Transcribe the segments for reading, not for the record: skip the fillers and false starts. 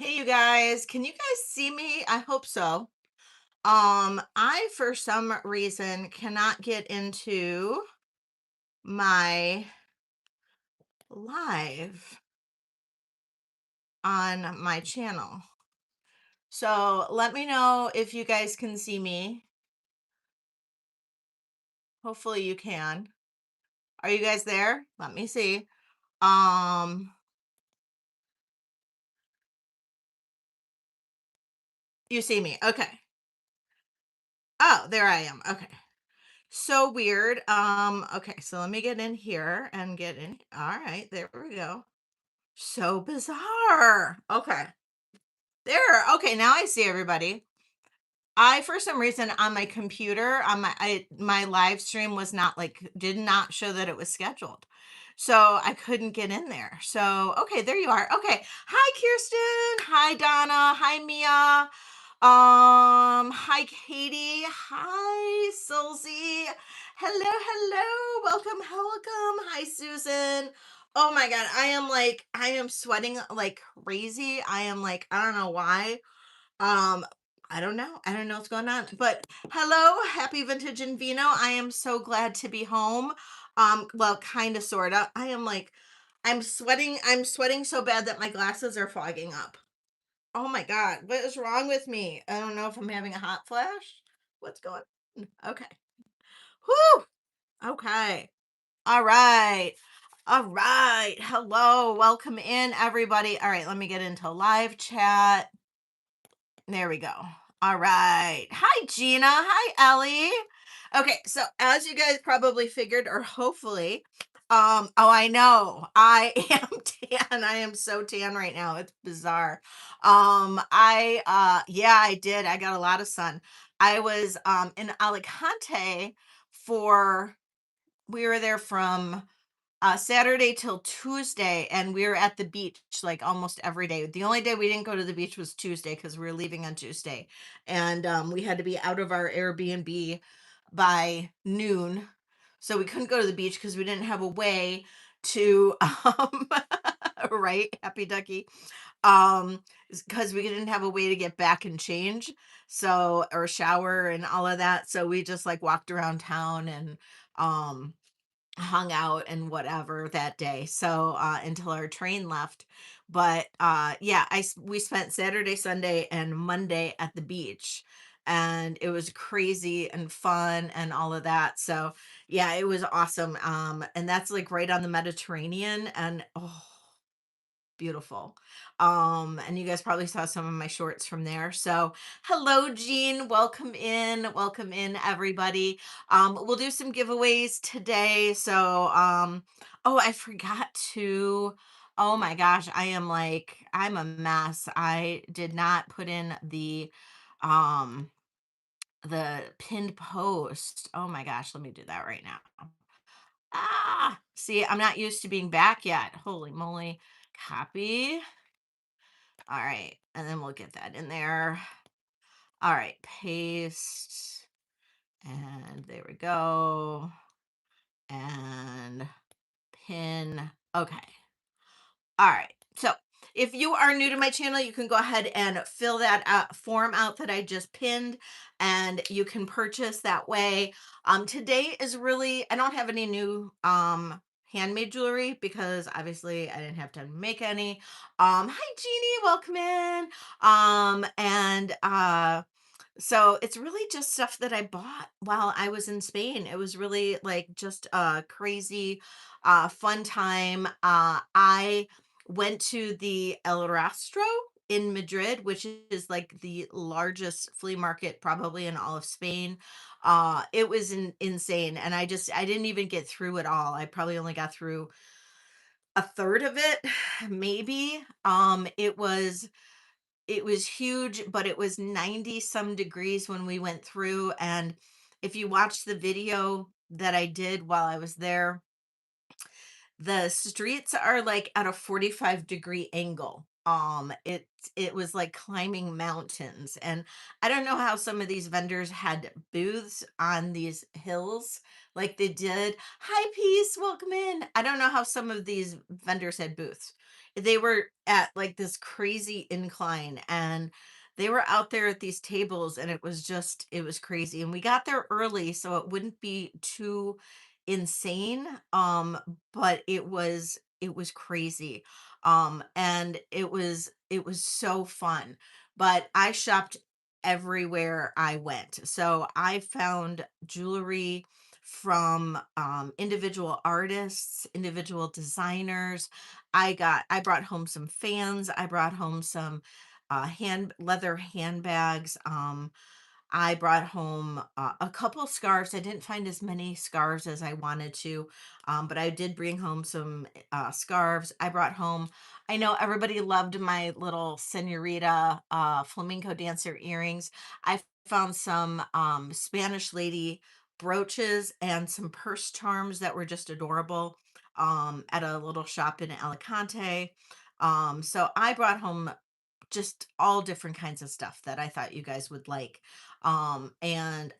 Hey you guys, can you guys see me? I hope so. I for some reason cannot get into my live on my channel. So let me know if you guys can see me. Hopefully you can. Are you guys there? Let me see. Um, you see me. Okay. Oh, there I am. Okay. So weird. Okay, so let me get in here and get in. All right, there we go. So bizarre. Okay. There. Okay, now I see everybody. I for some reason on my computer on my live stream was not did not show that it was scheduled. So I couldn't get in there. So okay, there you are. Okay. Hi Kirsten. Hi Donna. Hi Mia. Hi Katie. Hi Silsey. Hello, hello. Welcome. Hi Susan. Oh my god, I am sweating like crazy. I am like I don't know why. Um, I don't know. I don't know what's going on. But hello, happy vintage and Vino. I am so glad to be home. Well, kind of sorta. I'm sweating so bad that my glasses are fogging up. Oh my god, what is wrong with me? I don't know if I'm having a hot flash. What's going on? Okay. Whew. Okay. All right. All right. Hello. Welcome in, everybody. All right, let me get into live chat. There we go. All right. Hi, Gina. Hi, Ellie. Okay, so as you guys probably figured, or hopefully, oh, I know I am tan. I am so tan right now. It's bizarre. Yeah, I did. I got a lot of sun. I was in Alicante for we were there from Saturday till Tuesday, and we were at the beach like almost every day. The only day we didn't go to the beach was Tuesday because we were leaving on Tuesday, and we had to be out of our Airbnb by noon, so we couldn't go to the beach because we didn't have a way to right, happy ducky, because we didn't have a way to get back and change, so or shower and all of that. So we just like walked around town and um hung out and whatever that day. So until our train left. But yeah, we spent Saturday, Sunday, and Monday at the beach. And it was crazy and fun and all of that. So yeah, it was awesome. And that's like right on the Mediterranean. And oh, beautiful. And you guys probably saw some of my shorts from there. So hello, Jean. Welcome in, everybody. We'll do some giveaways today. So oh, I forgot to. Oh my gosh, I'm a mess. I did not put in the pinned post. Oh my gosh, let me do that right now. See, I'm not used to being back yet. Holy moly. Copy. All right. And then we'll get that in there. All right. Paste. And there we go. And pin. Okay. All right. So if you are new to my channel, you can go ahead and fill that form out that I just pinned, and you can purchase that way. Today is really, I don't have any new handmade jewelry because obviously I didn't have time to make any. Hi Jeannie, welcome in. And so it's really just stuff that I bought while I was in Spain. It was really like just a crazy fun time. I went to the El Rastro in Madrid, which is like the largest flea market probably in all of Spain. It was insane, and I didn't even get through it all. I probably only got through a third of it, maybe. It was huge, but it was 90 some degrees when we went through. And if you watch the video that I did while I was there, the streets are like at a 45-degree angle. It was like climbing mountains. And I don't know how some of these vendors had booths on these hills like they did. Hi, Peace, welcome in. I don't know how some of these vendors had booths. They were at like this crazy incline, and they were out there at these tables, and it was crazy. And we got there early so it wouldn't be too insane. But it was crazy. And it was so fun. But I shopped everywhere I went. So I found jewelry from individual artists, individual designers. I brought home some fans. I brought home some hand leather handbags. I brought home a couple scarves. I didn't find as many scarves as I wanted to, but I did bring home some scarves. I brought home, I know everybody loved my little senorita flamenco dancer earrings. I found some Spanish lady brooches and some purse charms that were just adorable at a little shop in Alicante. So I brought home just all different kinds of stuff that I thought you guys would like. And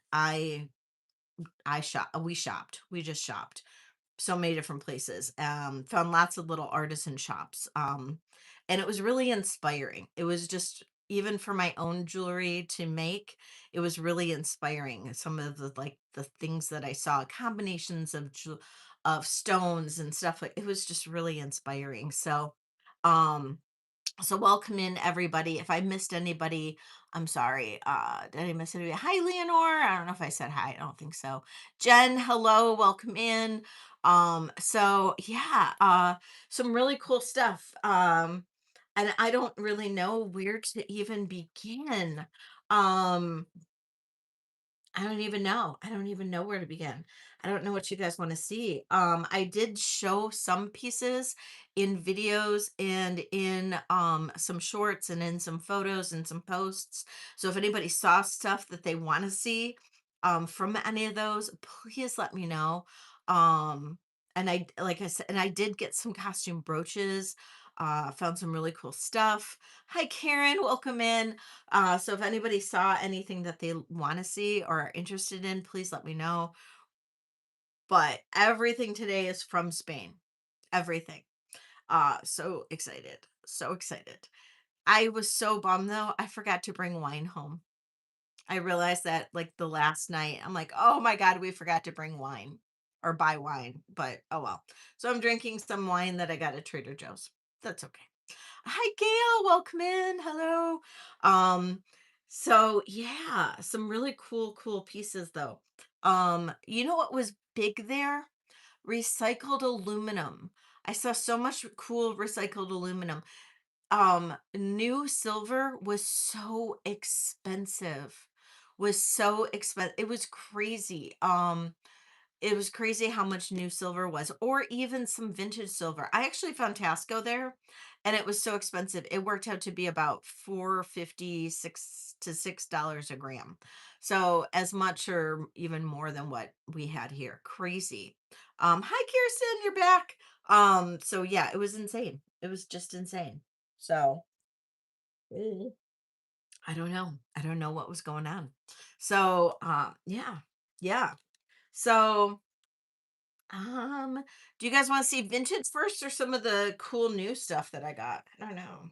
we shopped. We just shopped so many different places. Found lots of little artisan shops. And it was really inspiring. It was just even for my own jewelry to make, it was really inspiring. Some of the things that I saw, combinations of stones and stuff like it was just really inspiring. Um so welcome in everybody. If I missed anybody, I'm sorry. Did I miss anybody? Hi, Leonore. I don't know if I said hi. I don't think so. Jen, hello, welcome in. So yeah, some really cool stuff. And I don't really know where to even begin. Um, I don't even know. I don't even know where to begin. I don't know what you guys want to see. I did show some pieces in videos and in some shorts and in some photos and some posts. So if anybody saw stuff that they want to see from any of those, please let me know. Um and I like I said, and I did get some costume brooches. Found some really cool stuff. Hi Karen, welcome in. So if anybody saw anything that they want to see or are interested in, please let me know. But everything today is from Spain. Everything. So excited. So excited. I was so bummed though. I forgot to bring wine home. I realized that like the last night. I'm like, oh my God, we forgot to bring wine or buy wine. But oh well. So I'm drinking some wine that I got at Trader Joe's. That's okay. Hi, Gail. Welcome in. Hello. So yeah, some really cool pieces though. You know what was big there? Recycled aluminum. I saw so much cool recycled aluminum. New silver was so expensive. Was so expensive. It was crazy. It was crazy how much new silver was, or even some vintage silver. I actually found Tasco there, and it was so expensive. It worked out to be about 4.56 to $6 a gram. So as much or even more than what we had here. Crazy. Hi Kirsten, you're back. So yeah, it was insane. It was just insane. So mm, I don't know. I don't know what was going on. So yeah. Yeah. So do you guys want to see vintage first or some of the cool new stuff that I got? I don't know.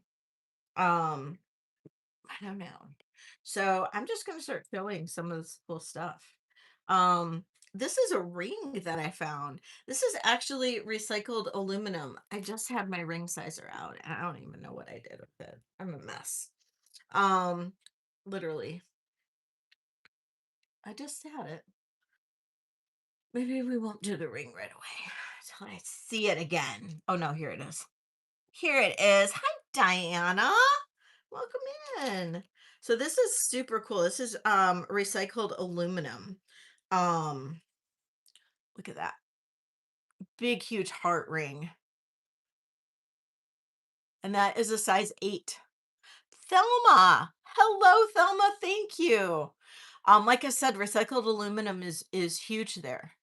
Um, I don't know. So I'm just gonna start showing some of this cool stuff. This is a ring that I found. This is actually recycled aluminum. I just had my ring sizer out and I don't even know what I did with it. I'm a mess. Um, Literally. I just had it. Maybe we won't do the ring right away until I see it again. Oh no, here it is. Here it is. Hi, Diana. Welcome in. So this is super cool. This is recycled aluminum. Um, Look at that. Big huge heart ring. And that is a size 8. Thelma. Hello, Thelma. Thank you. Like I said, recycled aluminum is huge there.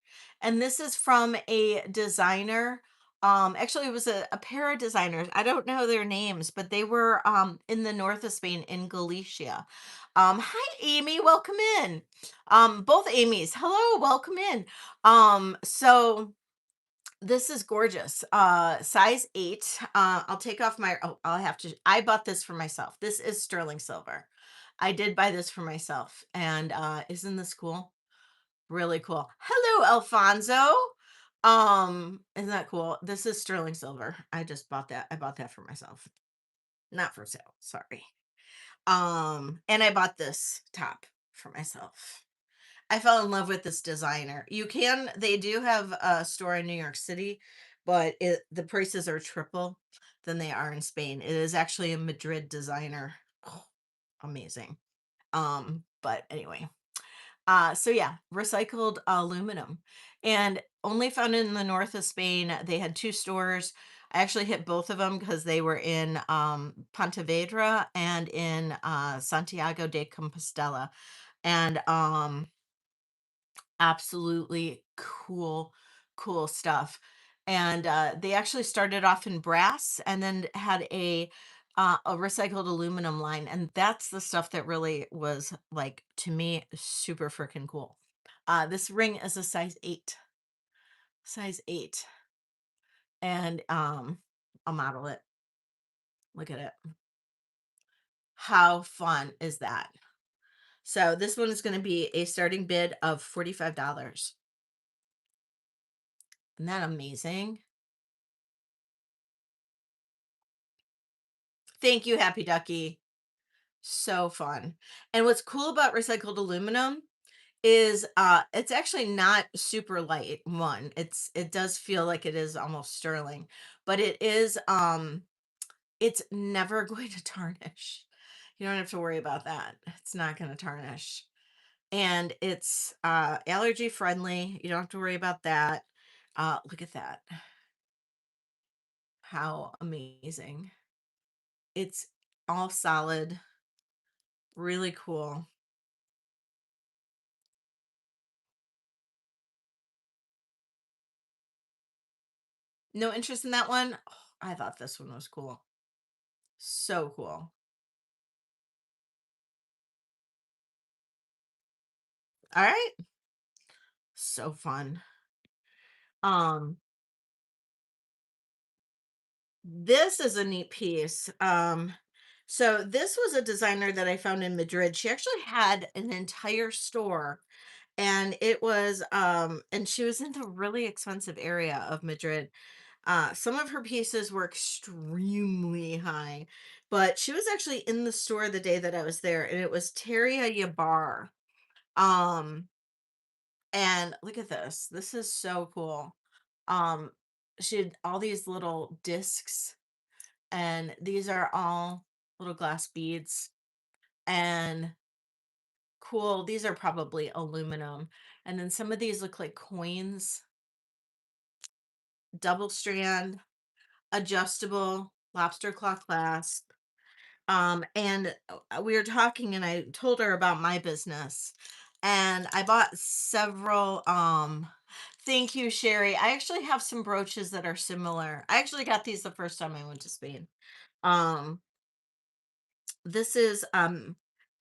And this is from a designer. Actually, it was a pair of designers. I don't know their names, but they were in the north of Spain in Galicia. Hi, Amy. Welcome in. Both Amy's. Hello, welcome in. So This is gorgeous. Size 8. I'll take off my oh, I'll have to I bought this for myself. This is sterling silver. I did buy this for myself. And isn't this cool? Really cool. Hello, Alfonso. Isn't that cool? This is sterling silver. I just bought that. I bought that for myself. Not for sale. Sorry. And I bought this top for myself. I fell in love with this designer. They do have a store in New York City, but the prices are triple than they are in Spain. It is actually a Madrid designer. Oh, amazing. But anyway. So yeah, recycled aluminum and only found in the north of Spain. They had two stores. I actually hit both of them because they were in Pontevedra and in Santiago de Compostela. And absolutely cool stuff. And they actually started off in brass and then had a recycled aluminum line, and that's the stuff that really was, like, to me, super freaking cool. This ring is a size 8, and I'll model it. Look at it. How fun is that? So this one is going to be a starting bid of $45. Isn't that amazing? Thank you, Happy Ducky. So fun. And what's cool about recycled aluminum is it's actually not super light. One, it does feel like it is almost sterling, but it's never going to tarnish. You don't have to worry about that. It's not going to tarnish. And it's allergy friendly. You don't have to worry about that. Look at that. How amazing. It's all solid, really cool. No interest in that one? Oh, I thought this one was cool. So cool. All right. So fun. Um, this is a neat piece. So this was a designer that I found in Madrid. She actually had an entire store, and and she was in the really expensive area of Madrid. Some of her pieces were extremely high, but she was actually in the store the day that I was there, and it was Teria Yabar. Um, And look at this. This is so cool. Um, she had all these little discs, and these are all little glass beads. And cool. These are probably aluminum. And then some of these look like coins, double strand, adjustable, lobster claw clasp. And we were talking, and I told her about my business, and I bought several. Thank you, Sherry. I actually have some brooches that are similar. I actually got these the first time I went to Spain. Um, this is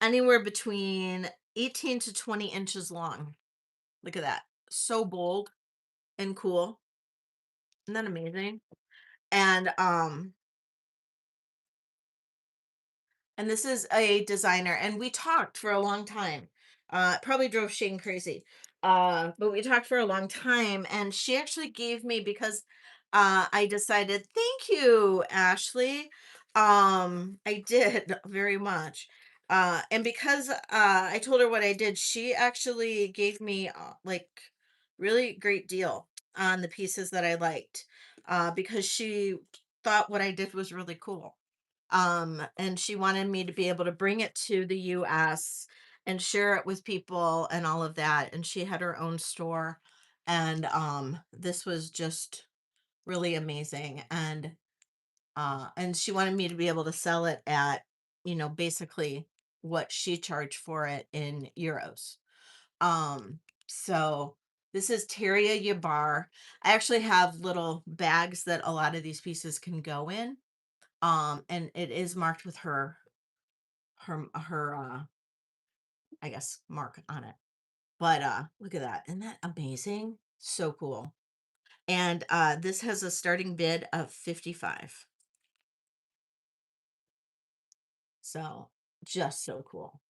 anywhere between 18 to 20 inches long. Look at that. So bold and cool. Isn't that amazing? And And this is a designer, and we talked for a long time. It probably drove Shane crazy. But we talked for a long time, and she actually gave me because I decided, thank you, Ashley. I did very much. And because I told her what I did, she actually gave me like really great deal on the pieces that I liked because she thought what I did was really cool, and she wanted me to be able to bring it to the US and share it with people and all of that, and she had her own store, and this was just really amazing, and she wanted me to be able to sell it at, basically what she charged for it in euros. So this is Teria Yabar. I actually have little bags that a lot of these pieces can go in, and it is marked with her I guess mark on it. But look at that. Isn't that amazing? So cool. And this has a starting bid of 55. So just so cool.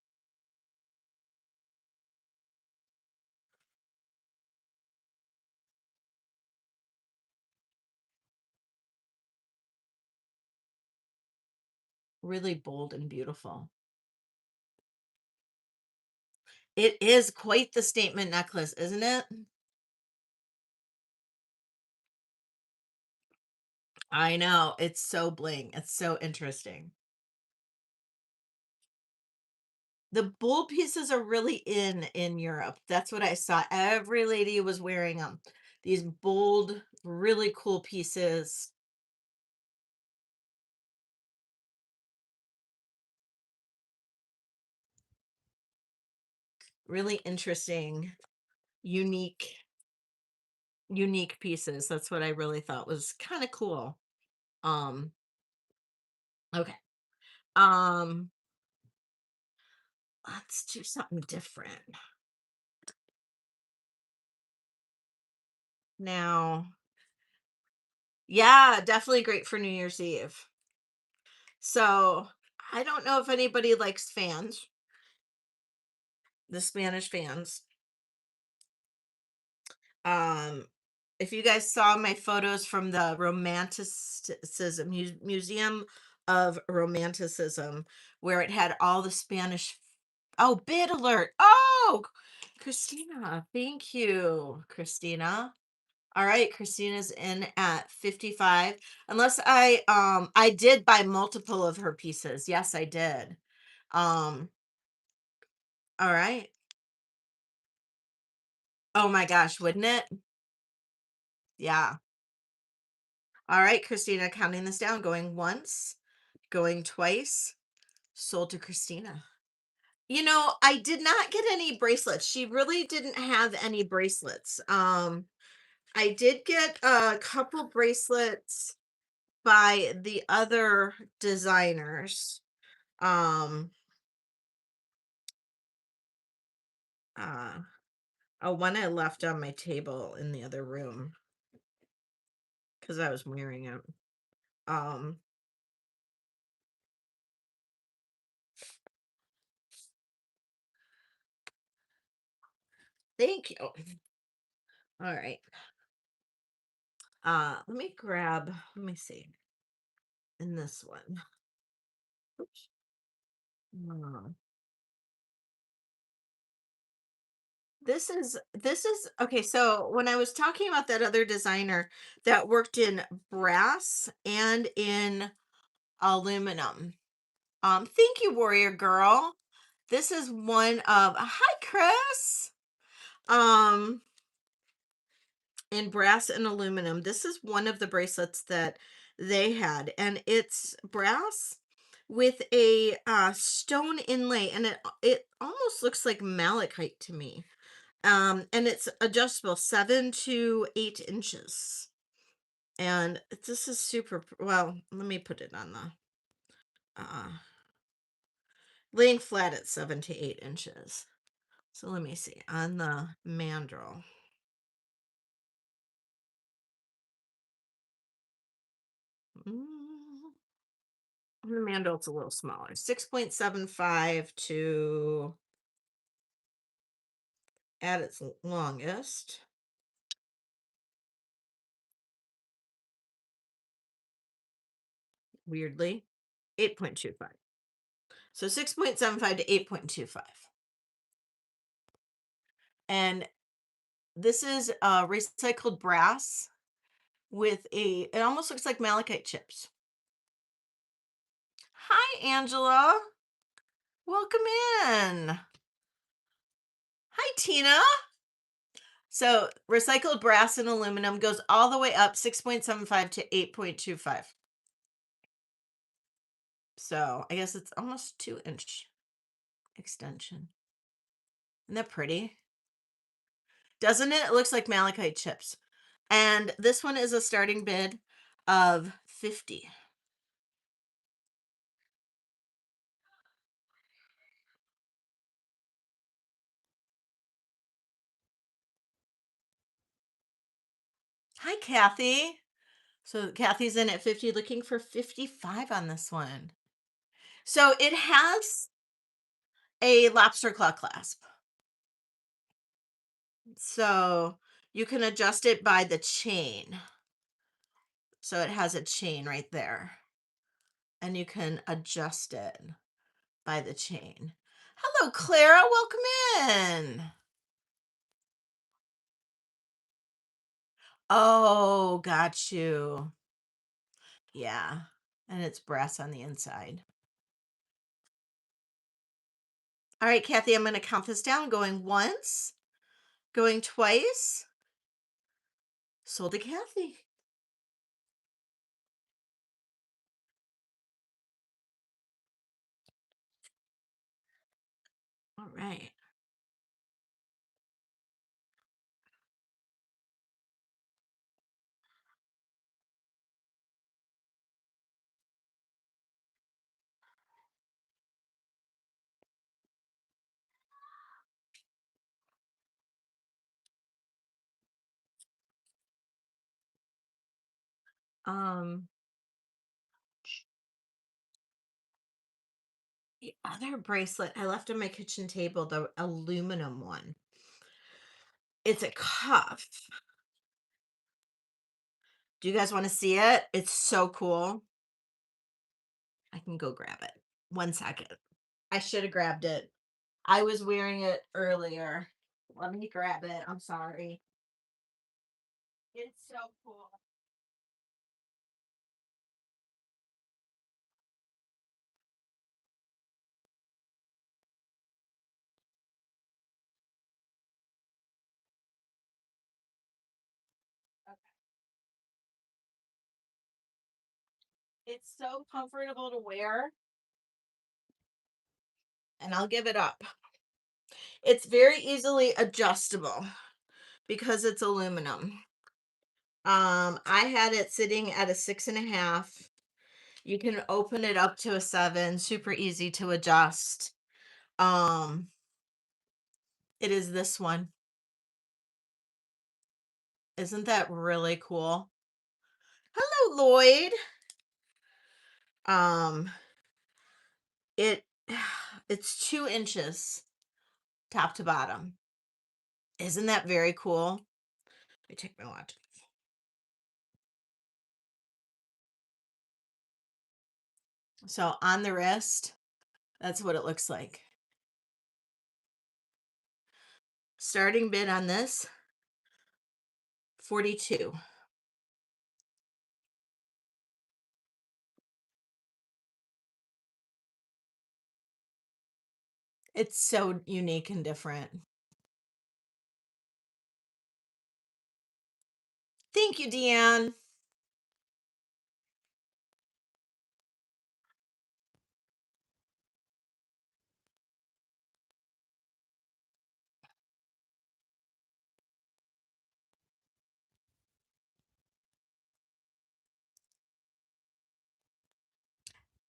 Really bold and beautiful. It is quite the statement necklace, isn't it? I know. It's so bling. It's so interesting. The bold pieces are really in Europe. That's what I saw. Every lady was wearing them. These bold, really cool pieces. Really interesting, unique, unique pieces. That's what I really thought was kind of cool. Um, okay. Um, let's do something different. Now, yeah, definitely great for New Year's Eve. So, I don't know if anybody likes fans, the Spanish fans. Um, if you guys saw my photos from the Museum of Romanticism, where it had all the Spanish. Oh, bid alert. Oh, Christina, thank you, Christina. All right, Christina's in at 55. Unless I did buy multiple of her pieces. Yes, I did. Um, all right. Oh my gosh, wouldn't it? Yeah. All right, Christina, counting this down, going once, going twice, sold to Christina. I did not get any bracelets. She really didn't have any bracelets. I did get a couple bracelets by the other designers. Um, uh, one I left on my table in the other room because I was wearing it. Um, thank you. All right. Let me see. In this one. Oops. Uh, this is okay. So when I was talking about that other designer that worked in brass and in aluminum. Thank you, Warrior Girl. This is one of hi Chris. Um, in brass and aluminum. This is one of the bracelets that they had, and it's brass with a stone inlay, and it almost looks like malachite to me. And it's adjustable 7 to 8 inches. And this is super, well, let me put it on the uh laying flat at 7 to 8 inches. So let me see on the mandrel. Mm, the mandrel's a little smaller, 6.75 to at its longest. Weirdly, 8.25. So 6.75 to 8.25. And this is recycled brass with it almost looks like malachite chips. Hi, Angela. Welcome in. Hi, Tina. So recycled brass and aluminum goes all the way up 6.75 to 8.25. So I guess it's almost 2 inch extension. Isn't that pretty? Doesn't it? It looks like malachite chips. And this one is a starting bid of 50. Hi, Kathy. So Kathy's in at 50, looking for 55 on this one. So it has a lobster claw clasp. So you can adjust it by the chain. So it has a chain right there. And you can adjust it by the chain. Hello, Clara. Welcome in. Oh, got you. Yeah. And it's brass on the inside. All right, Kathy, I'm going to count this down. Going once, going twice. Sold to Kathy. All right. Um, the other bracelet I left on my kitchen table, the aluminum one. It's a cuff. Do you guys want to see it? It's so cool. I can go grab it. 1 second. I should have grabbed it. I was wearing it earlier. Let me grab it. I'm sorry. It's so cool. Okay. It's so comfortable to wear, and I'll give it up. It's very easily adjustable because it's aluminum. I had it sitting at a 6.5. You can open it up to a 7, super easy to adjust. Um, it is this one. Isn't that really cool? Hello, Lloyd. Um, it it's 2 inches top to bottom. Isn't that very cool? Let me take my watch. So on the wrist, that's what it looks like. Starting bid on this, 42. It's so unique and different. Thank you, Deanne.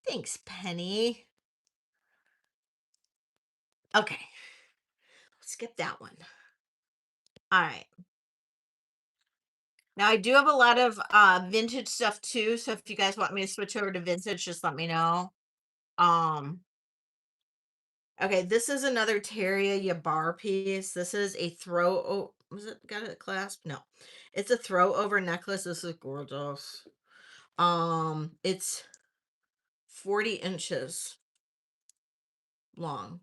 Thanks, Penny. Okay, skip that one. All right. Now I do have a lot of vintage stuff too, so if you guys want me to switch over to vintage, just let me know. Um, okay, this is another Terrier Yabar piece. This is a was it got a clasp? No. It's a throw over necklace. This is gorgeous. It's 40 inches long.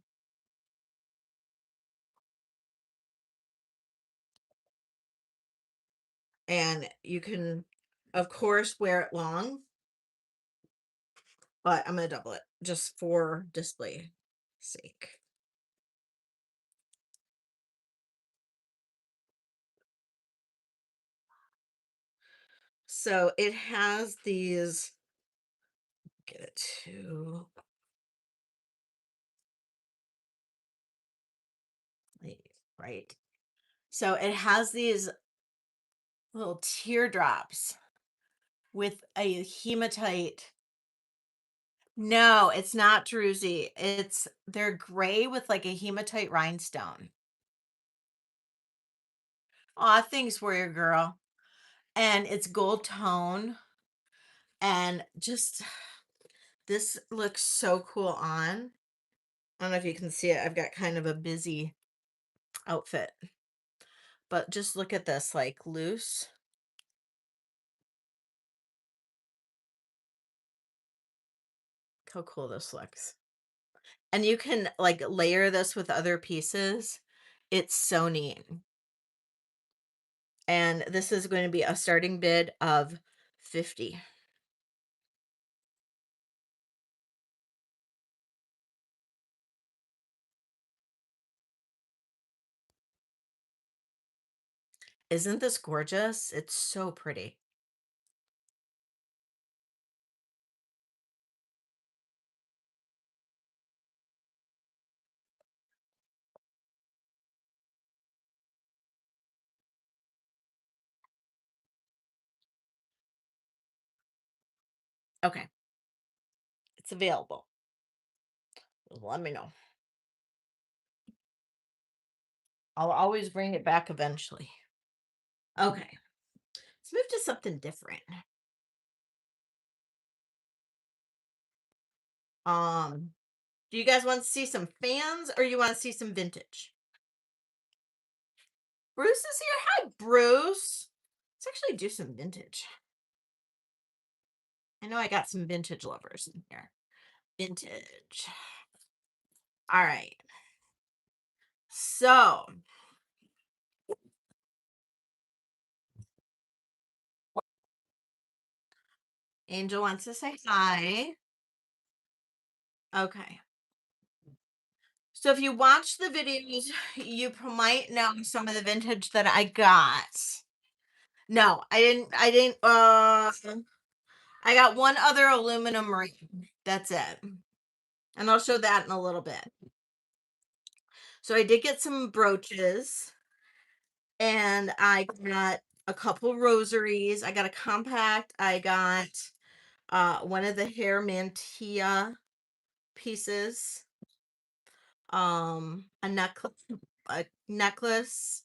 And you can, of course, wear it long, but I'm gonna double it just for display sake. So it has these, get it to, right. So it has these little teardrops with a hematite. No, it's not druzy. They're gray with like a hematite rhinestone. Aw, thanks, Warrior Girl. and it's gold tone, and just this looks so cool on. I don't know if you can see it. I've got kind of a busy outfit, but just look at this, like loose. How cool this looks. And you can like layer this with other pieces. It's so neat. And this is going to be a starting bid of 50. Isn't this gorgeous? It's so pretty. Okay, it's available. Let me know. I'll always bring it back eventually. Okay, let's move to something different. Um, do you guys want to see some fans or you want to see some vintage? Bruce is here. Hi, Bruce. Let's actually do some vintage. I know I got some vintage lovers in here. Vintage. All right. So, Angel wants to say hi. Okay. So if you watch the videos, you might know some of the vintage that I got. No, I got one other aluminum ring. That's it. And I'll show that in a little bit. So I did get some brooches and I got a couple rosaries. I got a compact. I got one of the hair mantilla pieces. A necklace,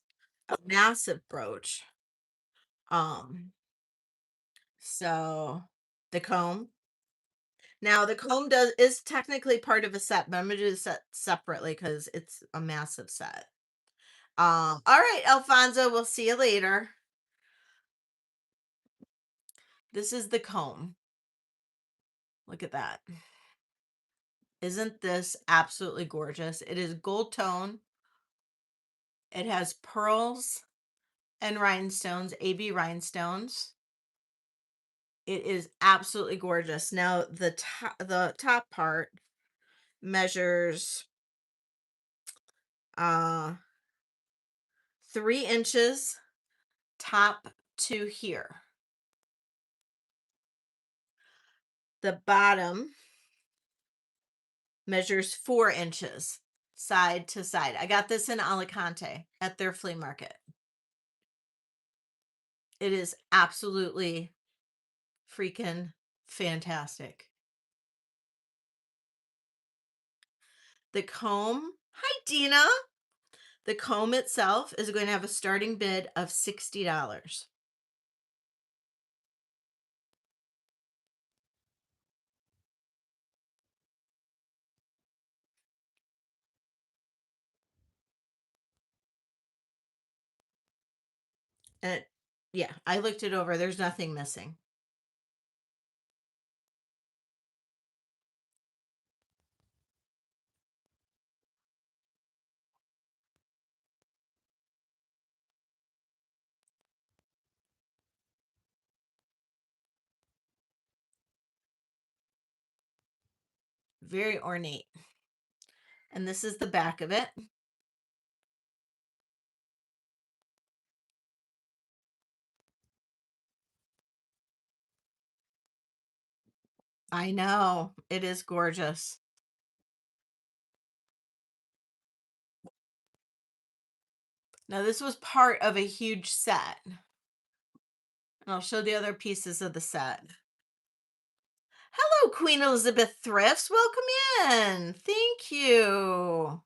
a massive brooch. Um, so the comb. Now the comb does is technically part of a set, but I'm gonna do the set separately because it's a massive set. All right, Alfonso, we'll see you later. This is the comb. Look at that. Isn't this absolutely gorgeous? It is gold tone. It has pearls and rhinestones, AB rhinestones. It is absolutely gorgeous. Now the top part measures 3 inches top to here. The bottom measures 4 inches side to side. I got this in Alicante at their flea market. It is absolutely freaking fantastic. The comb, hi Dina. The comb itself is going to have a starting bid of $60. And yeah, I looked it over. There's nothing missing. Very ornate. And this is the back of it. I know. It is gorgeous. Now, this was part of a huge set. And I'll show the other pieces of the set. Hello, Queen Elizabeth Thrifts. Welcome in. Thank you.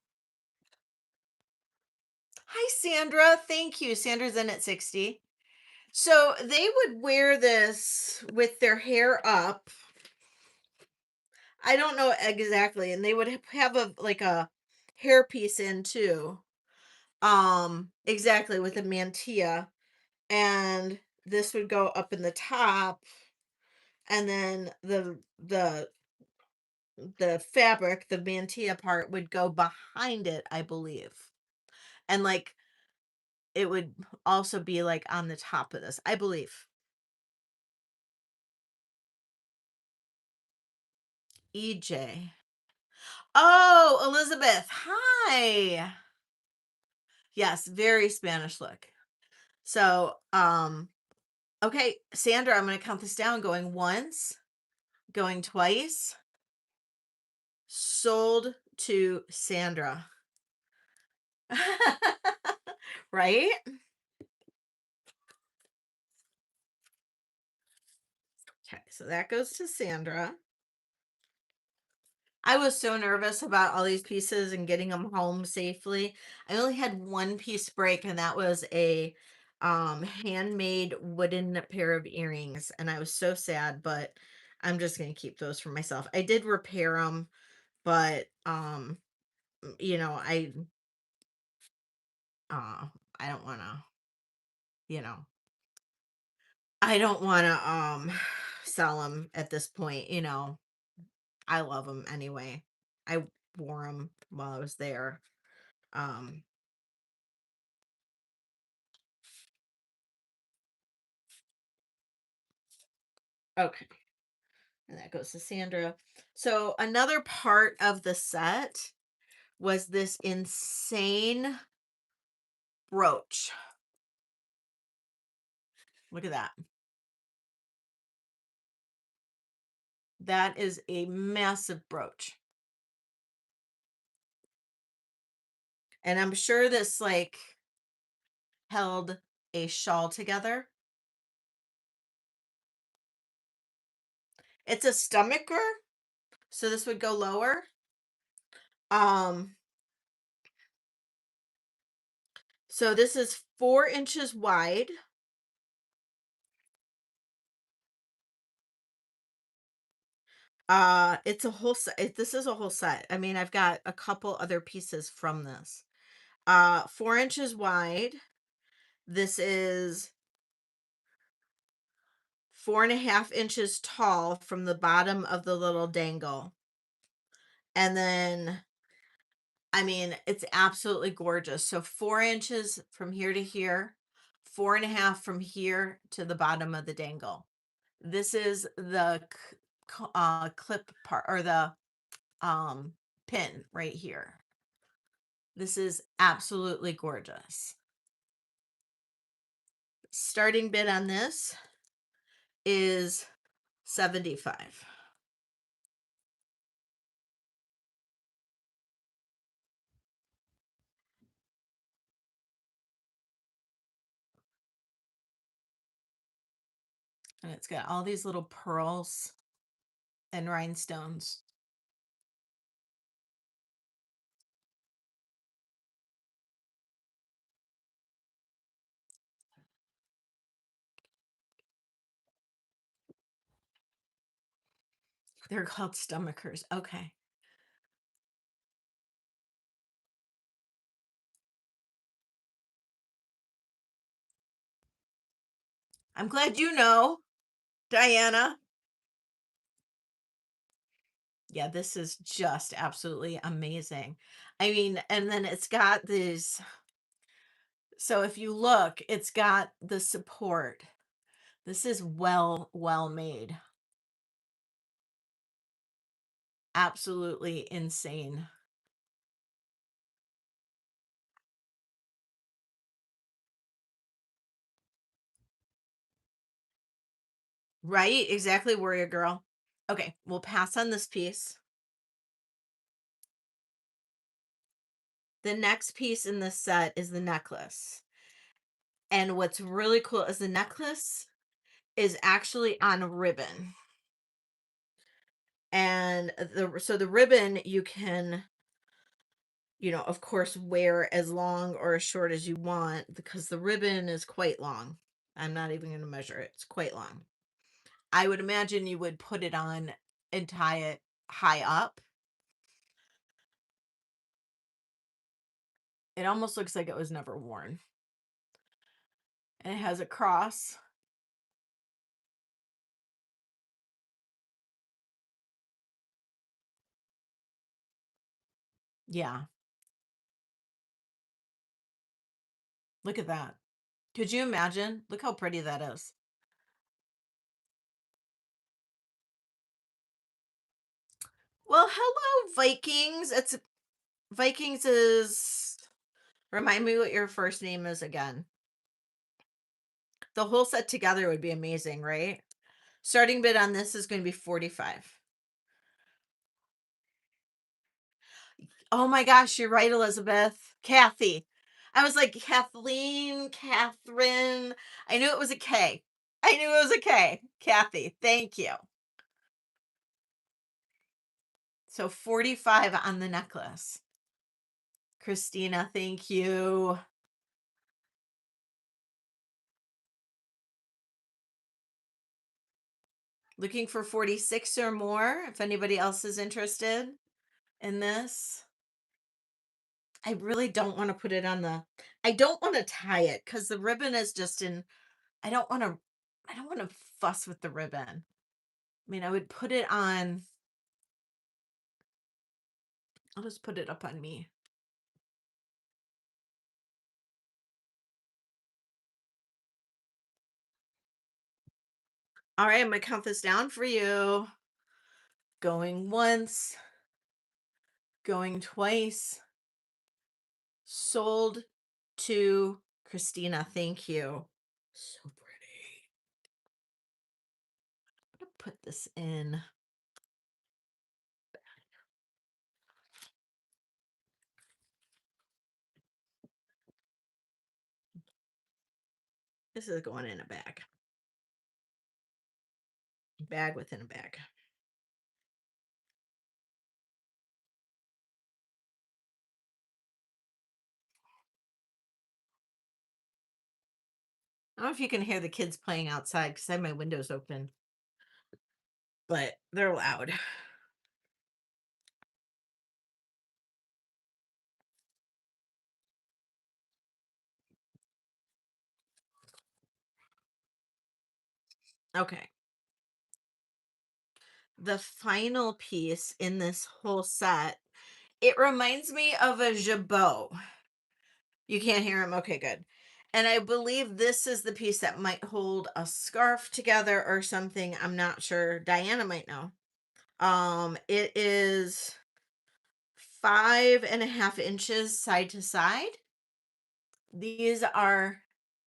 Hi, Sandra. Thank you. Sandra's in at 60. So they would wear this with their hair up. I don't know exactly, and they would have a like a hairpiece in too. Exactly, with a mantilla, and this would go up in the top, and then the fabric, the mantilla part would go behind it, I believe. And like it would also be like on the top of this, I believe. EJ. Oh, Elizabeth. Hi. Yes, very Spanish look. So, okay, Sandra, I'm going to count this down going once, going twice. Sold to Sandra. Right? Okay, so that goes to Sandra. I was so nervous about all these pieces and getting them home safely. I only had one piece break, and that was a handmade wooden pair of earrings, and I was so sad, but I'm just going to keep those for myself. I did repair them, but you know, uh I don't want to, you know, I don't want to sell them at this point, you know. I love them anyway. I wore them while I was there. Um okay. And that goes to Sandra. So another part of the set was this insane brooch. Look at that. That is a massive brooch. And I'm sure this like held a shawl together. It's a stomacher, so this would go lower. Um so this is 4 inches wide. It's a whole set. This is a whole set. I mean, I've got a couple other pieces from this. 4 inches wide. This is 4.5 inches tall from the bottom of the little dangle. And then, I mean, it's absolutely gorgeous. So 4 inches from here to here, 4.5 from here to the bottom of the dangle. This is the clip part, or the pin right here. This is absolutely gorgeous. Starting bid on this is 75. And it's got all these little pearls and rhinestones. They're called stomachers. Okay. I'm glad you know, Diana. Yeah, this is just absolutely amazing. I mean, and then it's got these. So if you look, it's got the support. This is well made. Absolutely insane. Right? Exactly, warrior girl. Okay, we'll pass on this piece. The next piece in this set is the necklace. And what's really cool is the necklace is actually on a ribbon. And the ribbon you can, of course, wear as long or as short as you want because the ribbon is quite long. I'm not even going to measure it. It's quite long. I would imagine you would put it on and tie it high up. It almost looks like it was never worn. And it has a cross. Yeah. Look at that. Could you imagine? Look how pretty that is. Well, hello, Vikings. It's Vikings is. Remind me what your first name is again. The whole set together would be amazing, right? Starting bid on this is going to be 45. Oh my gosh, you're right, Elizabeth. Kathy. I was like Kathleen, Catherine. I knew it was a K. I knew it was a K. Kathy, thank you. So 45 on the necklace. Christina, thank you. Looking for 46 or more if anybody else is interested in this. I really don't want to put it on I don't want to tie it because the ribbon is just in, I don't want to, I don't want to fuss with the ribbon. I mean, I would put it on, I'll just put it up on me. All right, I'm going to count this down for you. Going once, going twice. Sold to Christina. Thank you. So pretty. I'm going to put this in. This is going in a bag. Bag within a bag. I don't know if you can hear the kids playing outside because I have my windows open, but they're loud. Okay. The final piece in this whole set, it reminds me of a jabot. You can't hear him? Okay, good. And I believe this is the piece that might hold a scarf together or something. I'm not sure. Diana might know. It is 5.5 inches side to side. These are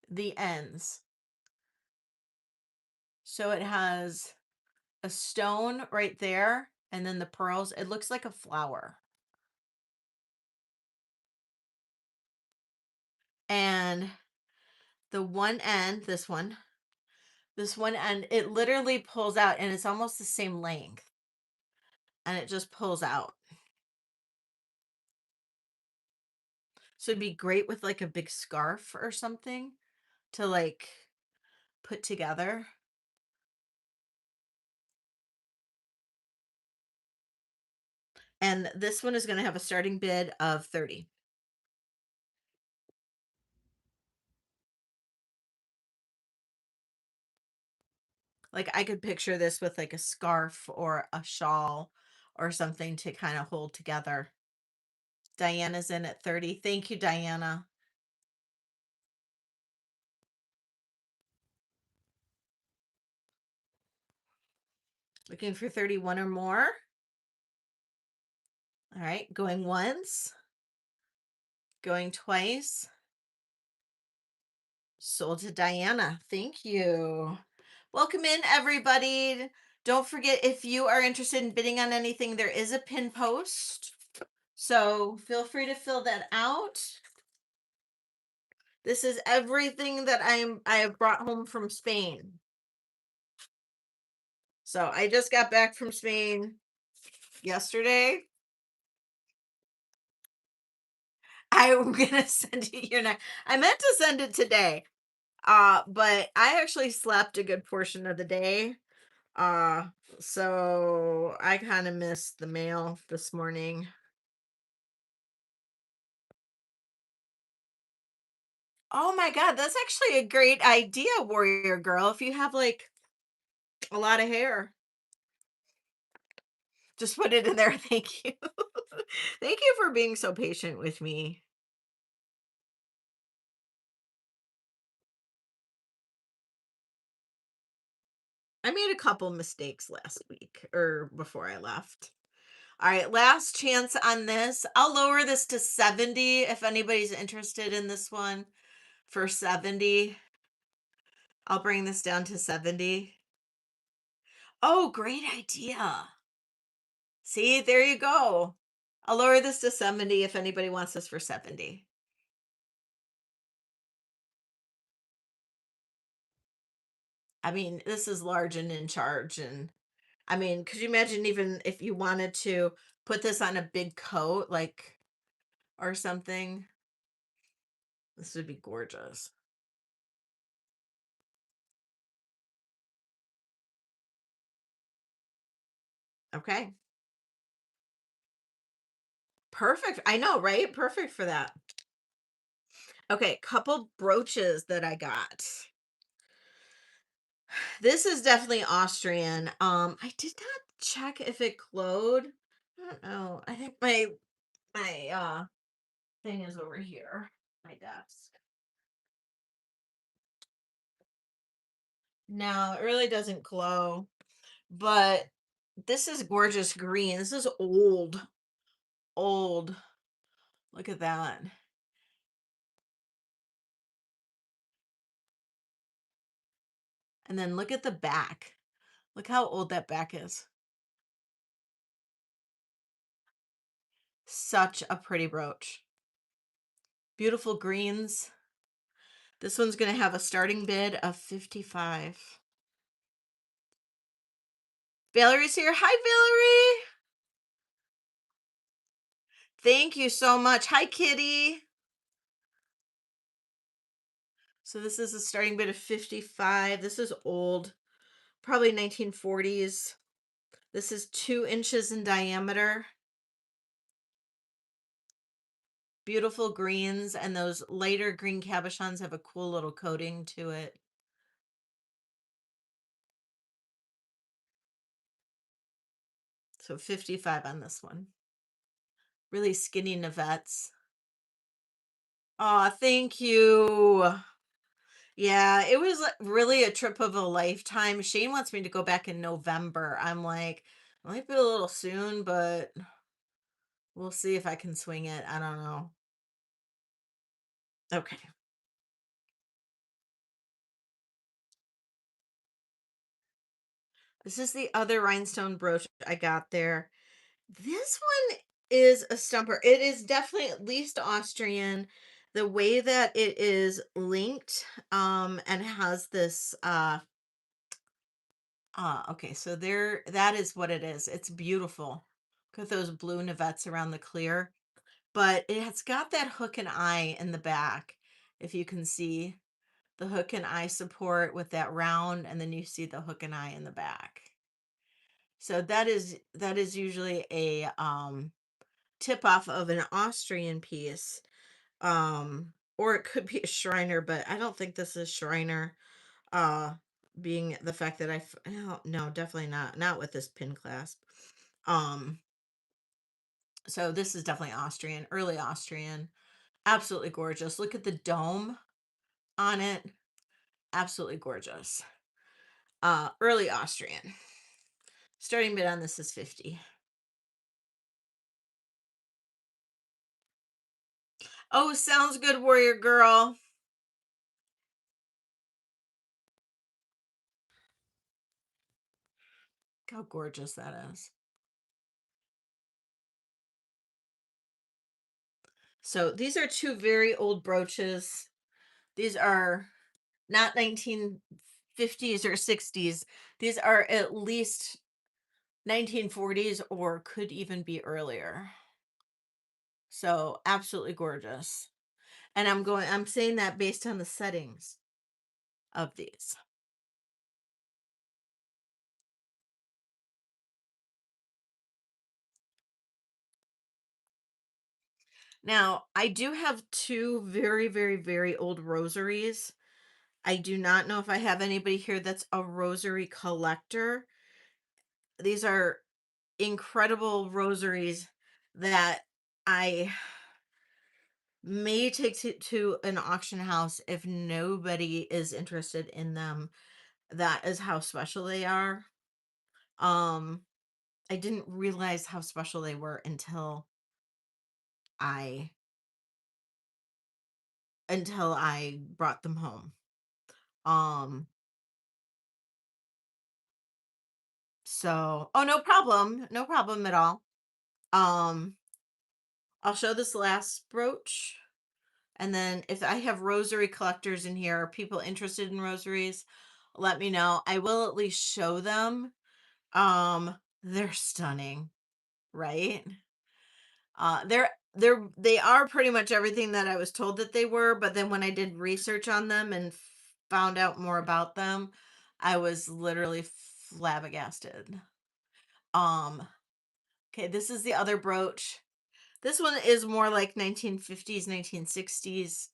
the ends. So it has a stone right there, and then the pearls. It looks like a flower. And the one end, this one end, it literally pulls out and it's almost the same length. And it just pulls out. So it'd be great with like a big scarf or something to like put together. And this one is going to have a starting bid of 30. Like I could picture this with like a scarf or a shawl or something to kind of hold together. Diana's in at 30. Thank you, Diana. Looking for 31 or more. All right, going once, going twice. Sold to Diana. Thank you. Welcome in, everybody. Don't forget, if you are interested in bidding on anything, there is a pin post. So feel free to fill that out. This is everything that I have brought home from Spain. So I just got back from Spain yesterday. I'm gonna send you your next. I meant to send it today. But I actually slept a good portion of the day. Uh, so I kind of missed the mail this morning. Oh my God, that's actually a great idea, warrior girl. If you have like a lot of hair, just put it in there. Thank you. Thank you for being so patient with me. I made a couple mistakes last week or before I left. All right, last chance on this. I'll lower this to 70 if anybody's interested in this one for 70. I'll bring this down to 70. Oh, great idea. See, there you go. I'll lower this to 70 if anybody wants this for 70. I mean, this is large and in charge. And I mean, could you imagine even if you wanted to put this on a big coat, like, or something? This would be gorgeous. Okay. Perfect. I know, right? Perfect for that. Okay, couple brooches that I got. This is definitely Austrian. I did not check if it glowed. I don't know. I think my thing is over here, my desk. No, it really doesn't glow, but this is gorgeous green. This is old, old. Look at that. And then look at the back. Look how old that back is. Such a pretty brooch. Beautiful greens. This one's going to have a starting bid of 55. Valerie's here. Hi, Valerie. Thank you so much. Hi, Kitty. So this is a starting bid of 55. This is old, probably 1940s. This is 2 inches in diameter. Beautiful greens, and those lighter green cabochons have a cool little coating to it. So 55 on this one. Really skinny Navettes. Oh, thank you. Yeah, it was really a trip of a lifetime. Shane wants me to go back in November. I'm like, might be a little soon, but we'll see if I can swing it. I don't know. Okay. This is the other rhinestone brooch I got there. This one is a stumper. It is definitely at least Austrian. The way that it is linked, and has this, okay, so there, that is what it is. It's beautiful. Look at those blue Navettes around the clear. But it has got that hook and eye in the back. If you can see the hook and eye support with that round, and then you see the hook and eye in the back. So that is usually a tip off of an Austrian piece. Or it could be a Shriner, but I don't think this is Shriner. Uh Being the fact that no, no, definitely not with this pin clasp. Um so this is definitely Austrian, early Austrian. Absolutely gorgeous. Look at the dome on it. Absolutely gorgeous. Early Austrian. Starting bid on this is 50. Oh, sounds good, warrior girl. Look how gorgeous that is. So these are two very old brooches. These are not 1950s or 60s. These are at least 1940s or could even be earlier. So absolutely gorgeous. And I'm saying that based on the settings. of these. Now, I do have two very, very, very old rosaries. I do not know if I have anybody here that's a rosary collector. These are incredible rosaries that I may take to an auction house if nobody is interested in them. That is how special they are. Um, I didn't realize how special they were I until I brought them home. Um, oh, no problem. No problem at all. Um, I'll show this last brooch. And then if I have rosary collectors in here, or people interested in rosaries, let me know. I will at least show them. They're stunning, right? They are pretty much everything that I was told that they were, but then when I did research on them and found out more about them, I was literally flabbergasted. Um, okay, this is the other brooch. This one is more like 1950s, 1960s.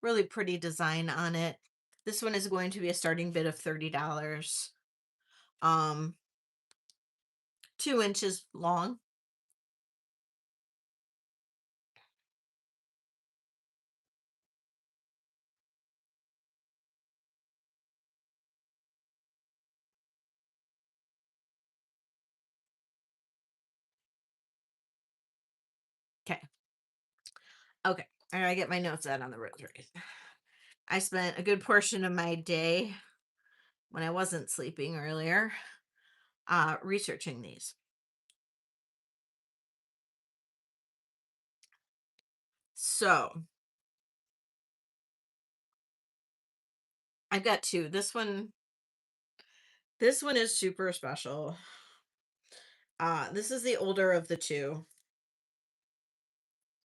Really pretty design on it. This one is going to be a starting bid of $30. Um, 2 inches long. Okay. Okay. I gotta get my notes out on the rosary. I spent a good portion of my day when I wasn't sleeping earlier, researching these. So I've got two. This one is super special. This is the older of the two.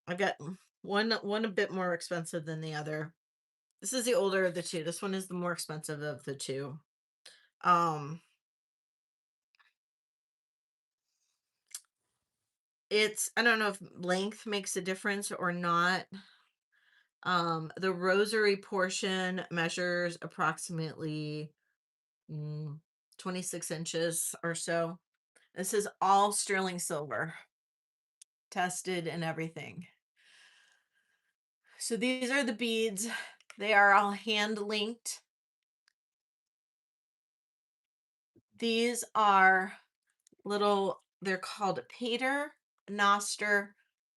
I've got one a bit more expensive than the other. This is the older of the two. This one is the more expensive of the two. Um, I don't know if length makes a difference or not. The rosary portion measures approximately 26 inches or so. This is all sterling silver, tested and everything. So these are the beads. They are all hand linked. These are they're called pater-noster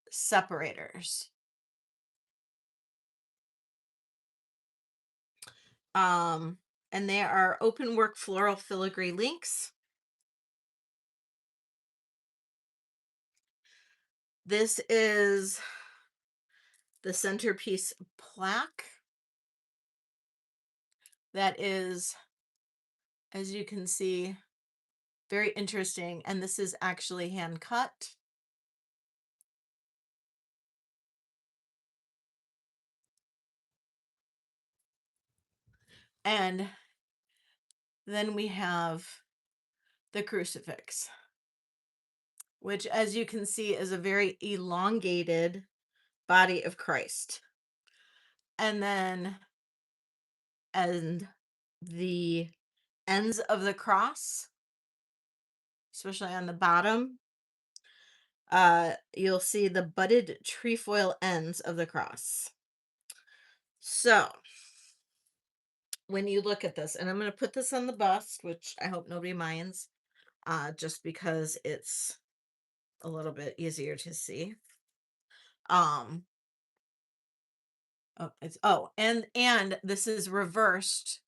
separators. And they are open work floral filigree links. This is the centerpiece plaque. That is, as you can see, very interesting. And this is actually hand cut. And then we have the crucifix, which, as you can see, is a very elongated body of Christ. And then, and the ends of the cross, especially on the bottom, you'll see the budded trefoil ends of the cross. So when you look at this, and I'm going to put this on the bust, which I hope nobody minds, just because it's a little bit easier to see. Um, and this is reversed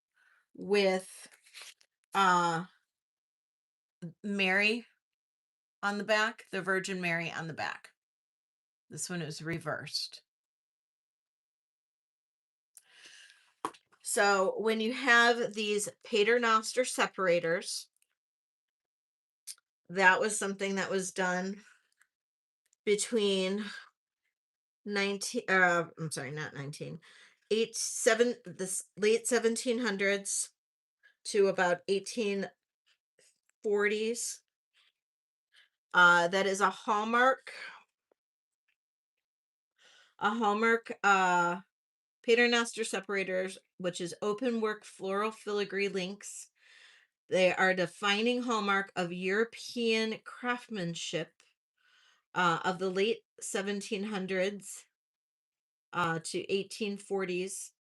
with uh Mary on the back, the Virgin Mary on the back. This one is reversed. So when you have these paternoster separators, that was something that was done between 19 I'm sorry, not 19, this late 1700s to about 1840s. That is a hallmark paternoster separators, which is open work floral filigree links. They are defining hallmark of European craftsmanship of the late 1700s to 1840s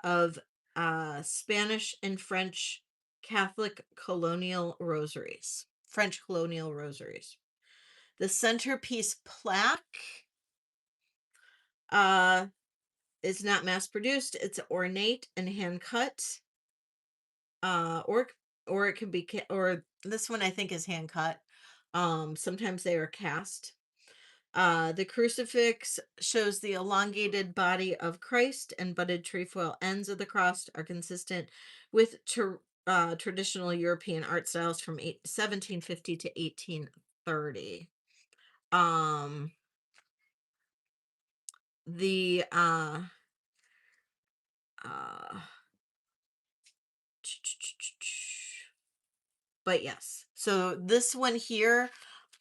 of Spanish and French French colonial rosaries. The centerpiece plaque uh, is not mass produced. It's ornate and hand cut. Or it can be or this one I think is hand cut. Sometimes they are cast. The crucifix shows the elongated body of Christ, and budded trefoil ends of the cross are consistent with traditional European art styles from 1750 to 1830. Um, the uh, but yes, so this one here,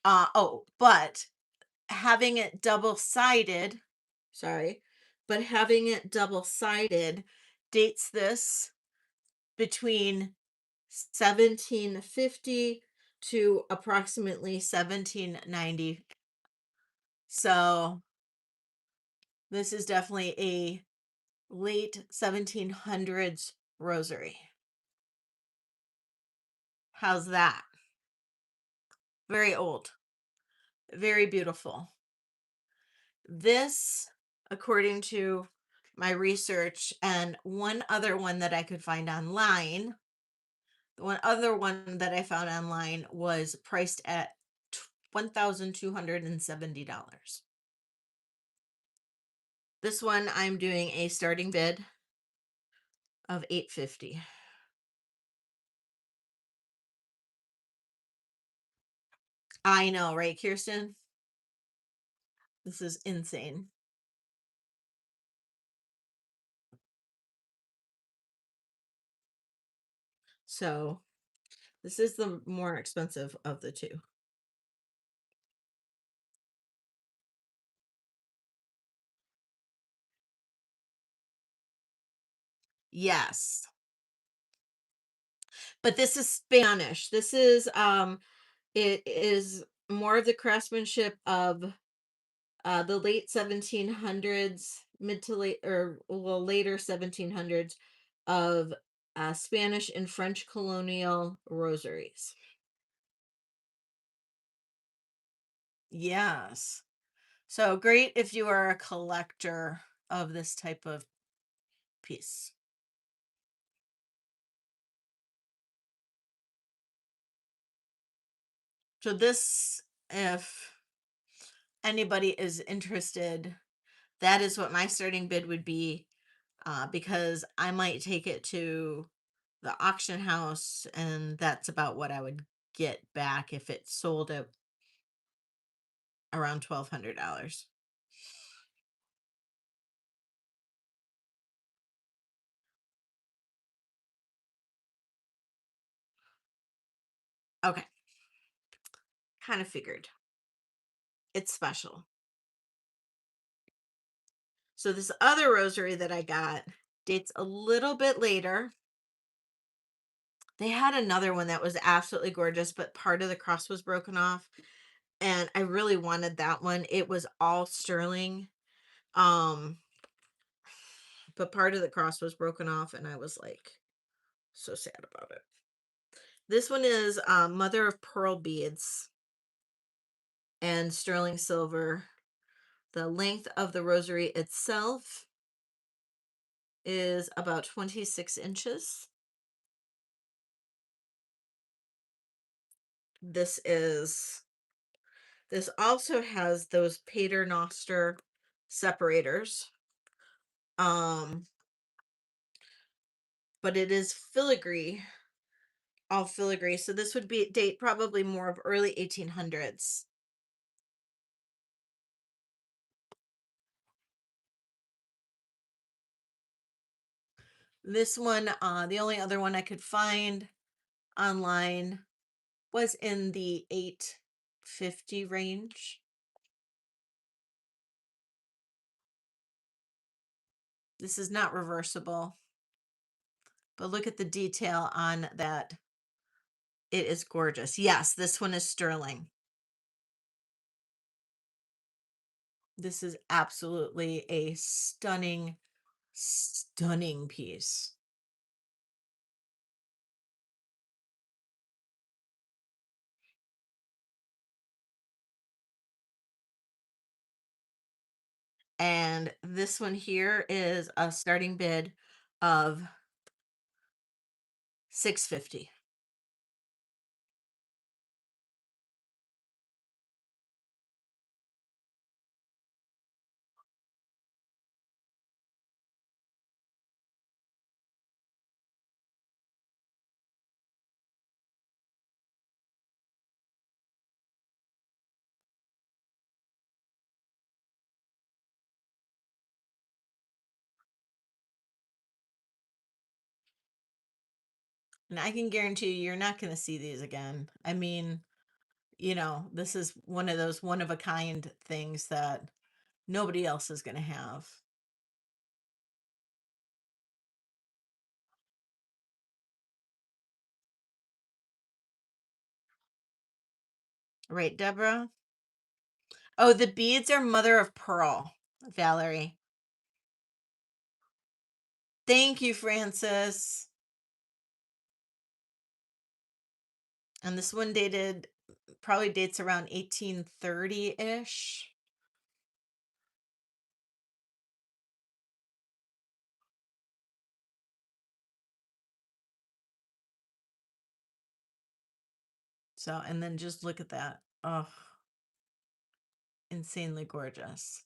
but having it double sided, sorry, but having it double sided dates this between 1750 to approximately 1790. So this is definitely a late 1700s rosary. How's that? Very old, very beautiful. This, according to my research and one other one that I could find online, the one other one that I found online was priced at $1,270. This one I'm doing a starting bid of $850. I know, right, Kirsten? This is insane. So this is the more expensive of the two. Yes. But this is Spanish. This is it is more of the craftsmanship of the late 1700s, mid to late, or well, later 1700s, of Spanish and French colonial rosaries. Yes. So great if you are a collector of this type of piece. So this, if anybody is interested, that is what my starting bid would be, because I might take it to the auction house, and that's about what I would get back if it sold at around $1,200. Okay, kind of figured. It's special. So this other rosary that I got dates a little bit later. They had another one that was absolutely gorgeous, but part of the cross was broken off, and I really wanted that one. It was all sterling. Um, but part of the cross was broken off, and I was like so sad about it. This one is mother of pearl beads and sterling silver. The length of the rosary itself is about 26 inches. This is this also has those paternoster separators. Um, but it is filigree, all filigree. So this would be date probably more of early 1800s. This one, the only other one I could find online was in the 850 range. This is not reversible, but look at the detail on that. It is gorgeous. Yes, this one is sterling. This is absolutely a stunning, stunning piece. And this one here is a starting bid of 650. And I can guarantee you, you're not going to see these again. I mean, this is one of those one of a kind things that nobody else is going to have. Right, Deborah? Oh, the beads are mother of pearl, Valerie. Thank you, Francis. And this one probably dates around 1830-ish. So, and then just look at that. Oh, insanely gorgeous.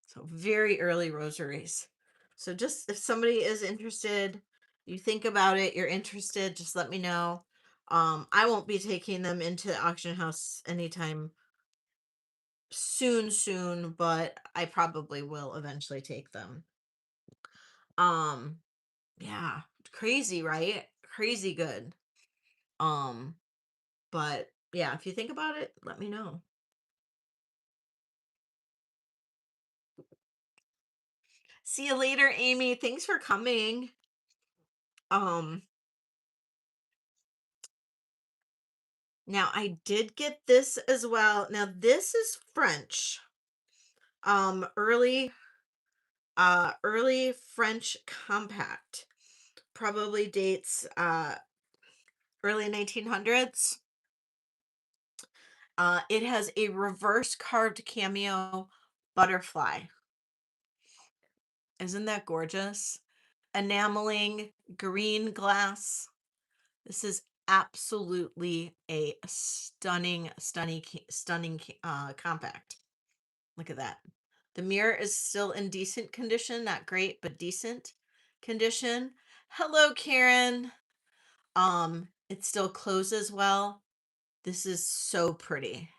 So very early rosaries. So just if somebody is interested, you think about it, you're interested, just let me know. I won't be taking them into the auction house anytime soon, but I probably will eventually take them. Um, yeah, crazy, right? Crazy good. Um, but yeah, if you think about it, let me know. See you later, Amy. Thanks for coming. Um, Now I did get this as well. Now this is French. Early early French compact. Probably dates early 1900s. It has a reverse carved cameo butterfly. Isn't that gorgeous? Enameling green glass. This is absolutely a stunning compact. Look at that. The mirror is still in decent condition, not great, but decent condition. Hello, Karen. It still closes well. This is so pretty.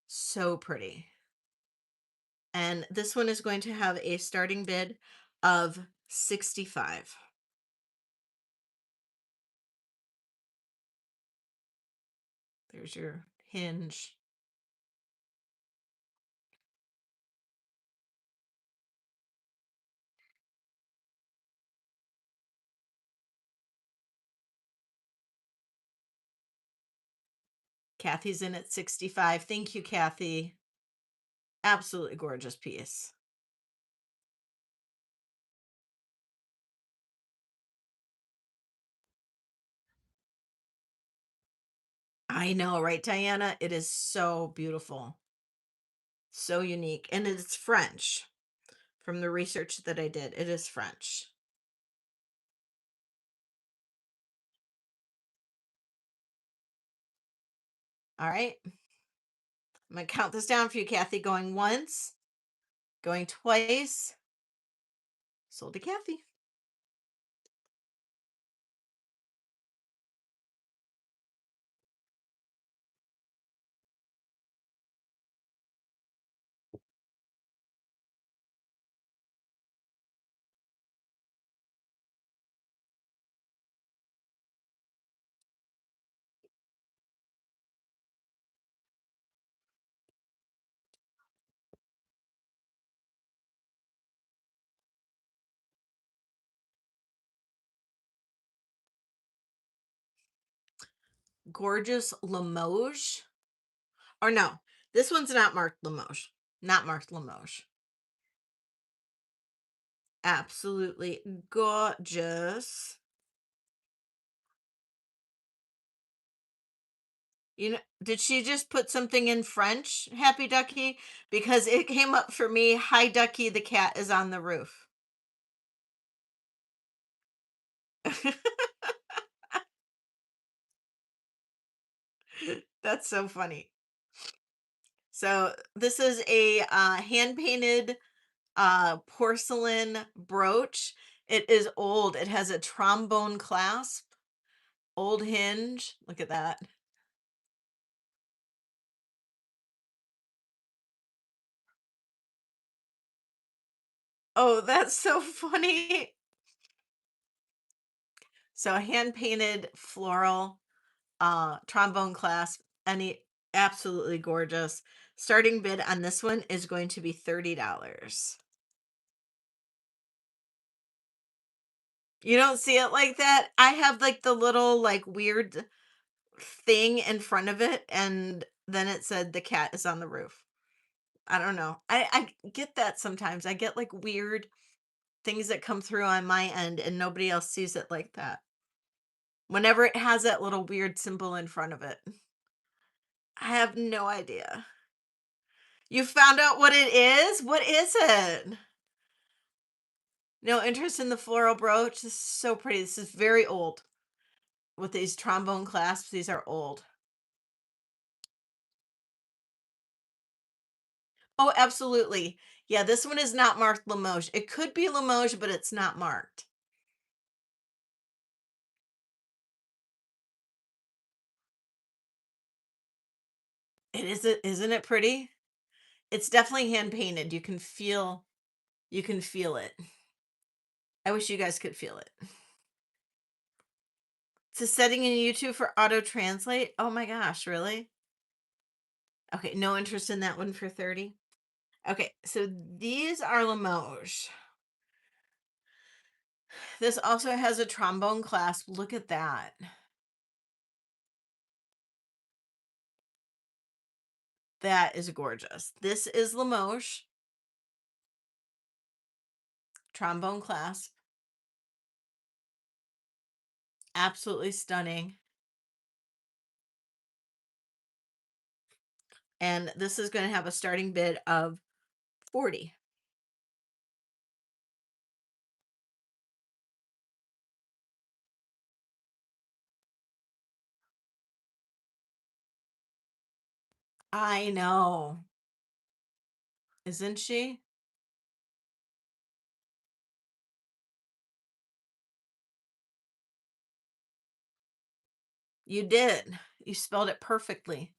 So pretty. And this one is going to have a starting bid of 65. There's your hinge. Kathy's in at 65. Thank you, Kathy. Absolutely gorgeous piece. I know, right, Diana? It is so beautiful. So unique. And it's French. From the research that I did, it is French. All right. I'm going to count this down for you, Kathy. Going once, going twice. Sold to Kathy. gorgeous Limoges. Or no, this one's not marked Limoges. Not marked Limoges. Absolutely gorgeous. You know, did she just put something in French, Happy Ducky? Because it came up for me, "Hi Ducky, the cat is on the roof." That's so funny. So this is a hand painted porcelain brooch. It is old. It has a trombone clasp, old hinge. Look at that. Oh, that's so funny. So hand painted floral trombone clasp, any absolutely gorgeous. Starting bid on this one is going to be $30. You don't see it like that? I have like the little like weird thing in front of it, and then it said the cat is on the roof. I don't know. I get that sometimes. I get like weird things that come through on my end and nobody else sees it like that. Whenever it has that little weird symbol in front of it. I have no idea. You found out what it is? What is it? No interest in the floral brooch. This is so pretty. This is very old. With these trombone clasps, these are old. Oh, absolutely. Yeah, this one is not marked Limoges. It could be Limoges, but it's not marked. Isn't it pretty? It's definitely hand painted. You can feel it. I wish you guys could feel it. It's a setting in YouTube for auto translate. Oh my gosh, really? Okay, no interest in that one for 30. Okay, so these are Limoges. This also has a trombone clasp. Look at that. That is gorgeous. This is Limoges trombone clasp. Absolutely stunning. And this is going to have a starting bid of 40. I know. Isn't she? You did. You spelled it perfectly.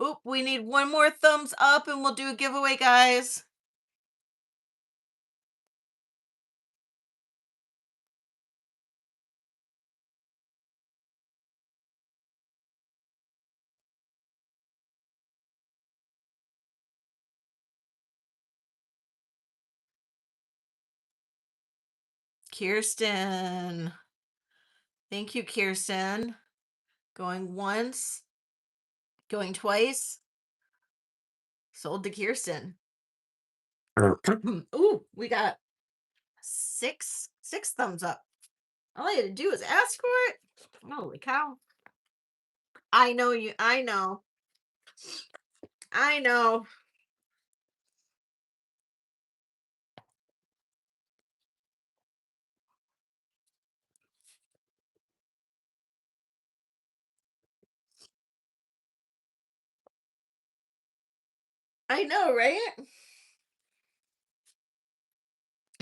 Oop, we need one more thumbs up and we'll do a giveaway, guys. Kirsten. Thank you, Kirsten. Going once, going twice. Sold to Kirsten. Ooh, we got six thumbs up. All I had to do was ask for it. Holy cow. I know you. I know. I know. I know, right?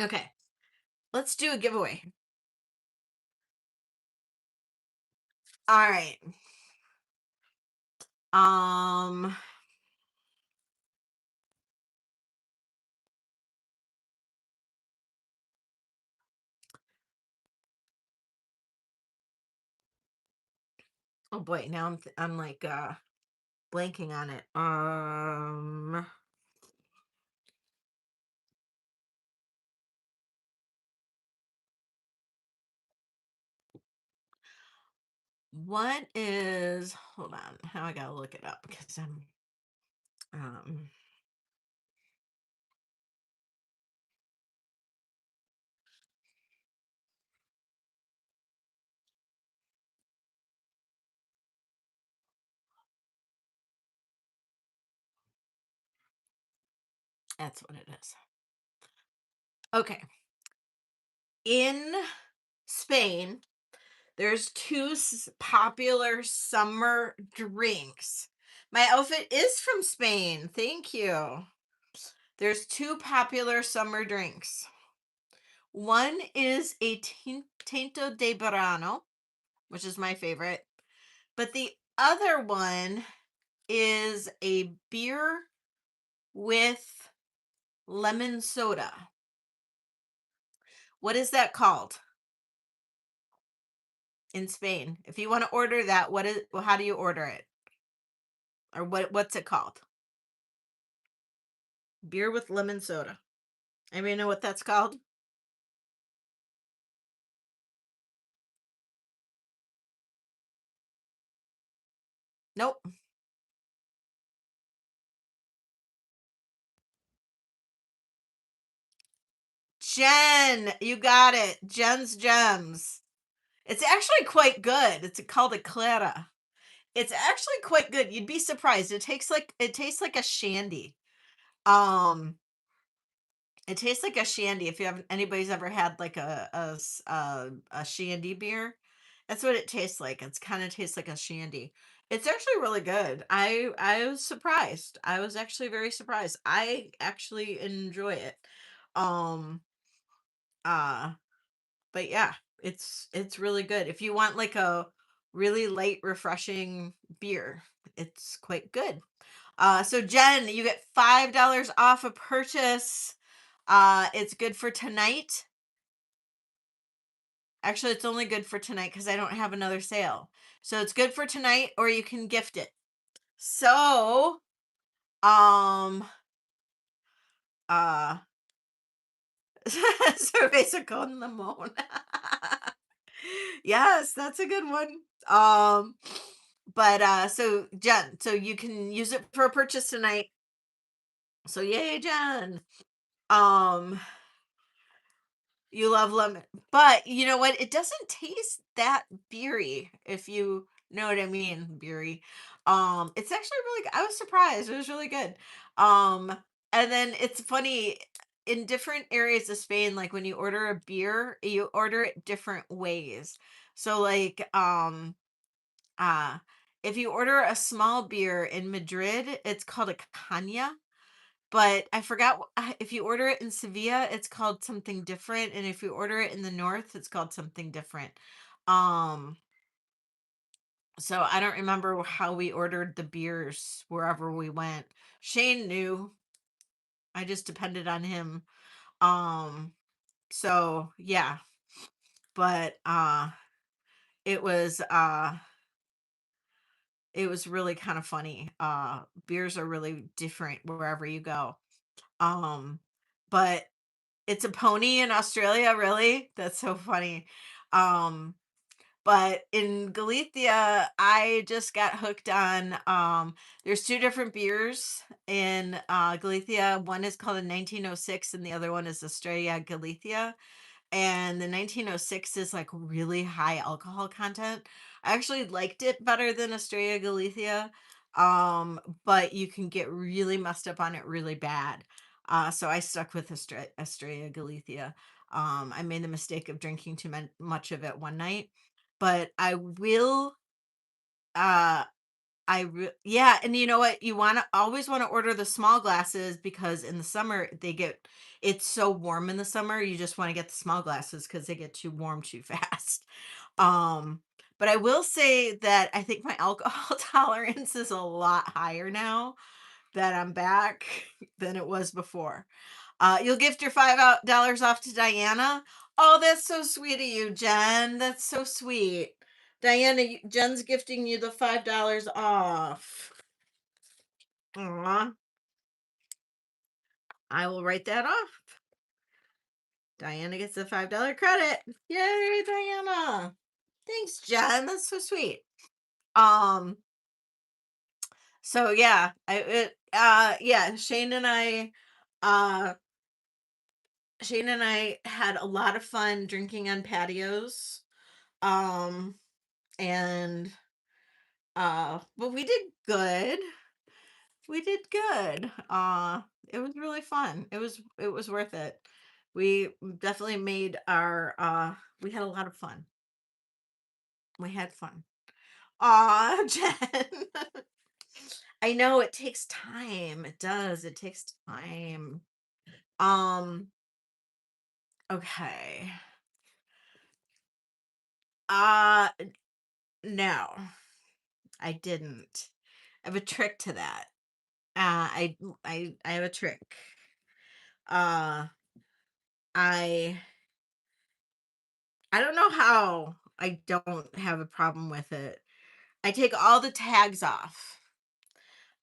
Okay. Let's do a giveaway. All right. Um oh boy, now I'm like blanking on it. What is, hold on, how I gotta look it up because um that's what it is. Okay. In Spain, there's two popular summer drinks. My outfit is from Spain. Thank you. There's two popular summer drinks. One is a tinto de verano, which is my favorite, but the other one is a beer with lemon soda. What is that called in Spain? If you want to order that, how do you order it? Or what's it called? Beer with lemon soda. Anybody know what that's called? Nope. Jen, you got it. Jen's Gems. It's actually quite good. It's called a Clara. It's actually quite good. You'd be surprised. It tastes like a shandy. Um, it tastes like a shandy. If you have anybody's ever had like a shandy beer, that's what it tastes like. It's kind of tastes like a shandy. It's actually really good. I was surprised. I was actually very surprised. I actually enjoy it. Um, uh, but yeah, it's really good. If you want like a really light, refreshing beer, it's quite good. So Jen, you get $5 off a purchase. It's good for tonight. Actually, it's only good for tonight because I don't have another sale. So it's good for tonight, or you can gift it. So, um, uh, cerveza con limón. Yes, that's a good one. Um, but so Jen, so you can use it for a purchase tonight. So yay, Jen. Um, You love lemon. But you know what? It doesn't taste that beery, if you know what I mean, beery. It's actually really good. I was surprised. It was really good. Um, and then it's funny in different areas of Spain, like when you order a beer, you order it different ways. So like uh if you order a small beer in Madrid, it's called a caña, but I forgot if you order it in Sevilla, it's called something different, and if you order it in the north, it's called something different. Um, so I don't remember how we ordered the beers wherever we went. Shane knew. I just depended on him. Um, so yeah, but it was uh it was really kind of funny. Beers are really different wherever you go. Um, but it's a pony in Australia, really? That's so funny. Um, but in Galicia, I just got hooked on there's two different beers in Galicia. One is called a 1906 and the other one is Estrella Galicia, and the 1906 is like really high alcohol content. I actually liked it better than Estrella Galicia, but you can get really messed up on it really bad. So I stuck with Estrella Galicia. I made the mistake of drinking too much of it one night, but I will. Uh, yeah, and you know what? You want to always want to order the small glasses because in the summer it's so warm in the summer. You just want to get the small glasses because they get too warm too fast. Um, but I will say that I think my alcohol tolerance is a lot higher now that I'm back than it was before. You'll gift your $5 off to Diana. Oh, that's so sweet of you, Jen. That's so sweet. Diana, Jen's gifting you the $5 off. Aw, I will write that off. Diana gets a $5 credit. Yay, Diana. Thanks, Jen. That's so sweet. Um, so yeah, yeah, uh Shane and I had a lot of fun drinking on patios. Um, and but we did good. We did good. It was really fun. It was worth it. We definitely made our we had a lot of fun. We had fun. Aw, Jen. I know it takes time. It does. It takes time. Um, okay. Uh no, I didn't. I have a trick to that. I have a trick. Uh I I don't know how I don't have a problem with it. I take all the tags off.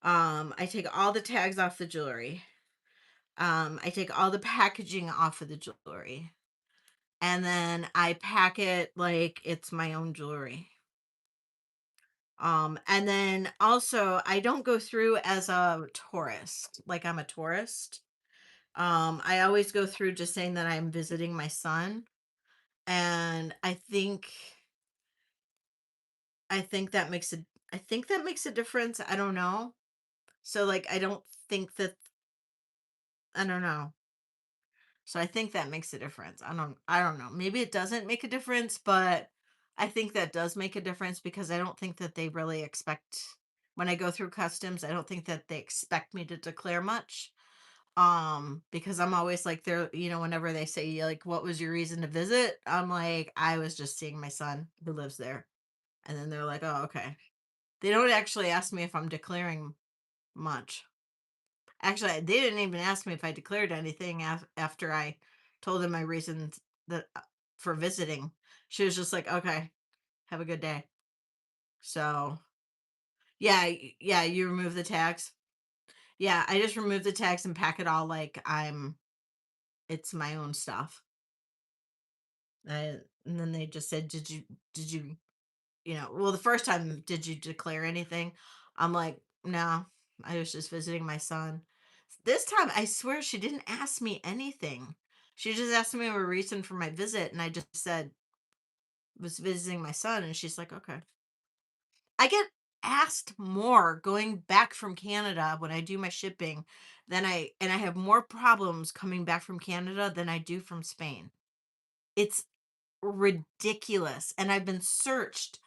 I take all the tags off the jewelry. I take all the packaging off of the jewelry. And then I pack it like it's my own jewelry. And then also I don't go through as a tourist, like I'm a tourist. I always go through just saying that I'm visiting my son. And I think that makes a I think that makes a difference. I don't know. So like I don't think that I don't know. So I think that makes a difference. I don't know. Maybe it doesn't make a difference, but I think that does make a difference because I don't think that they really expect when I go through customs, I don't think that they expect me to declare much. Because I'm always like they're, whenever they say like what was your reason to visit? I'm like I was just seeing my son who lives there. And then they're like, "Oh, okay." They don't actually ask me if I'm declaring much. Actually, they didn't even ask me if I declared anything after I told them my reasons that for visiting. She was just like, "Okay, have a good day." So, yeah, yeah, you remove the tags. Yeah, I just remove the tags and pack it all like it's my own stuff. And then they just said, did you, well, the first time, did you declare anything? I'm like, no, I was just visiting my son. This time, I swear she didn't ask me anything. She just asked me a reason for my visit, and I just said was visiting my son, and she's like, okay. I get asked more going back from Canada when I do my shipping and I have more problems coming back from Canada than I do from Spain. It's ridiculous, and I've been searched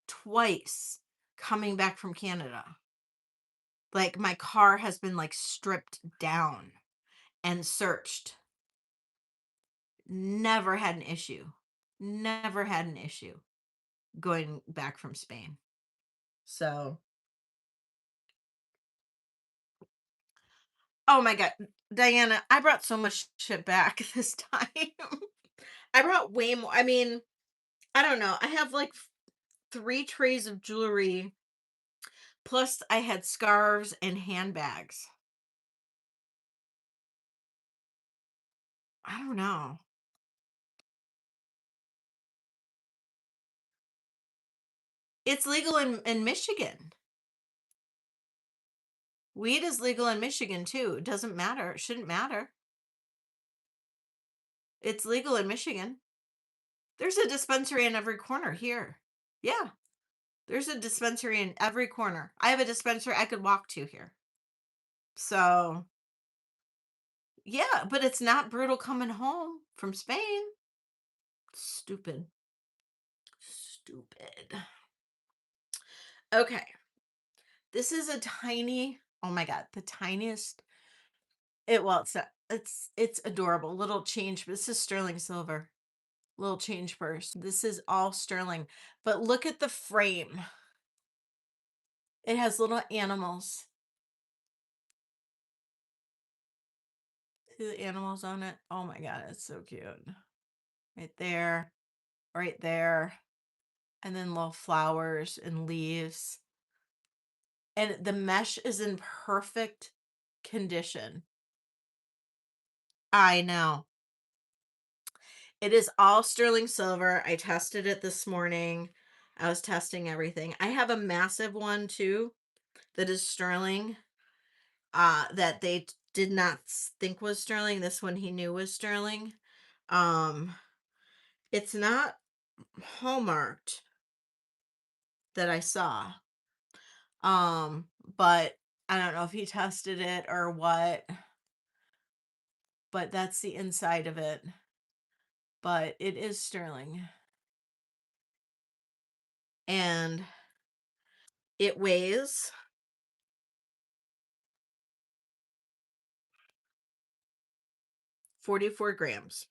twice coming back from Canada. Like, my car has been, like, stripped down and searched. Never had an issue. Never had an issue going back from Spain. So, oh my god, Diana, I brought so much shit back this time. I brought way more. I mean, I don't know. I have, like, 3 trays of jewelry, plus I had scarves and handbags. I don't know. It's legal in Michigan. Weed is legal in Michigan too. It doesn't matter. It shouldn't matter. It's legal in Michigan. There's a dispensary in every corner here. Yeah, there's a dispensary in every corner. I have a dispensary I could walk to here. So, yeah, but it's not brutal coming home from Spain. Stupid. Stupid. Okay. This is a tiny, oh my god, the tiniest. It's adorable. Little change. This is sterling silver. Little change purse. This is all sterling. But look at the frame. It has little animals. See the animals on it? Oh my god, it's so cute. Right there, right there. And then little flowers and leaves. And the mesh is in perfect condition. I know. It is all sterling silver. I tested it this morning. I was testing everything. I have a massive one too that is sterling, that they did not think was sterling. This one he knew was sterling. Um, it's not hallmarked that I saw. But I don't know if he tested it or what, but that's the inside of it. But it is sterling. And it weighs 44 grams.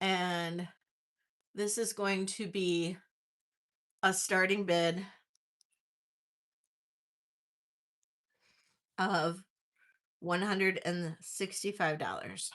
And this is going to be a starting bid of $165.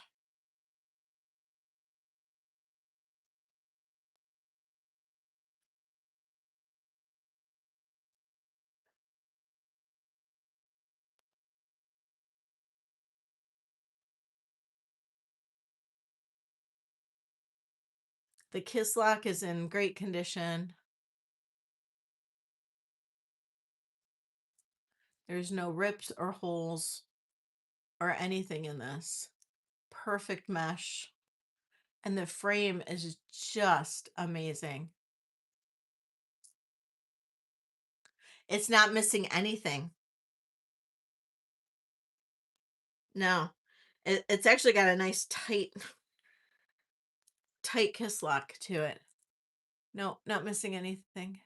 The kiss lock is in great condition. There's no rips or holes or anything in this. Perfect mesh. And the frame is just amazing. It's not missing anything. No. It's actually got a nice tight kiss lock to it. No, not missing anything.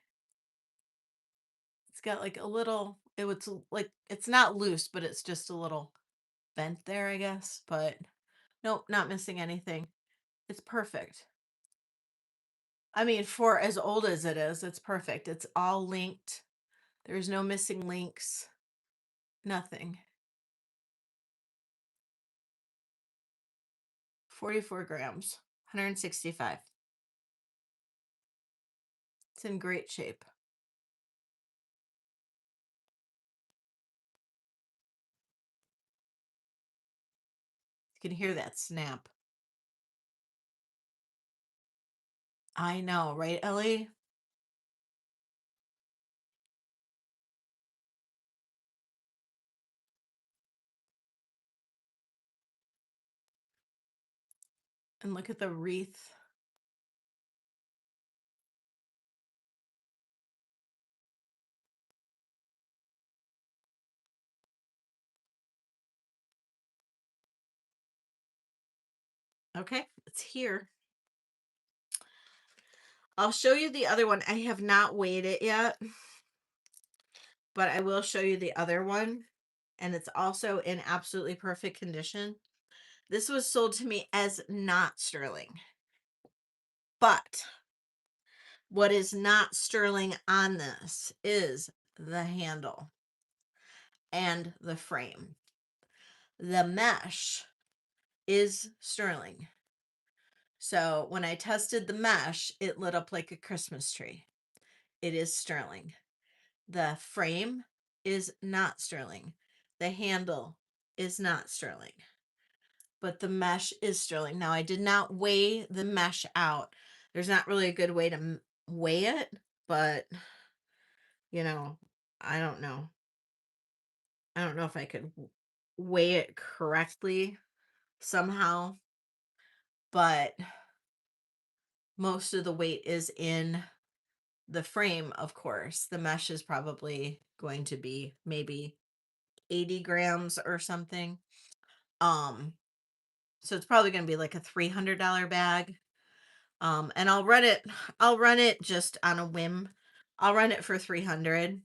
It's got like a little, it was like, it's not loose, but it's just a little bent there, I guess. But nope, not missing anything. It's perfect. I mean, for as old as it is, it's perfect. It's all linked. There's no missing links. Nothing. 44 grams, 165. It's in great shape. You can hear that snap. I know, right, Ellie? And look at the wreath. Okay, it's here. I'll show you the other one. I have not weighed it yet, but I will show you the other one. And it's also in absolutely perfect condition. This was sold to me as not sterling. But what is not sterling on this is the handle and the frame. The mesh is sterling. So when I tested the mesh, it lit up like a Christmas tree. It is sterling. The frame is not sterling. The handle is not sterling. But the mesh is sterling. Now, I did not weigh the mesh out. There's not really a good way to weigh it, but you know, I don't know. I don't know if I could weigh it correctly somehow, but most of the weight is in the frame, of course. The mesh is probably going to be maybe 80 grams or something. Um, so it's probably going to be like a $300 bag. And I'll run it just on a whim. I'll run it for 300.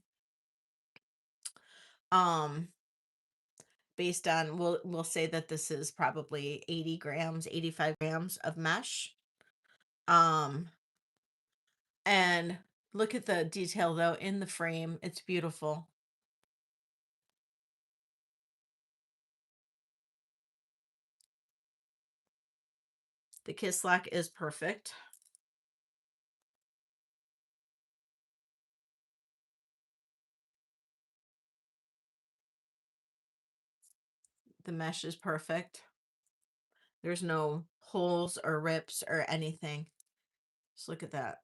Um, based on, we'll say that this is probably 80 grams, 85 grams of mesh. Um, and look at the detail though in the frame. It's beautiful. The kiss lock is perfect. The mesh is perfect. There's no holes or rips or anything. Just look at that.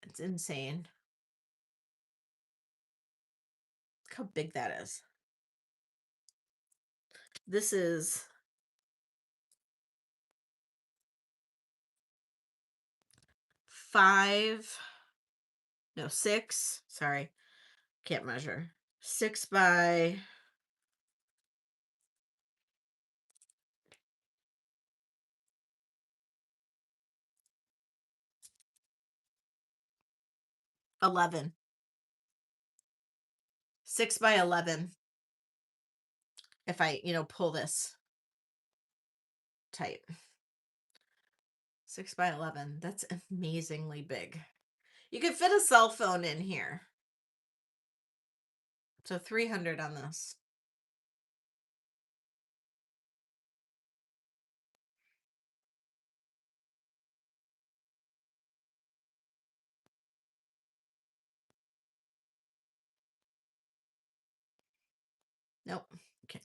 It's insane. Look how big that is. This is 5, no, 6. Sorry, can't measure. 6 by 11. 6 by 11. If I, pull this tight. 6 by 11. That's amazingly big. You could fit a cell phone in here. So 300 on this. Nope. Okay.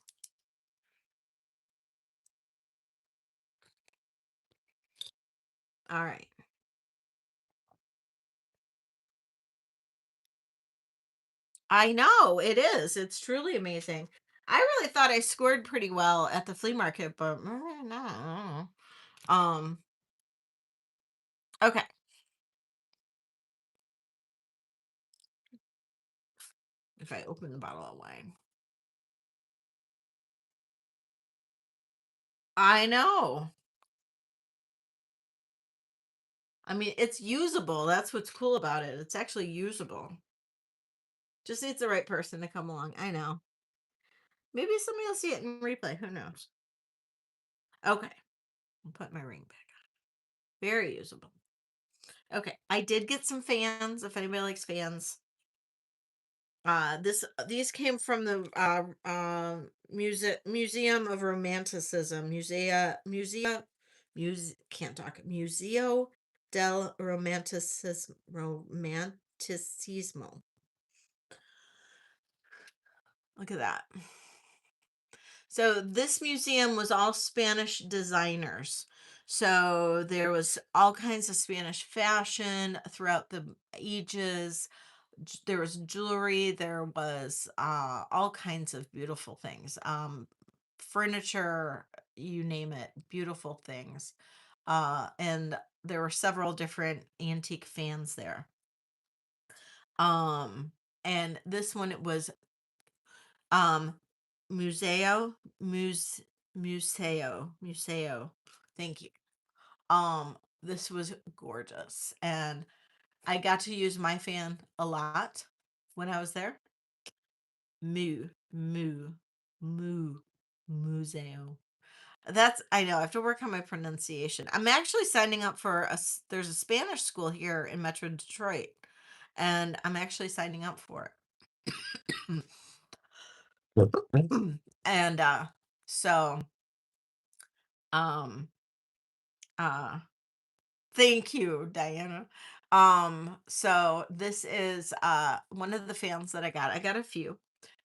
All right. I know it is. It's truly amazing. I really thought I scored pretty well at the flea market, but no. Um, okay. If I open the bottle of wine. I know. I mean, it's usable. That's what's cool about it. It's actually usable. Just needs the right person to come along. I know. Maybe somebody will see it in replay. Who knows? Okay. I'll put my ring back on. Very usable. Okay. I did get some fans, if anybody likes fans. These came from the Museum of Romanticism. Can't talk. Museo del Romanticismo. Look at that. So this museum was all Spanish designers. So there was all kinds of Spanish fashion throughout the ages. There was jewelry, there was all kinds of beautiful things. Furniture, you name it, beautiful things. And there were several different antique fans there. Um and this one, it was um museo muse museo. Thank you. This was gorgeous, and I got to use my fan a lot when I was there. Moo moo moo museo. That's, I know, I have to work on my pronunciation. I'm actually signing up for there's a Spanish school here in Metro Detroit, and I'm actually signing up for it. And so um uh thank you, Diana. So this is one of the fans that I got. I got a few.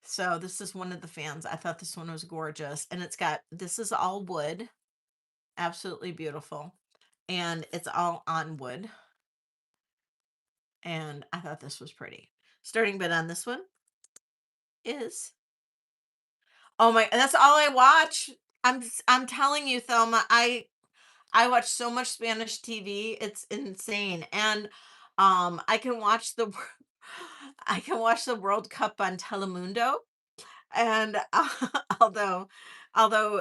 So this is one of the fans. I thought this one was gorgeous, and this is all wood, absolutely beautiful, and it's all on wood, and I thought this was pretty. Starting bid on this one is, oh my, that's all I watch. I'm telling you, Thelma, I watch so much Spanish TV. It's insane. And I can watch I can watch the World Cup on Telemundo, and although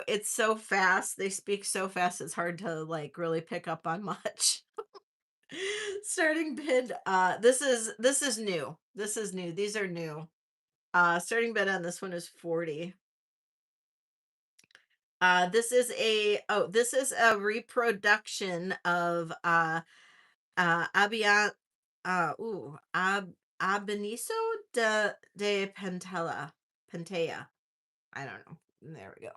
it's so fast, they speak so fast, it's hard to like really pick up on much. Starting bid, this is new. This is new. These are new. Starting bid on this one is 40. This is a reproduction of Abia Abenicio de Pentea. I don't know. There we go.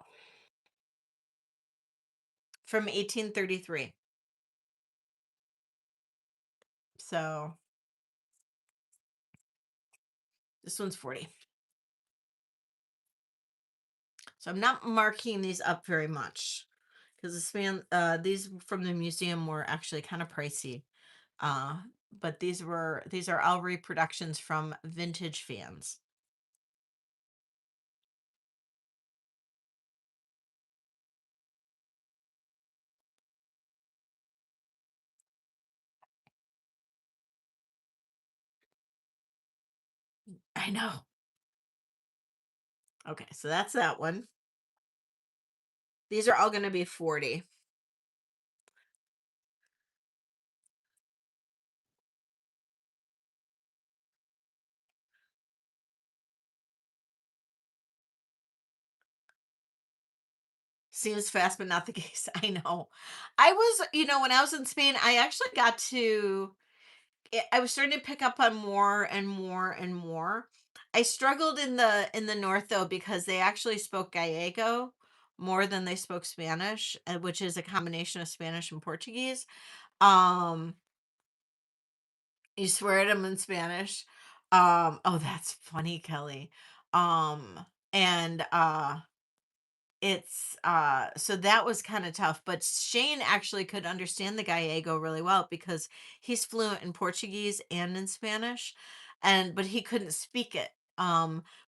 From 1833. So this one's 40. So I'm not marking these up very much. because these from the museum were actually kind of pricey. Uh, but these are all reproductions from vintage fans. I know. Okay, so that's that one. These are all going to be 40. Seems fast, but not the case. I know. I was, when I was in Spain, I actually got to I was starting to pick up on more and more and more. I struggled in the north though because they actually spoke Gallego more than they spoke Spanish, which is a combination of Spanish and Portuguese. Um, you swear at them in Spanish. Oh, that's funny, Kelly. Um, and it's so that was kind of tough, but Shane actually could understand the Gallego really well because he's fluent in Portuguese and in Spanish, and but he couldn't speak it.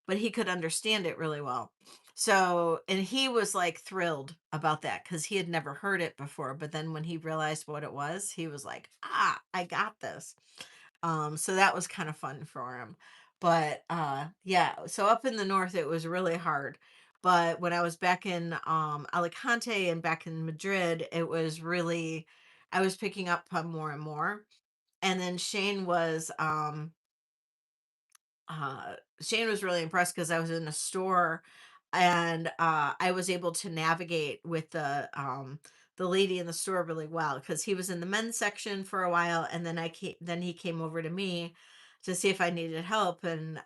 But he could understand it really well. So, and he was like thrilled about that because he had never heard it before. But then when he realized what it was, he was like, "Ah, I got this." So that was kind of fun for him. But yeah, so up in the north it was really hard. But when I was back in Alicante and back in Madrid, it was really I was picking up on more and more. And then Shane was really impressed because I was in a store and I was able to navigate with the lady in the store really well because he was in the men's section for a while and then he came over to me to see if I needed help and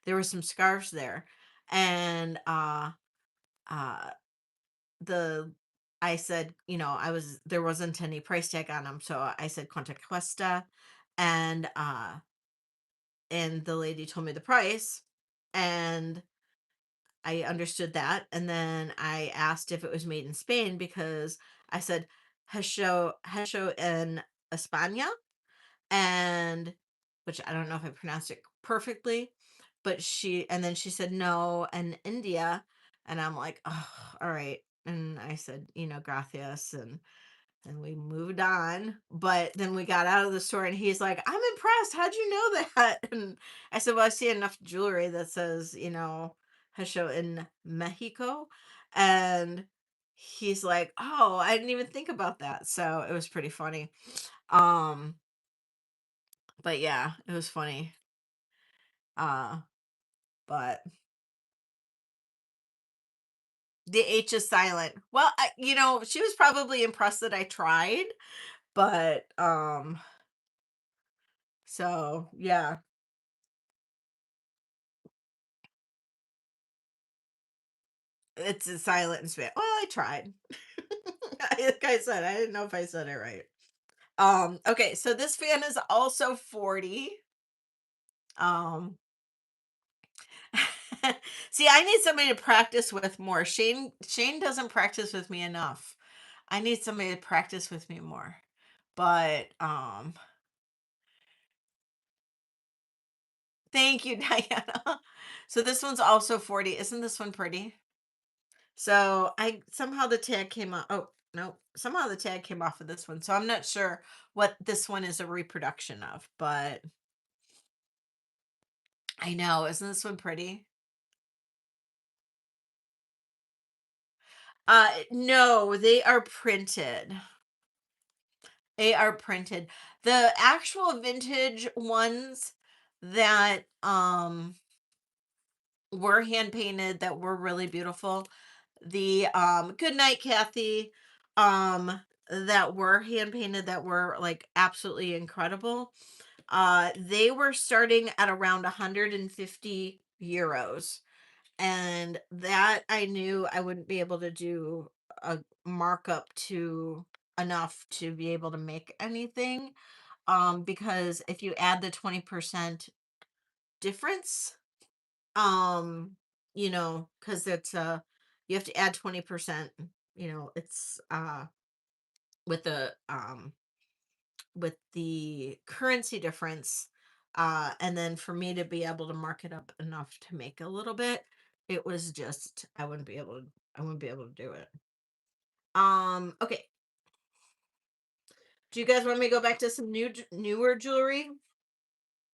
there were some scarves there and uh the I said, there wasn't any price tag on them, so I said "Quanto cuesta?" and the lady told me the price and I understood that and then I asked if it was made in Spain because I said hecho en España and which I don't know if I pronounced it perfectly but she said no in India and I'm like, oh, all right, and I said, gracias, and we moved on. But then we got out of the store and he's like, I'm impressed. How'd you know that? And I said, well, I see enough jewelry that says, Hasho in Mexico. And he's like, oh, I didn't even think about that. So it was pretty funny. Um, but yeah, it was funny. Uh, but the H is silent. Well, she was probably impressed that I tried, but so yeah. It's a silent and spit. Well, I tried. Like I said, I didn't know if I said it right. Okay, so this fan is also 40. Um See, I need somebody to practice with more. Shane doesn't practice with me enough. I need somebody to practice with me more. But thank you, Diana. So this one's also 40. Isn't this one pretty? So I somehow the tag came off. Oh, no, somehow the tag came off of this one. So I'm not sure what this one is a reproduction of, but I know. Isn't this one pretty? No, they are printed. They are printed. The actual vintage ones that were hand painted that were really beautiful. The Good Night Kathy that were hand painted that were like absolutely incredible. They were starting at around 150 euros. And that I knew I wouldn't be able to do a markup to enough to be able to make anything. Because if you add the 20% difference, um, because it's you have to add 20%, it's with the currency difference, and then for me to be able to mark it up enough to make a little bit, it was just I wouldn't be able to do it. Okay. Do you guys want me to go back to some newer jewelry?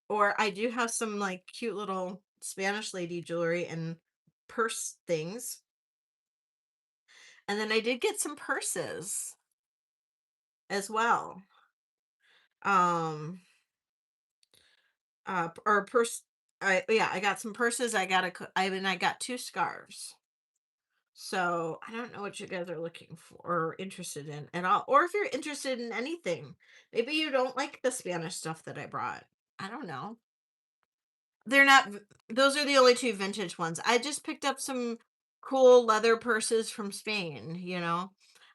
Or I do have some like cute little Spanish lady jewelry and purse things. And then I did get some purses as well. Um or purse I got some purses. I got two scarves. So I don't know what you guys are looking for or interested in at all. Or if you're interested in anything. Maybe you don't like the Spanish stuff that I brought. I don't know. They're not those are the only two vintage ones. I just picked up some cool leather purses from Spain.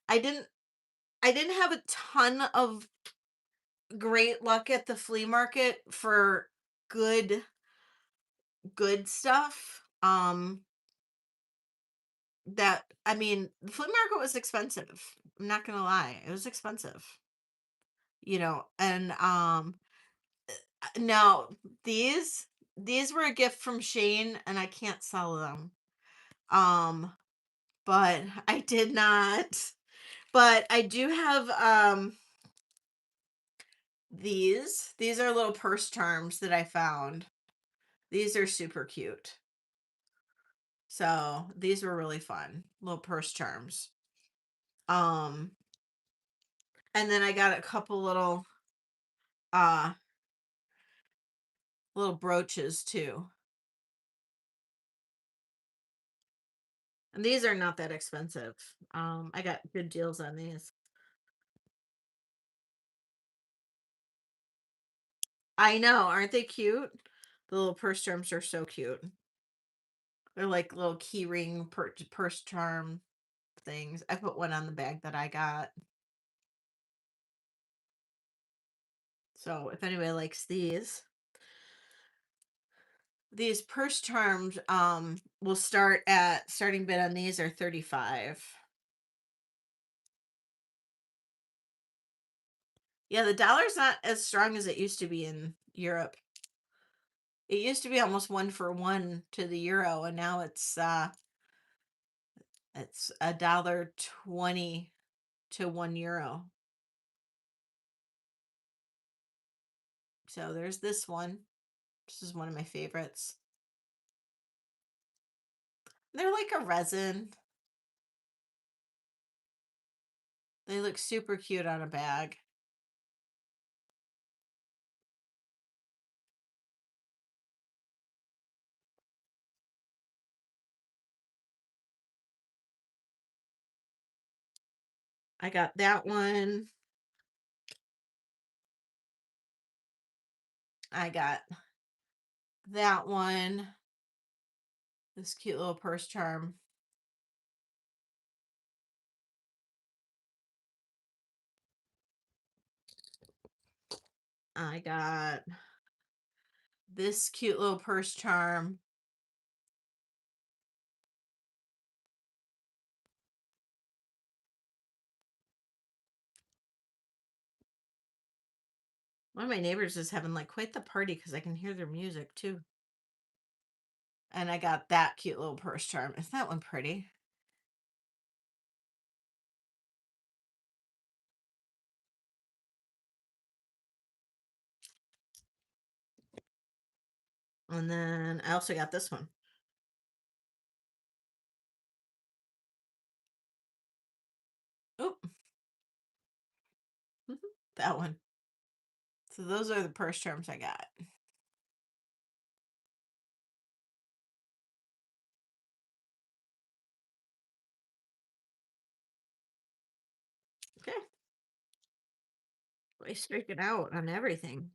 I didn't I didn't have a ton of great luck at the flea market for good good stuff. That I mean, the flea market was expensive. I'm not gonna lie. It was expensive. And no, these were a gift from Shane and I can't sell them. Um but I did not. But I do have these. These are little purse charms that I found. These are super cute. So these were really fun. Little purse charms. Um and then I got a couple uh little brooches too. And these are not that expensive. I got good deals on these. I know, aren't they cute? The little purse charms are so cute. They're like little key ring purse charm things. I put one on the bag that I got. So if anybody likes these purse charms will starting bid on these are 35. Yeah, the dollar's not as strong as it used to be in Europe. It used to be almost 1 for 1 to the euro, and now it's $1.20 to €1. So there's this one. This is one of my favorites. They're like a resin. They look super cute on a bag. I got that one. I got that one. This cute little purse charm. I got this cute little purse charm. One of my neighbors is having like quite the party because I can hear their music too. And I got that cute little purse charm. Isn't that one pretty? And then I also got this one. Oh, that one. So those are the purse charms I got. Okay. I strike it out on everything.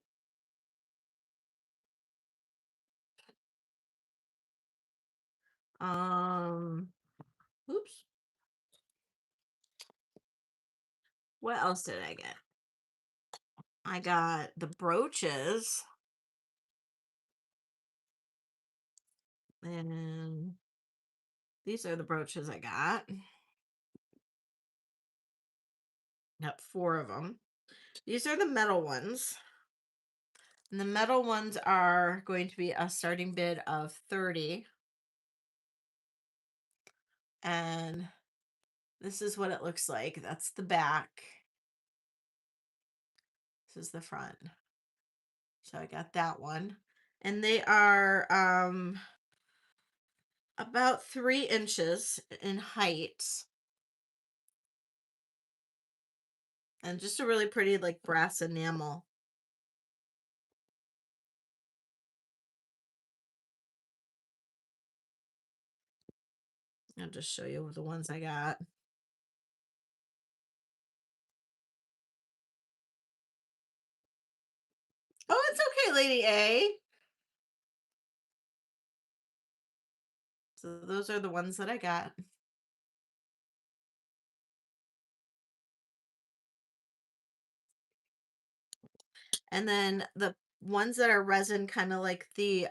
Um, oops. What else did I get? I got the brooches. And these are the brooches I got. Got 4 of them. These are the metal ones. And the metal ones are going to be a starting bid of 30. And this is what it looks like. That's the back. This is the front. So I got that one. And they are about 3 inches in height. And just a really pretty like brass enamel. I'll just show you the ones I got. Oh, it's okay, Lady A. So those are the ones that I got. And then the ones that are resin, kind of like the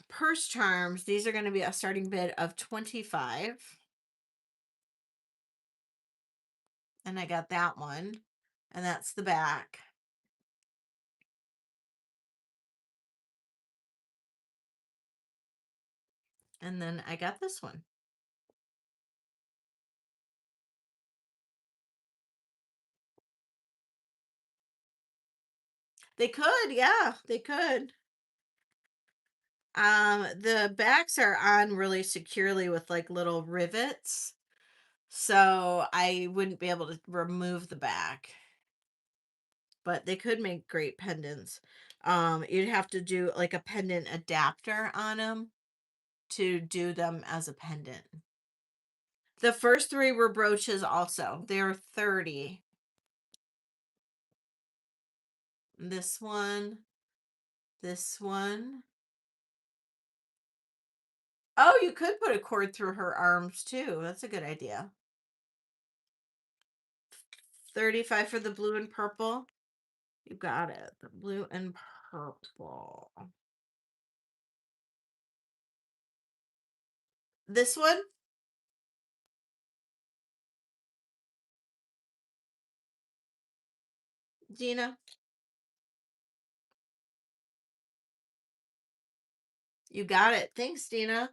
purse charms, these are going to be a starting bid of 25. And I got that one. And that's the back. And then I got this one. They could, yeah, they could. The backs are on really securely with like little rivets. So I wouldn't be able to remove the back. But they could make great pendants. You'd have to do like a pendant adapter on them to do them as a pendant. The first 3 were brooches also. They're 30. This one, this one. Oh, you could put a cord through her arms too. That's a good idea. 35 for the blue and purple. You got it. The blue and purple. This one? Gina? You got it. Thanks, Dina.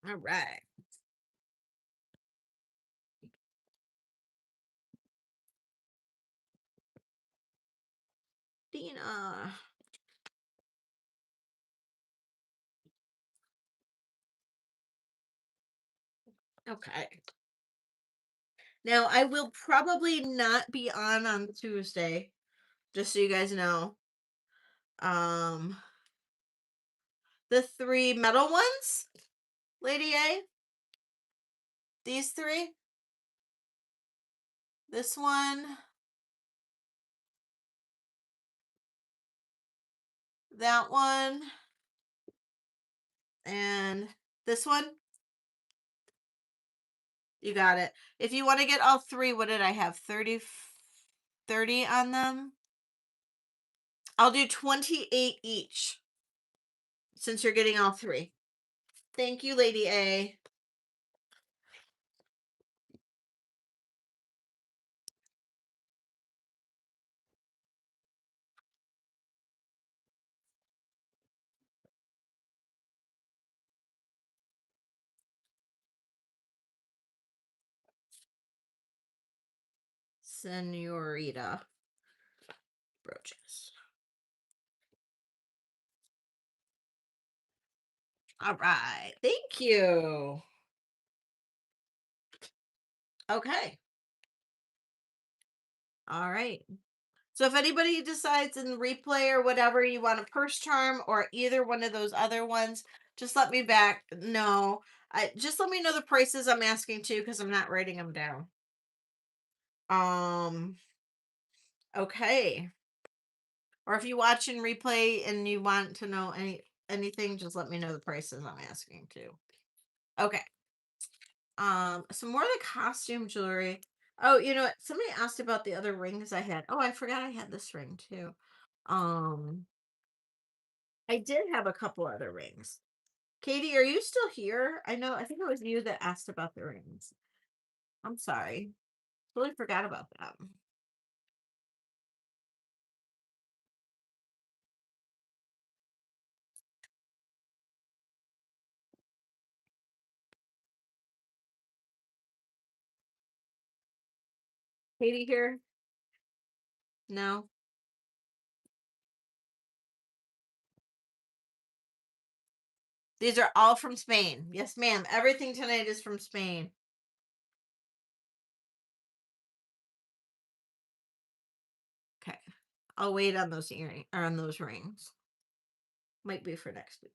All right. Dina. Okay. Now, I will probably not be on Tuesday, just so you guys know. Um, the 3 metal ones, Lady A. These 3. This one. That one. And this one. You got it. If you want to get all 3, what did I have? 30 on them? I'll do 28 each since you're getting all 3. Thank you, Lady A. Senorita brooches. All right. Thank you. Okay. All right. So if anybody decides in replay or whatever you want a purse charm or either one of those other ones, just let me back know. Just let me know the prices I'm asking too, because I'm not writing them down. Okay. Or if you watch in replay and you want to know anything, just let me know the prices I'm asking too. Okay. Some more of the costume jewelry. Oh, you know what? Somebody asked about the other rings I had. Oh, I forgot I had this ring too. Um, I did have a couple other rings. Katie, are you still here? I think it was you that asked about the rings. I'm sorry. Totally forgot about that. Katie here? No. These are all from Spain. Yes, ma'am. Everything tonight is from Spain. Okay. I'll wait on those on those rings. Might be for next week.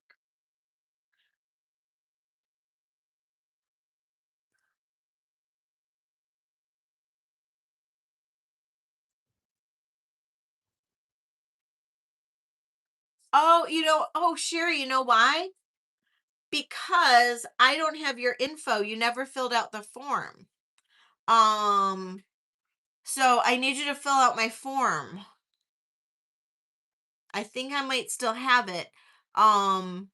Oh, Sherry, you know why? Because I don't have your info. You never filled out the form. Um, so I need you to fill out my form. I think I might still have it. Um,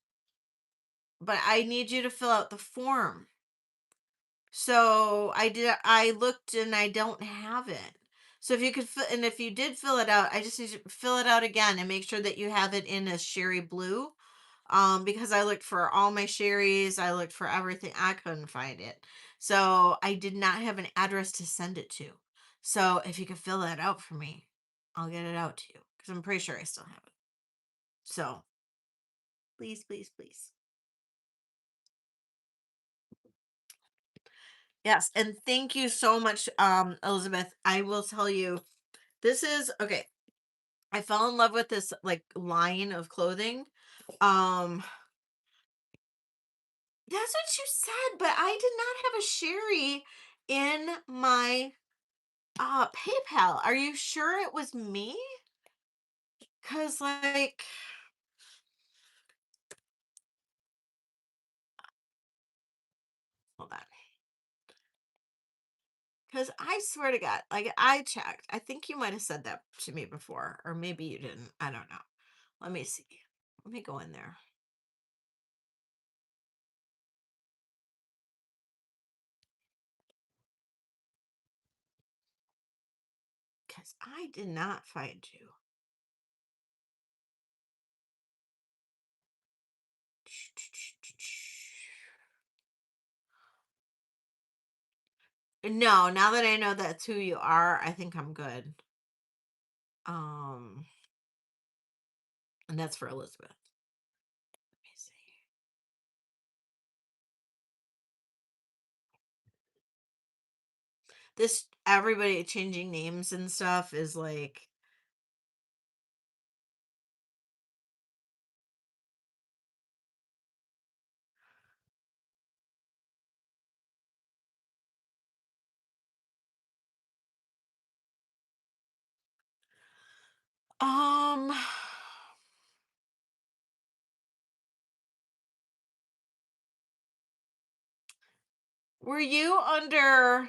but I need you to fill out the form. So I looked and I don't have it. So if you could and if you did fill it out, I just need you to fill it out again and make sure that you have it in a sherry blue. Because I looked for all my sherries, I looked for everything, I couldn't find it. So I did not have an address to send it to. So if you could fill that out for me, I'll get it out to you because I'm pretty sure I still have it. So please, please, please. Yes, and thank you so much, Elizabeth. I will tell you, this is okay. I fell in love with this like line of clothing. Um, that's what you said, but I did not have a sherry in my PayPal. Are you sure it was me? Cause like, hold on. Cause I swear to God, like I checked. I think you might have said that to me before, or maybe you didn't. I don't know. Let me see. Let me go in there. Cause I did not find you. No, now that I know that's who you are, I think I'm good. Um, and that's for Elizabeth. Let me see. This everybody changing names and stuff is like, um, were you under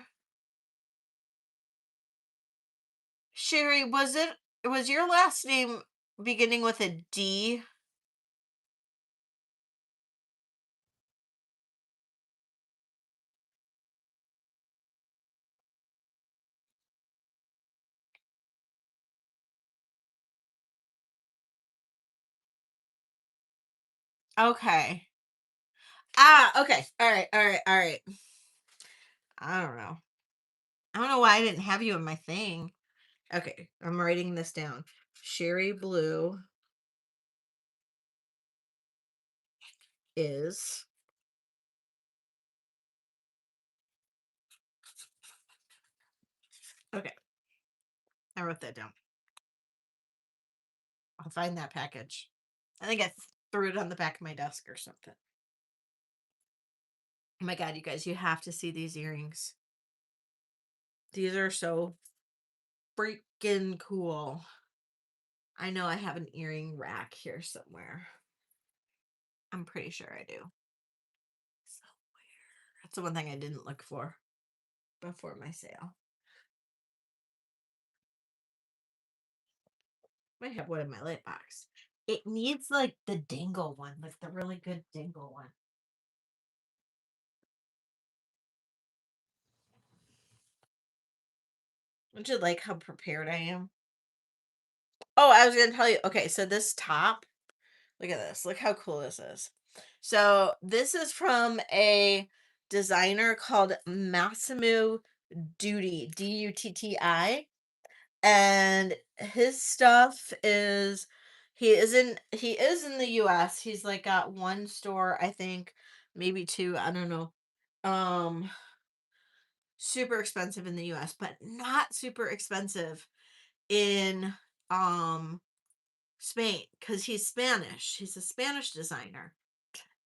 Sherry? Was your last name beginning with a D? Okay. Ah, okay. All right, all right, all right. I don't know. I don't know why I didn't have you in my thing. Okay, I'm writing this down. Sherry Blue is okay. I wrote that down. I'll find that package. I think I threw it on the back of my desk or something. Oh my God, you guys, you have to see these earrings. These are so freaking cool. I know I have an earring rack here somewhere. I'm pretty sure I do. Somewhere. That's the one thing I didn't look for before my sale. I have one in my light box. It needs like the dingle one, like the really good dingle one. Don't you like how prepared I am? Oh, I was gonna tell you. Okay, so this top, look at this. Look how cool this is. So this is from a designer called Massimo Dutti, Dutti, and his stuff is he is in the US. He's like got one store, I think, maybe two, I don't know. Um Super expensive in the US, but not super expensive in um Spain cuz he's Spanish. He's a Spanish designer.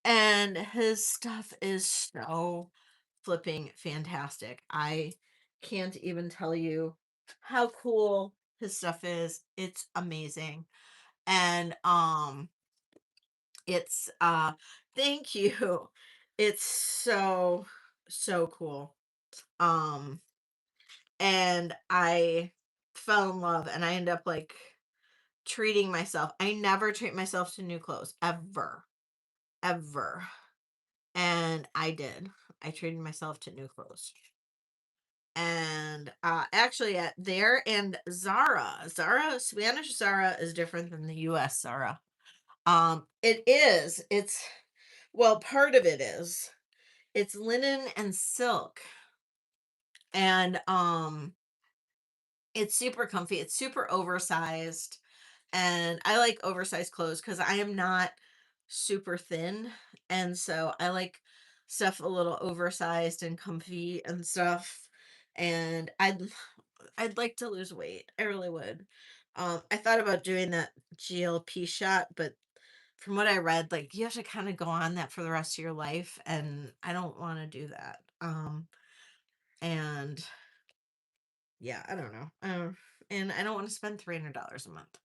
And his stuff is so flipping fantastic. I can't even tell you how cool his stuff is. It's amazing. And it's thank you. It's so cool. Um and I fell in love and I end up like treating myself. I never treat myself to new clothes ever. Ever. And I did. I treated myself to new clothes. And actually at there and Zara, Spanish Zara is different than the US Zara. It's well, part of it is it's linen and silk, and it's super comfy, it's super oversized, and I like oversized clothes because I am not super thin, and so I like stuff a little oversized and comfy and stuff. And I'd like to lose weight. I really would. I thought about doing that GLP shot, but from what I read, like you have to kind of go on that for the rest of your life, and I don't want to do that. And yeah, I don't know. And I don't want to spend $300 a month.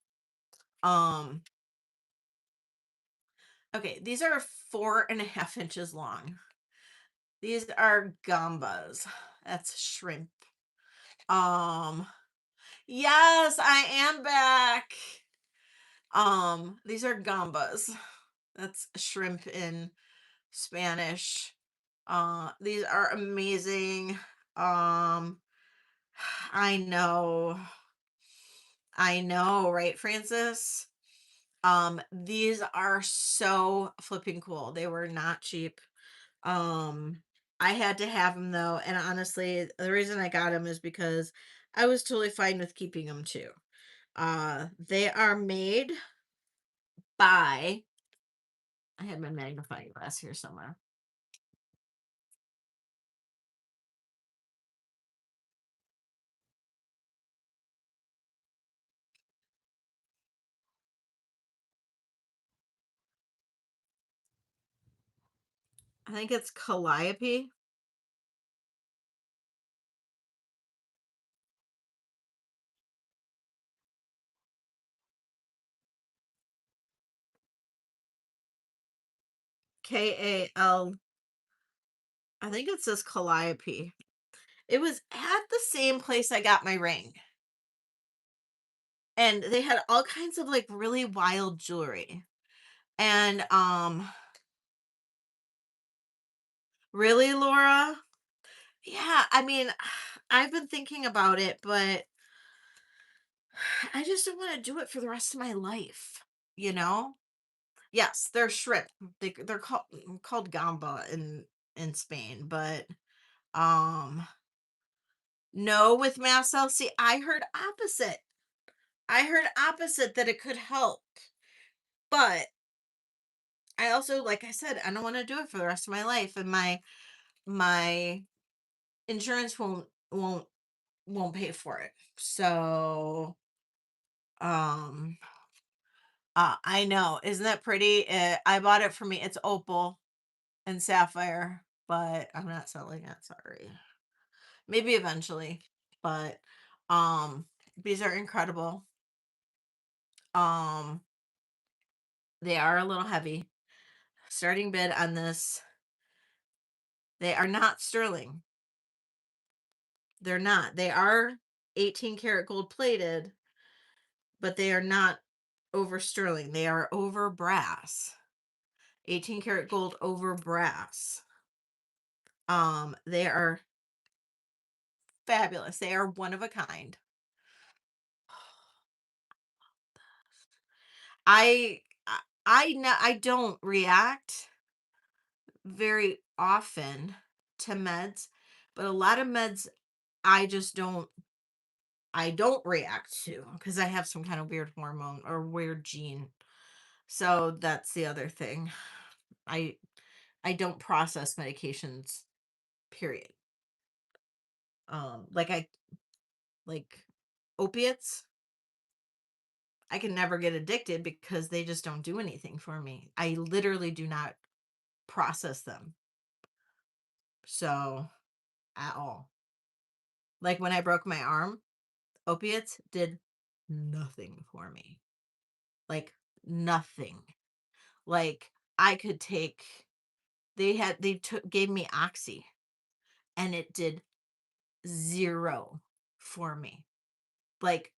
Um, okay, these are 4.5 inches long. These are gambas. That's shrimp. Um, yes, I am back. These are gambas. That's shrimp in Spanish. These are amazing. Um, I know. I know, right, Francis? These are so flipping cool. They were not cheap. Um, I had to have them though, and honestly, the reason I got them is because I was totally fine with keeping them too. They are made by I had my magnifying glass here somewhere. I think it's Calliope. Kal. I think it says Calliope. It was at the same place I got my ring. And they had all kinds of like really wild jewelry. And really, Laura? Yeah, I mean, I've been thinking about it, but I just don't want to do it for the rest of my life, you know? Yes, they're shrimp. They're called gamba in Spain, but um no, with Marcel. See, I heard opposite. I heard opposite that it could help. But I also, like I said, I don't want to do it for the rest of my life, and my insurance won't pay for it. So, um, I know, isn't that pretty? I bought it for me. It's opal and sapphire, but I'm not selling it. Sorry. Maybe eventually, but these are incredible. Um, they are a little heavy. Starting bid on this, they are not sterling. They're not. They are 18 karat gold plated, but they are not over sterling. They are over brass. 18 karat gold over brass. They are fabulous. They are one of a kind. I I don't react very often to meds, but a lot of meds I just don't react to because I have some kind of weird hormone or weird gene. So that's the other thing. I I don't process medications, period. Like I like opiates, I can never get addicted because they just don't do anything for me. I literally do not process them. So at all. Like when I broke my arm, opiates did nothing for me. Like nothing. Like I could take they took gave me oxy and it did zero for me. Like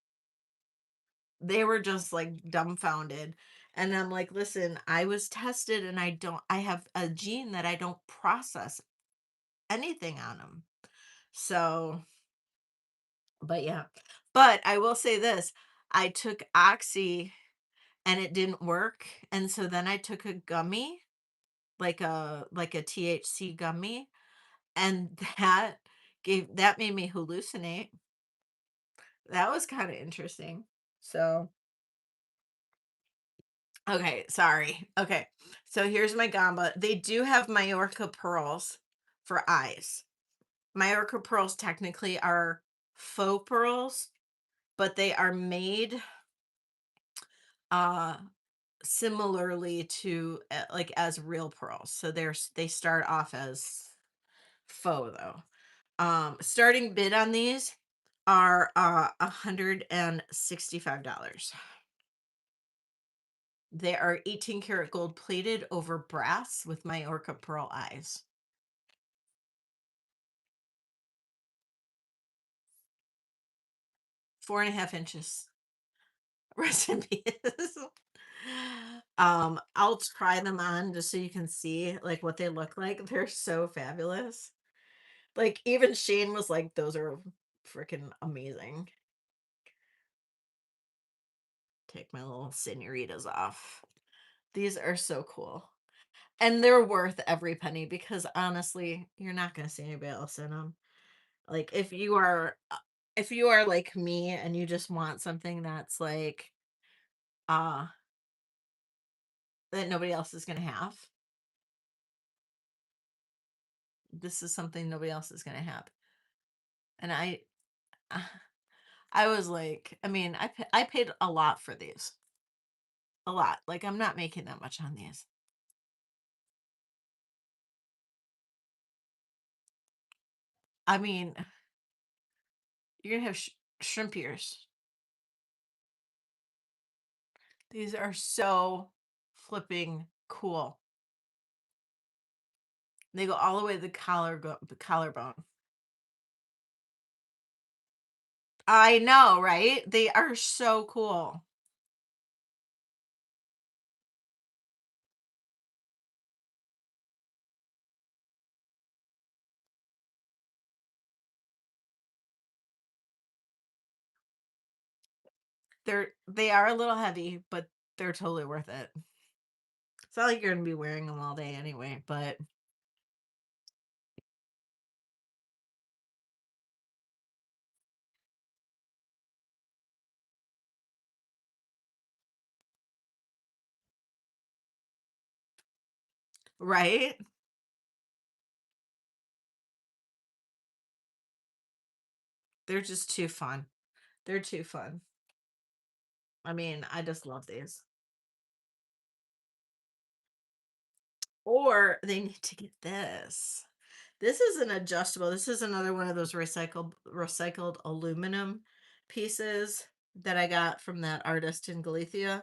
they were just like dumbfounded. And I'm like, listen, I was tested and I have a gene that I don't process anything on them. So, but yeah. But I will say this, I took oxy and it didn't work. And so then I took a gummy, like a THC gummy, and that made me hallucinate. That was kind of interesting. So, okay, sorry. Okay. So here's my gamba. They do have Majorca pearls for eyes. Majorca pearls technically are faux pearls, but they are made uh similarly to like as real pearls. So they start off as faux though. Starting bid on these are $165. They are 18 karat gold plated over brass with Majorca pearl eyes. 4.5 inches. Rest in peace. I'll try them on just so you can see like what they look like. They're so fabulous. Like even Shane was like, those are freaking amazing. Take my little senoritas off. These are so cool. And they're worth every penny because honestly, you're not gonna see anybody else in them. Like if you are like me and you just want something that's like uh that nobody else is gonna have, this is something nobody else is gonna have. And I was like, I mean, I paid a lot for these, a lot. Like I'm not making that much on these. I mean, you're gonna have shrimp ears. These are so flipping cool. They go all the way to the collarbone. I know, right? They are so cool. They are a little heavy, but they're totally worth it. It's not like you're gonna be wearing them all day anyway, but right? They're just too fun. They're too fun. I mean, I just love these. Or they need to get this. This is an adjustable. This is another one of those recycled aluminum pieces that I got from that artist in Galicia.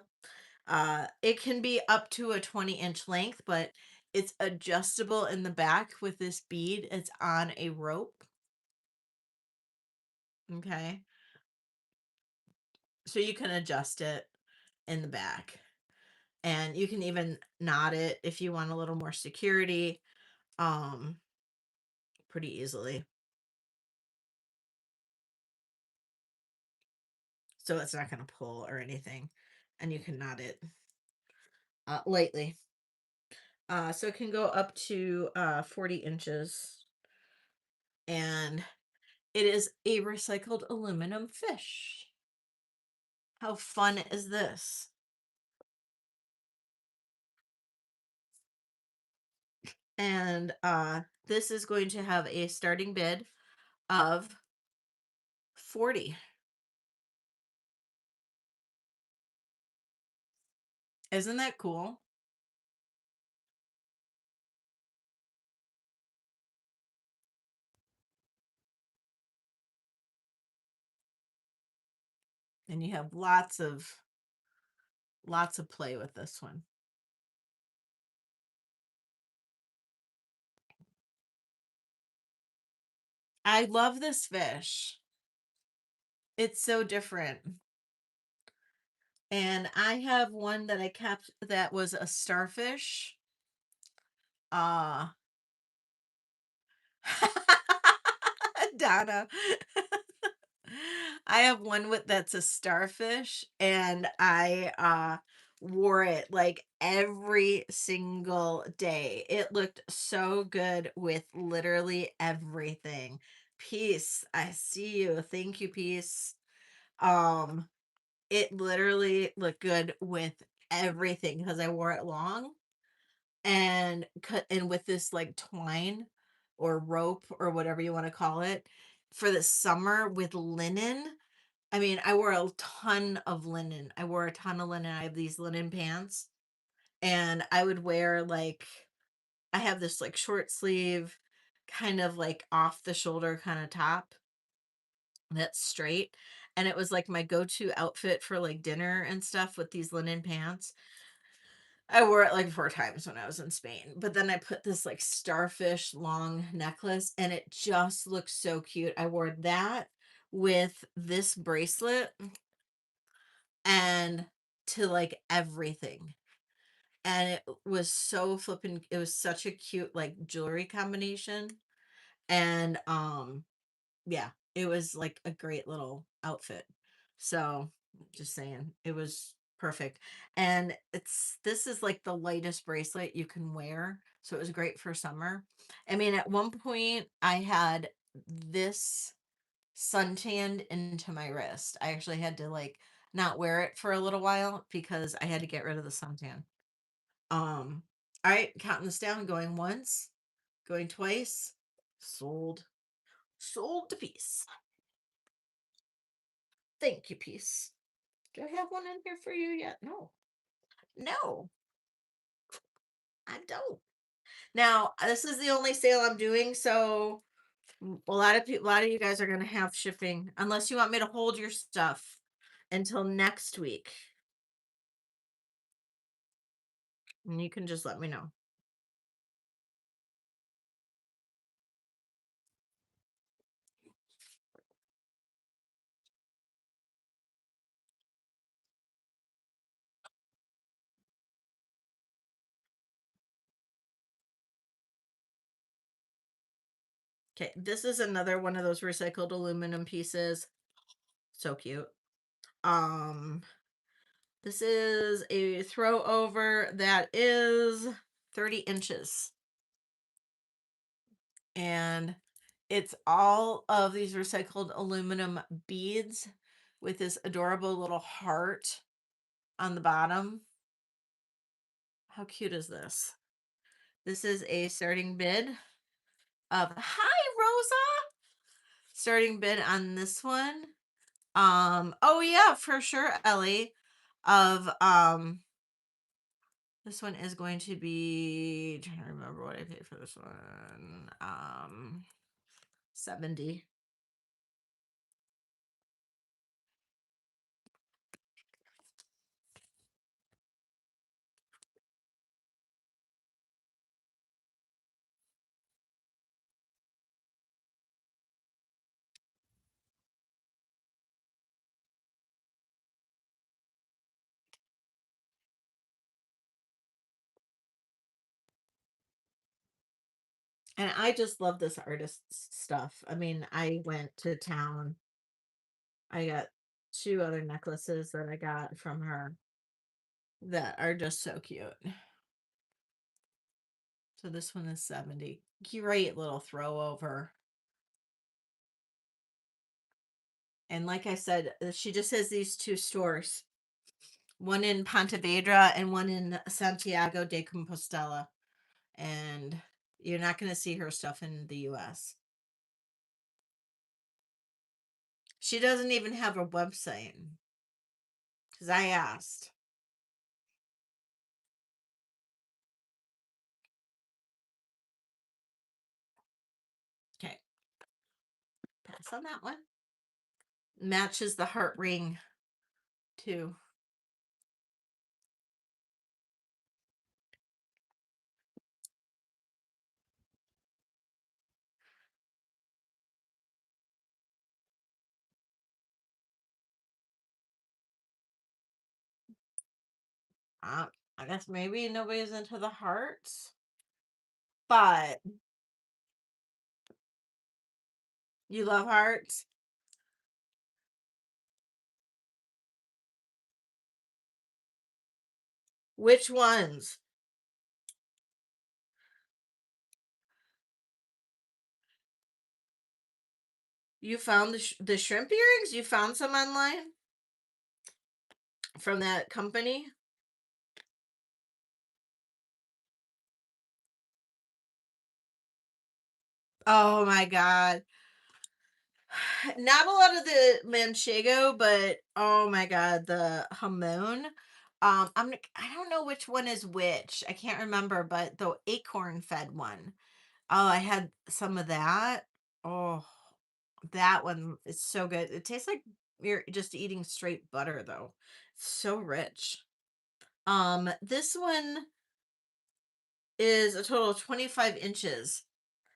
It can be up to a 20-inch length, but it's adjustable in the back with this bead. It's on a rope. Okay. So you can adjust it in the back, and you can even knot it if you want a little more security, um, pretty easily. So it's not going to pull or anything, and you can knot it lightly. So it can go up to 40 inches, and it is a recycled aluminum fish. How fun is this? And this is going to have a starting bid of 40. Isn't that cool? And you have lots of play with this one. I love this fish. It's so different. And I have one that I kept that was a starfish. Uh Donna. I have one with that's a starfish, and I wore it like every single day. It looked so good with literally everything. Peace, I see you. Thank you, Peace. Um it literally looked good with everything because I wore it long and cut and with this like twine or rope or whatever you want to call it for the summer with linen. I mean, I wore a ton of linen. I wore a ton of linen. I have these linen pants, and I would wear like I have this like short sleeve kind of like off the shoulder kind of top that's straight, and it was like my go-to outfit for like dinner and stuff with these linen pants. I wore it like 4 times when I was in Spain, but then I put this like starfish long necklace and it just looks so cute. I wore that with this bracelet and to like everything. And it was so flippin' it was such a cute like jewelry combination. And yeah, it was like a great little outfit. So, just saying, it was perfect. And this is like the lightest bracelet you can wear. So it was great for summer. I mean, at one point I had this suntanned into my wrist. I actually had to like not wear it for a little while because I had to get rid of the suntan. All right, counting this down, going once, going twice, sold, sold to Peace. Thank you, Peace. Do I have one in here for you yet? No. No, I don't. Now, this is the only sale I'm doing, so a lot of people, a lot of you guys are going to have shipping unless you want me to hold your stuff until next week. And you can just let me know. Okay, this is another one of those recycled aluminum pieces. So cute. Um, this is a throw over that is 30 inches. And it's all of these recycled aluminum beads with this adorable little heart on the bottom. How cute is this? This is a starting bid of hi Rosa. Starting bid on this one. Oh yeah, for sure, Ellie. Of this one is going to be trying to remember what I paid for this one. 70. And I just love this artist's stuff. I mean, I went to town. I got two other necklaces that I got from her that are just so cute. So this one is 70. Great little throw over. And like I said, she just has these two stores, one in Pontevedra and one in Santiago de Compostela. And you're not going to see her stuff in the US. She doesn't even have a website because I asked. Okay, pass on that one. Matches the heart ring too. I guess maybe nobody's into the hearts, but you love hearts. Which ones? You found the shrimp earrings? You found some online from that company? Oh my god. Not a lot of the manchego, but oh my god, the hamon. I don't know which one is which. I can't remember, but the acorn fed one. Oh, I had some of that. Oh, that one is so good. It tastes like you're just eating straight butter though. It's so rich. This one is a total of 25 inches.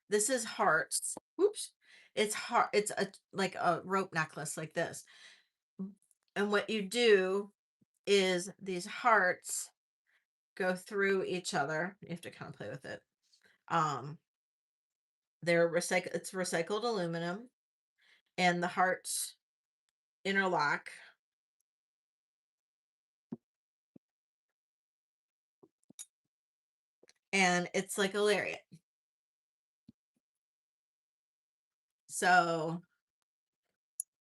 This is hearts. Oops. It's heart. It's a like a rope necklace like this. And what you do is these hearts go through each other. You have to kind of play with it. Um, they're recycled. It's recycled aluminum, and the hearts interlock, and it's like a lariat. So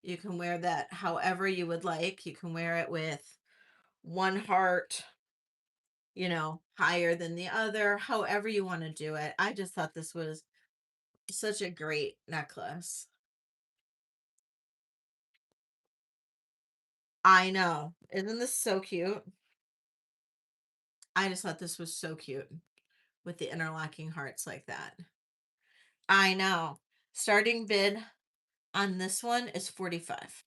you can wear that however you would like. You can wear it with one heart, higher than the other, however you want to do it. I just thought this was such a great necklace. I know. Isn't this so cute? I just thought this was so cute with the interlocking hearts like that. I know. Starting bid on this one is 45.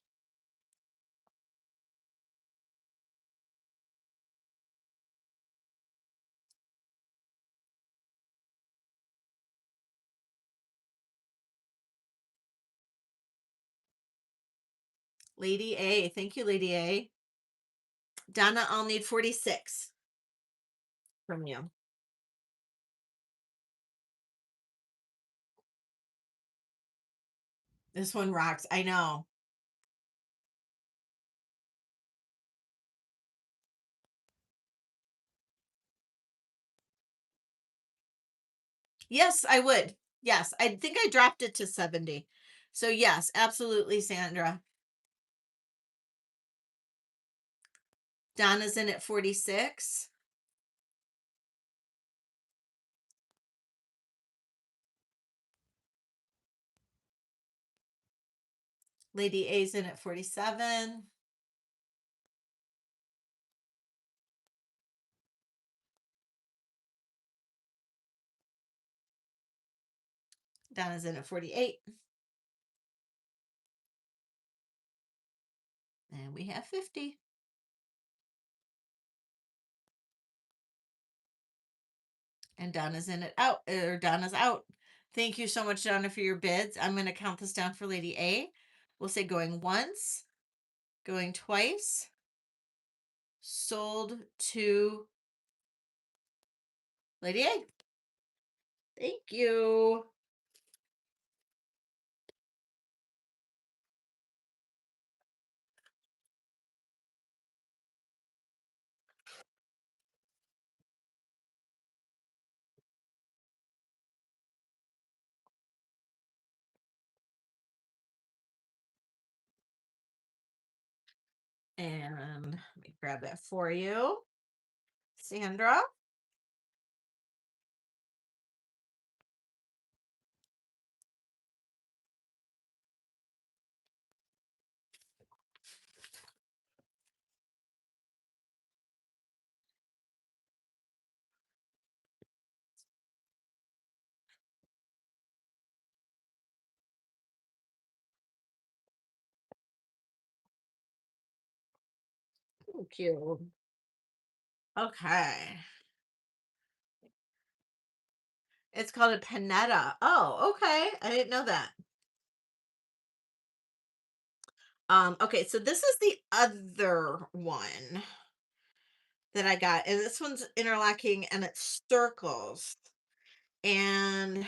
Lady A. Thank you, Lady A. Donna, I'll need 46 from you. This one rocks. I know. Yes, I would. Yes, I think I dropped it to 70. So yes, absolutely, Sandra. Donna's in at 46. Lady A's in at 47. Donna's in at 48. And we have 50. And Donna's in it out, or Donna's out. Thank you so much, Donna, for your bids. I'm going to count this down for Lady A. We'll say going once, going twice, sold to Lady A. Thank you. And let me grab that for you, Sandra. Thank you. Okay. It's called a panetta. Oh, okay. I didn't know that. Okay, so this is the other one that I got. And this one's interlocking and it's circles. And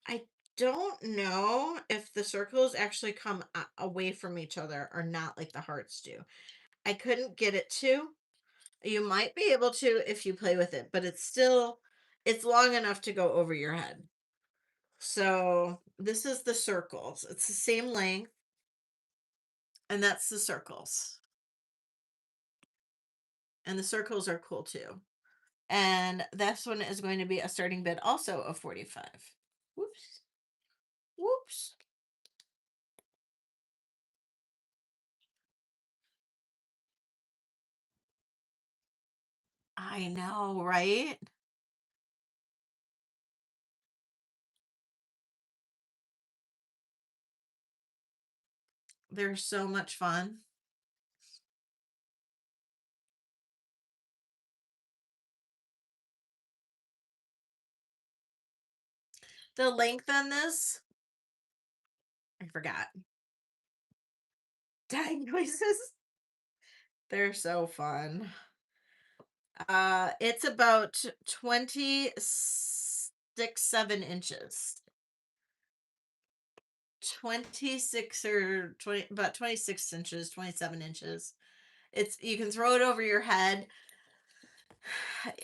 I don't know if the circles actually come away from each other or not like the hearts do. I couldn't get it to. You might be able to if you play with it, but it's long enough to go over your head. So this is the circles. It's the same length, and that's the circles. And the circles are cool too. And this one is going to be a starting bid also of 45. Whoops. Whoops. I know, right? They're so much fun. The length on this, I forgot. Dying noises. They're so fun. It's about 26.7 inches. 26 or 20, about 26 inches, 27 inches. It's you can throw it over your head.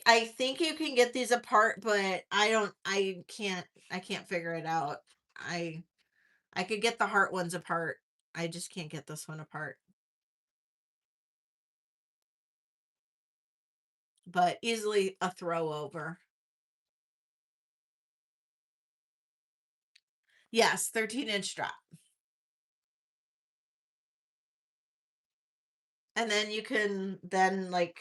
I think you can get these apart, but I can't figure it out. I could get the heart ones apart. I just can't get this one apart. But easily a throw over. Yes, 13-inch drop. And then you can then like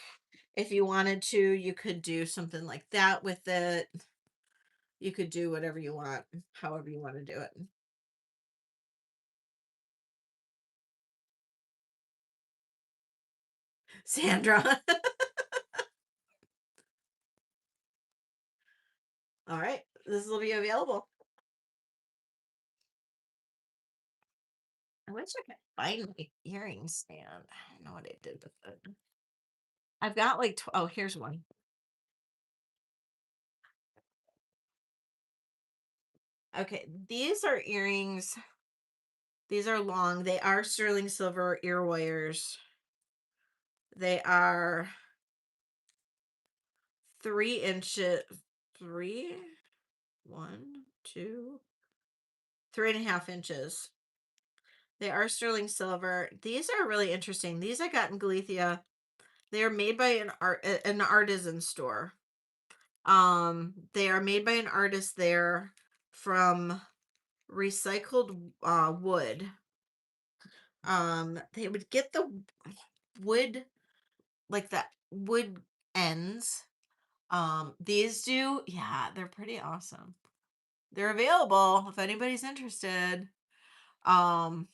if you wanted to, you could do something like that with it. You could do whatever you want, however you want to do it. Sandra. All right. This will be available. I wish I could find my earring stand. I don't know what I did with it. I've got like, oh, here's one. Okay. These are earrings. These are long. They are sterling silver ear wires. They are 3 inches, three, one, two, 3.5 inches. They are sterling silver. These are really interesting. These I got in Galicia. They are made by an artisan store. They are made by an artist there from recycled wood. They would get the wood like that wood ends. These do, yeah, they're pretty awesome. They're available if anybody's interested. Um,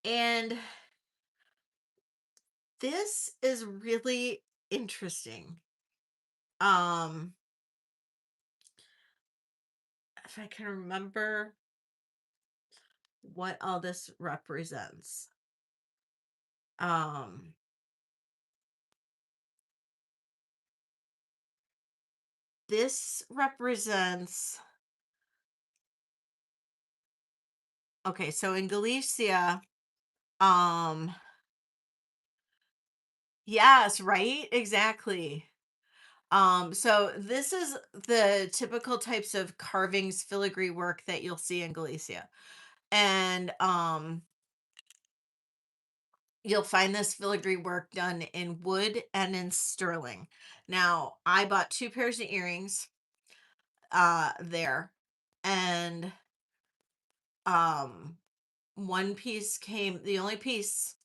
and this is really interesting. Um, if I can remember what all this represents. Um, This represents, okay, so in Galicia, um, yes, right? Exactly. So this is the typical types of carvings, filigree work that you'll see in Galicia. And you'll find this filigree work done in wood and in sterling. Now, I bought two pairs of earrings there, and um one piece came, the only piece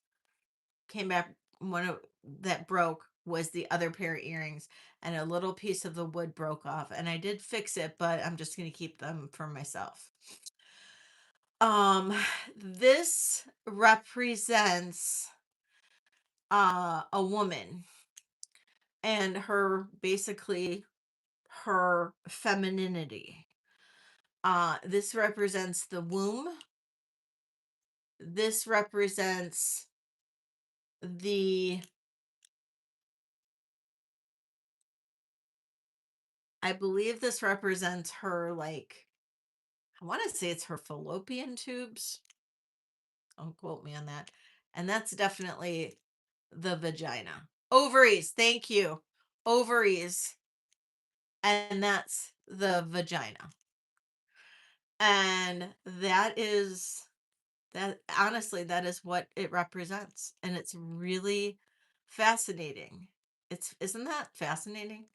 came back, one of that broke was the other pair of earrings, and a little piece of the wood broke off, and I did fix it, but I'm just going to keep them for myself. um this represents a woman and her, basically, her femininity. This represents the womb. This represents the, I believe this represents her, like, I want to say it's her fallopian tubes. Don't quote me on that. And that's definitely the vagina. Ovaries, thank you. Ovaries. And that's the vagina. And that is, that, honestly, that is what it represents. And it's really fascinating. It's, isn't that fascinating?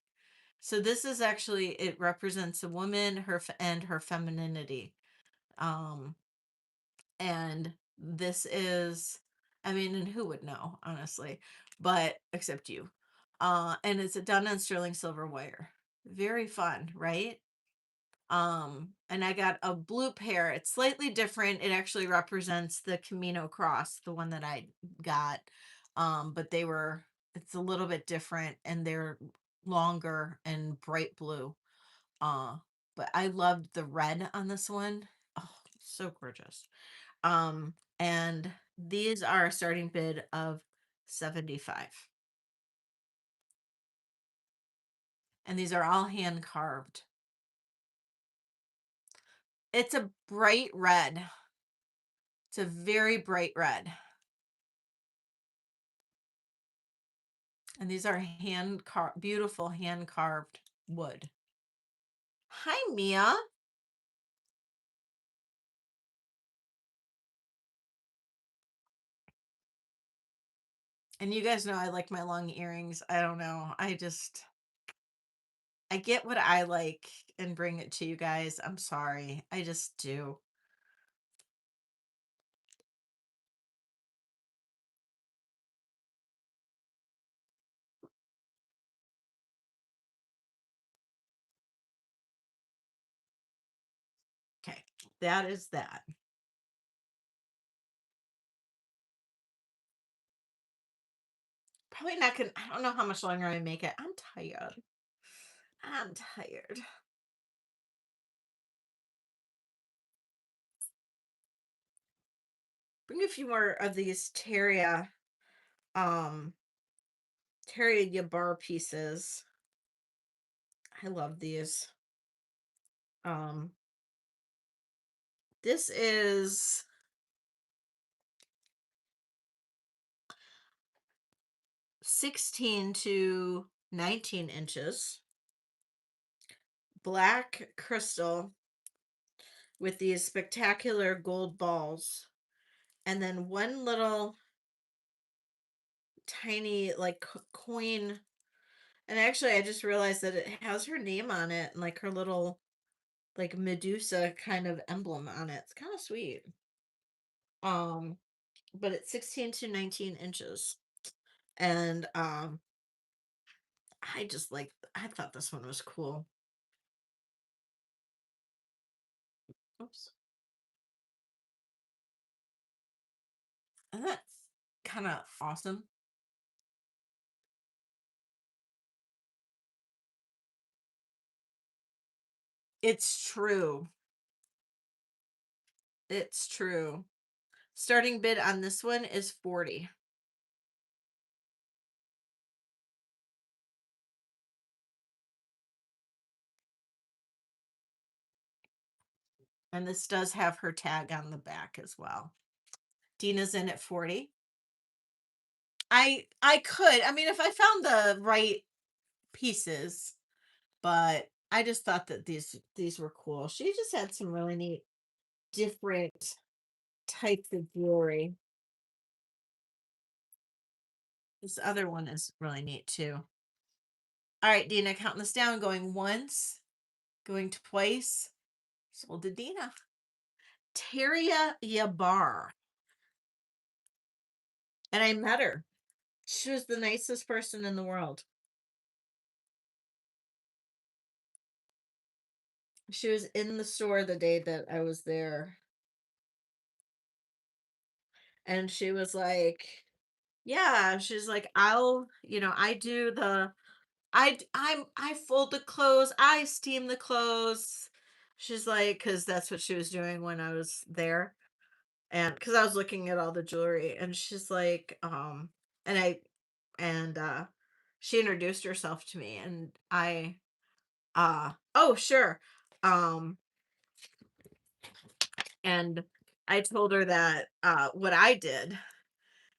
So this is actually, it represents a woman, and her femininity. Um and this is, I mean, and who would know, honestly, but except you. And it's done on sterling silver wire. Very fun, right? And I got a blue pair. It's slightly different. It actually represents the Camino cross, the one that I got. But they were, it's a little bit different, and they're longer and bright blue. uh but I loved the red on this one. Oh, so gorgeous. And these are a starting bid of 75. And these are all hand carved. It's a bright red. It's a very bright red. And these are hand carved, beautiful hand carved wood. Hi, Mia. And you guys know I like my long earrings. I don't know. I get what I like and bring it to you guys. I'm sorry. I just do. Okay. That is that. Probably not gonna, I don't know how much longer I make it. I'm tired. I'm tired. Bring a few more of these um Terry bar pieces. I love these. Um this is 16 to 19 inches. Black crystal with these spectacular gold balls. And then one little tiny, like, coin. And actually, I just realized that it has her name on it, and like her little, like, Medusa kind of emblem on it. It's kind of sweet. Um, but it's 16 to 19 inches. And I just like, I thought this one was cool. Oops. And that's kind of awesome. It's true. It's true. Starting bid on this one is 40. And this does have her tag on the back as well. Dina's in at 40. I could. I mean, if I found the right pieces, but I just thought that these were cool. She just had some really neat different types of jewelry. This other one is really neat too. All right, Dina, counting this down, going once, going twice. Sold to Dina. Teria Yabar. And I met her. She was the nicest person in the world. She was in the store the day that I was there. And she was like, yeah, she's like, I do the I fold the clothes, I steam the clothes. She's like, because that's what she was doing when I was there. And because I was looking at all the jewelry, and she's like, and I and she introduced herself to me, and oh sure. Um and I told her that what I did.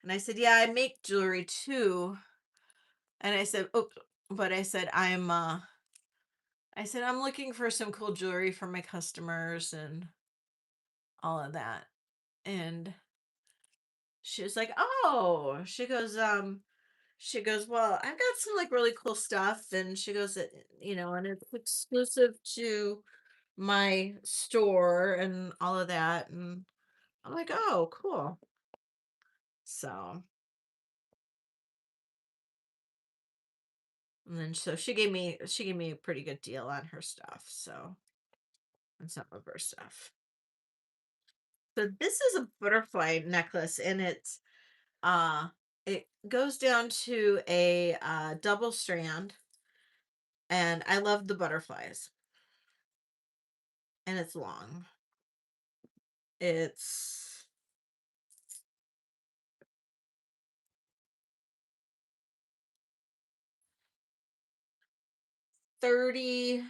And I said, yeah, I make jewelry too. And I said, oh, but I said, I'm looking for some cool jewelry for my customers and all of that. And she was like, oh, she goes, well, I've got some like really cool stuff. And she goes, and it's exclusive to my store and all of that. And I'm like, oh, cool. So, and then so she gave me a pretty good deal on her stuff. So, on some of her stuff. So this is a butterfly necklace, and uh it goes down to a double strand, and I love the butterflies, and it's long. It's 30,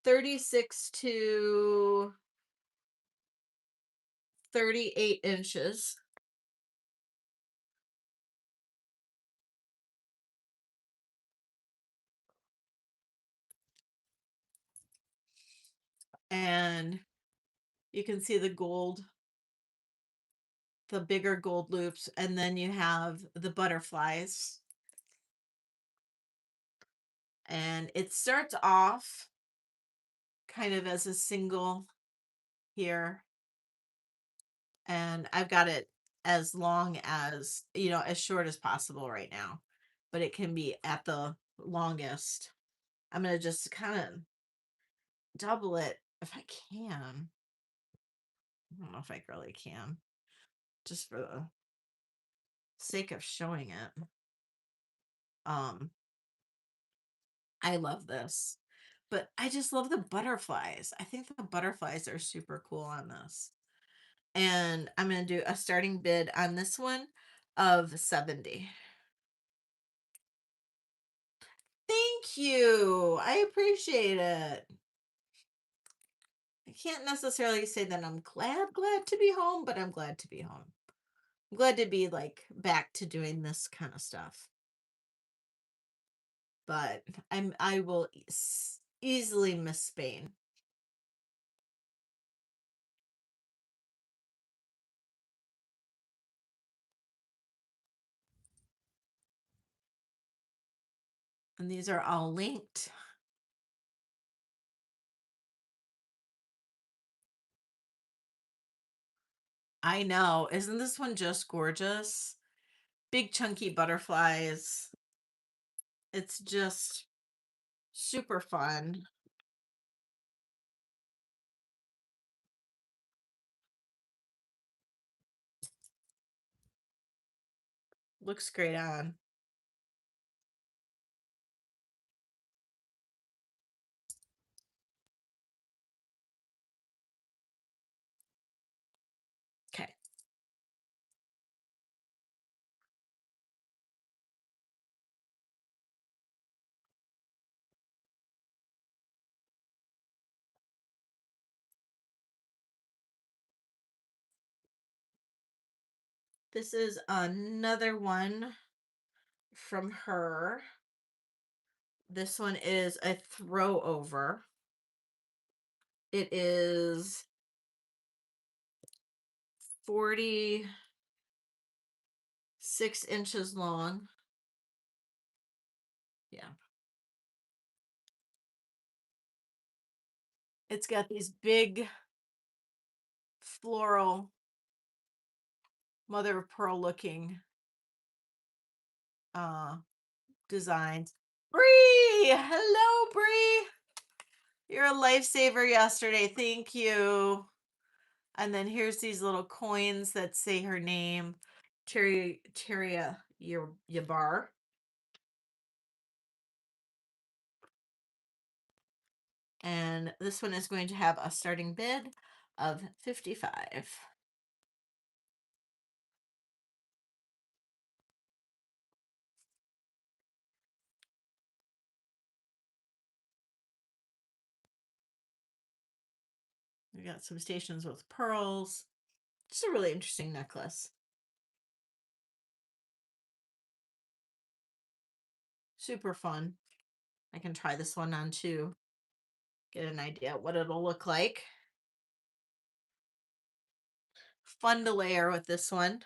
36 to 38 inches, and you can see the bigger gold loops, and then you have the butterflies, and it starts off kind of as a single here, and I've got it as long as, as short as possible right now, but it can be at the longest. I'm going to just kind of double it if I can. I don't know if I really can, just for the sake of showing it. Um, I love this, but I just love the butterflies. I think the butterflies are super cool on this. And I'm going to do a starting bid on this one of 70. Thank you. I appreciate it. I can't necessarily say that I'm glad to be home, but I'm glad to be home. I'm glad to be like back to doing this kind of stuff. But I will easily miss Spain. And these are all linked. I know. Isn't this one just gorgeous? Big chunky butterflies. It's just super fun. Looks great on. Okay. This is another one from her. This one is a throw over. It is 46 inches long. Yeah. It's got these big floral mother of pearl looking uh designs. Bree! Hello, Bree. You're a lifesaver yesterday. Thank you. And then here's these little coins that say her name, Teria Yabar. And this one is going to have a starting bid of 55. We got some stations with pearls. Just a really interesting necklace. Super fun. I can try this one on too. Get an idea what it'll look like. Fun to layer with this one.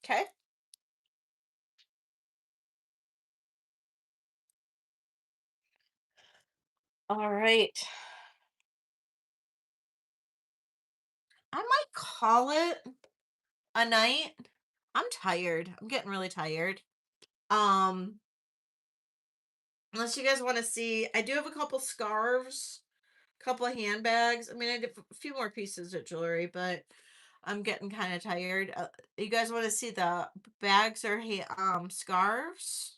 Okay. All right. I might call it a night. I'm tired. I'm getting really tired. Um, unless you guys want to see, I do have a couple scarves, a couple of handbags. I mean, I did a few more pieces of jewelry, but I'm getting kind of tired. You guys want to see the bags or scarves?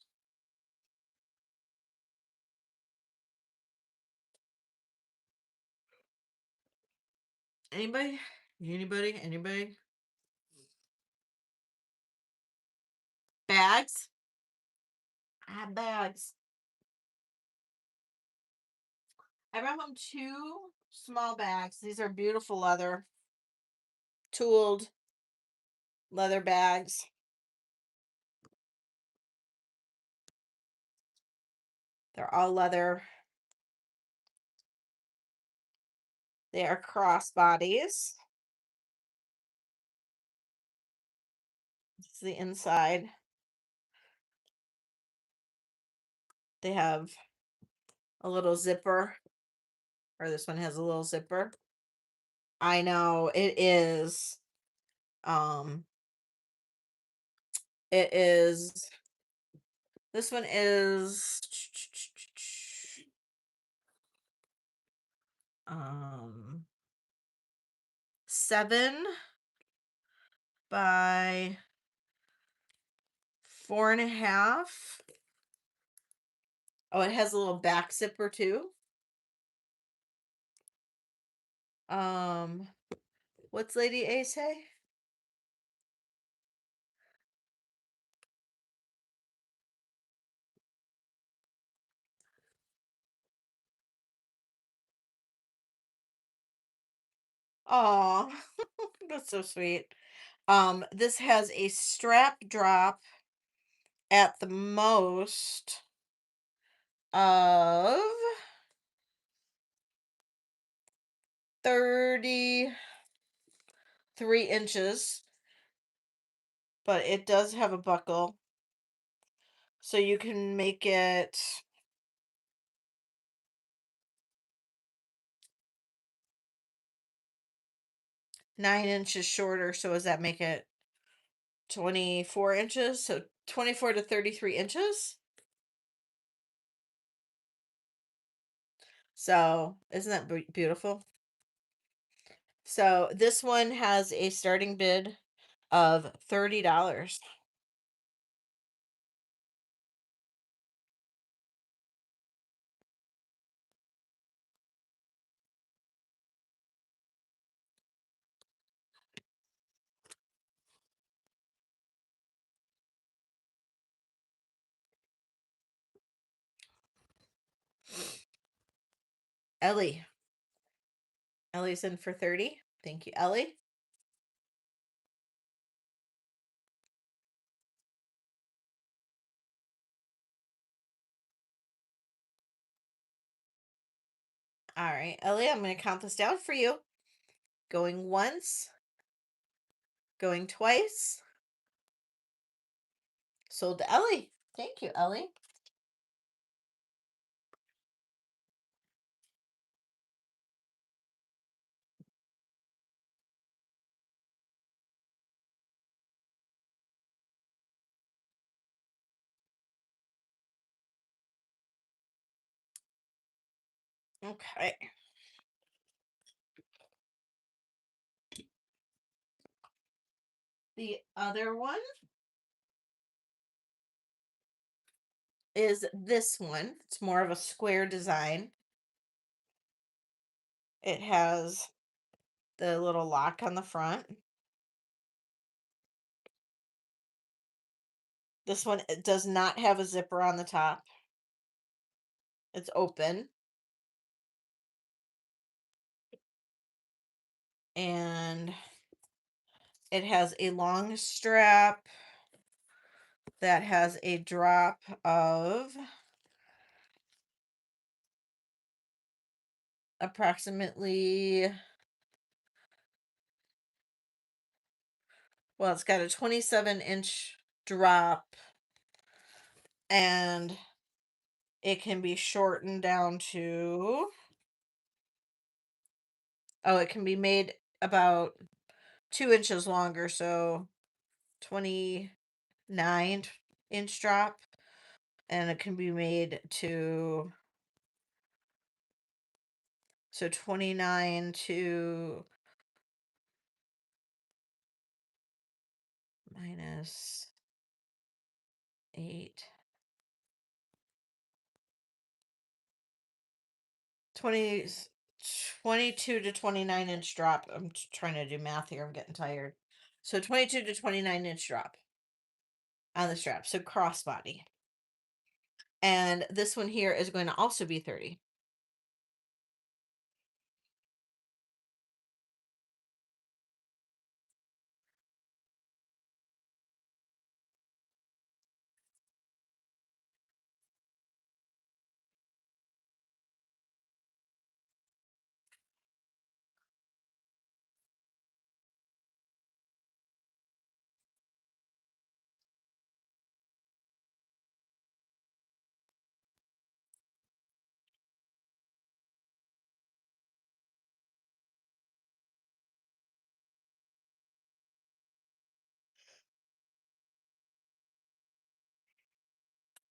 Anybody? Anybody? Bags? I have bags. I brought home two small bags. These are beautiful leather, tooled leather bags. They're all leather. They are cross bodies. This is the inside. They have a little zipper, or this one has a little zipper. I know it is. Um, it is. This one is 7 by 4.5. Oh, it has a little back zipper too. What's Lady A say? Oh, that's so sweet. This has a strap drop at the most of 33 inches, but it does have a buckle. So you can make it 9 inches shorter. So does that make it 24 inches? So 24 to 33 inches. So isn't that beautiful? So this one has a starting bid of $30. Ellie. Ellie's in for 30. Thank you, Ellie. All right, Ellie, I'm going to count this down for you. Going once, going twice. Sold to Ellie. Thank you, Ellie. Okay. The other one is this one. It's more of a square design. It has the little lock on the front. This one, it does not have a zipper on the top. It's open. And it has a long strap that has a drop of approximately, well, it's got a 27-inch drop, and it can be shortened down to, oh, it can be made about 2 inches longer, so 29-inch drop, and it can be made to, so 29 to minus 8, 20, 22 to 29-inch drop. I'm trying to do math here. I'm getting tired. So 22 to 29-inch drop on the strap. So crossbody. And this one here is going to also be 30.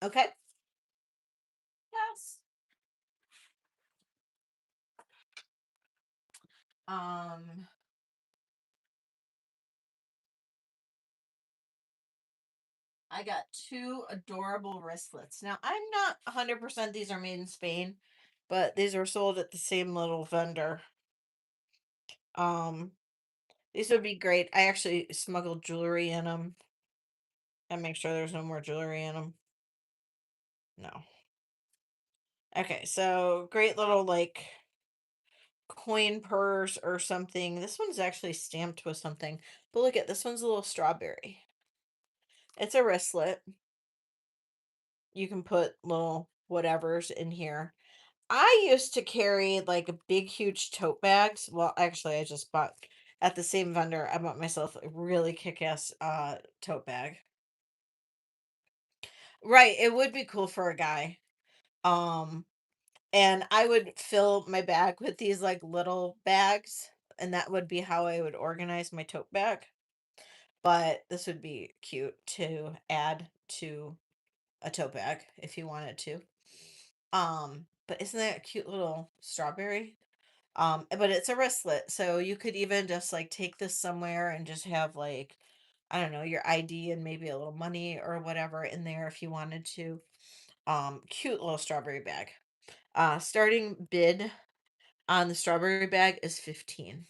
Okay. Yes. Um, I got two adorable wristlets. Now, I'm not 100% these are made in Spain, but these were sold at the same little vendor. Um, these would be great. I actually smuggled jewelry in them and make sure there's no more jewelry in them. No. Okay, so great little like coin purse or something. This one's actually stamped with something. But look at this one's a little strawberry. It's a wristlet. You can put little whatevers in here. I used to carry like a big, huge tote bags. Well, actually, I just bought at the same vendor. I bought myself a really kick-ass tote bag. Right, it would be cool for a guy. Um, and I would fill my bag with these like little bags, and that would be how I would organize my tote bag. But this would be cute to add to a tote bag if you wanted to. But isn't that a cute little strawberry? But it's a wristlet, so you could even just like take this somewhere and just have like, I don't know, your ID and maybe a little money or whatever in there if you wanted to. Cute little strawberry bag. Starting bid on the strawberry bag is 15.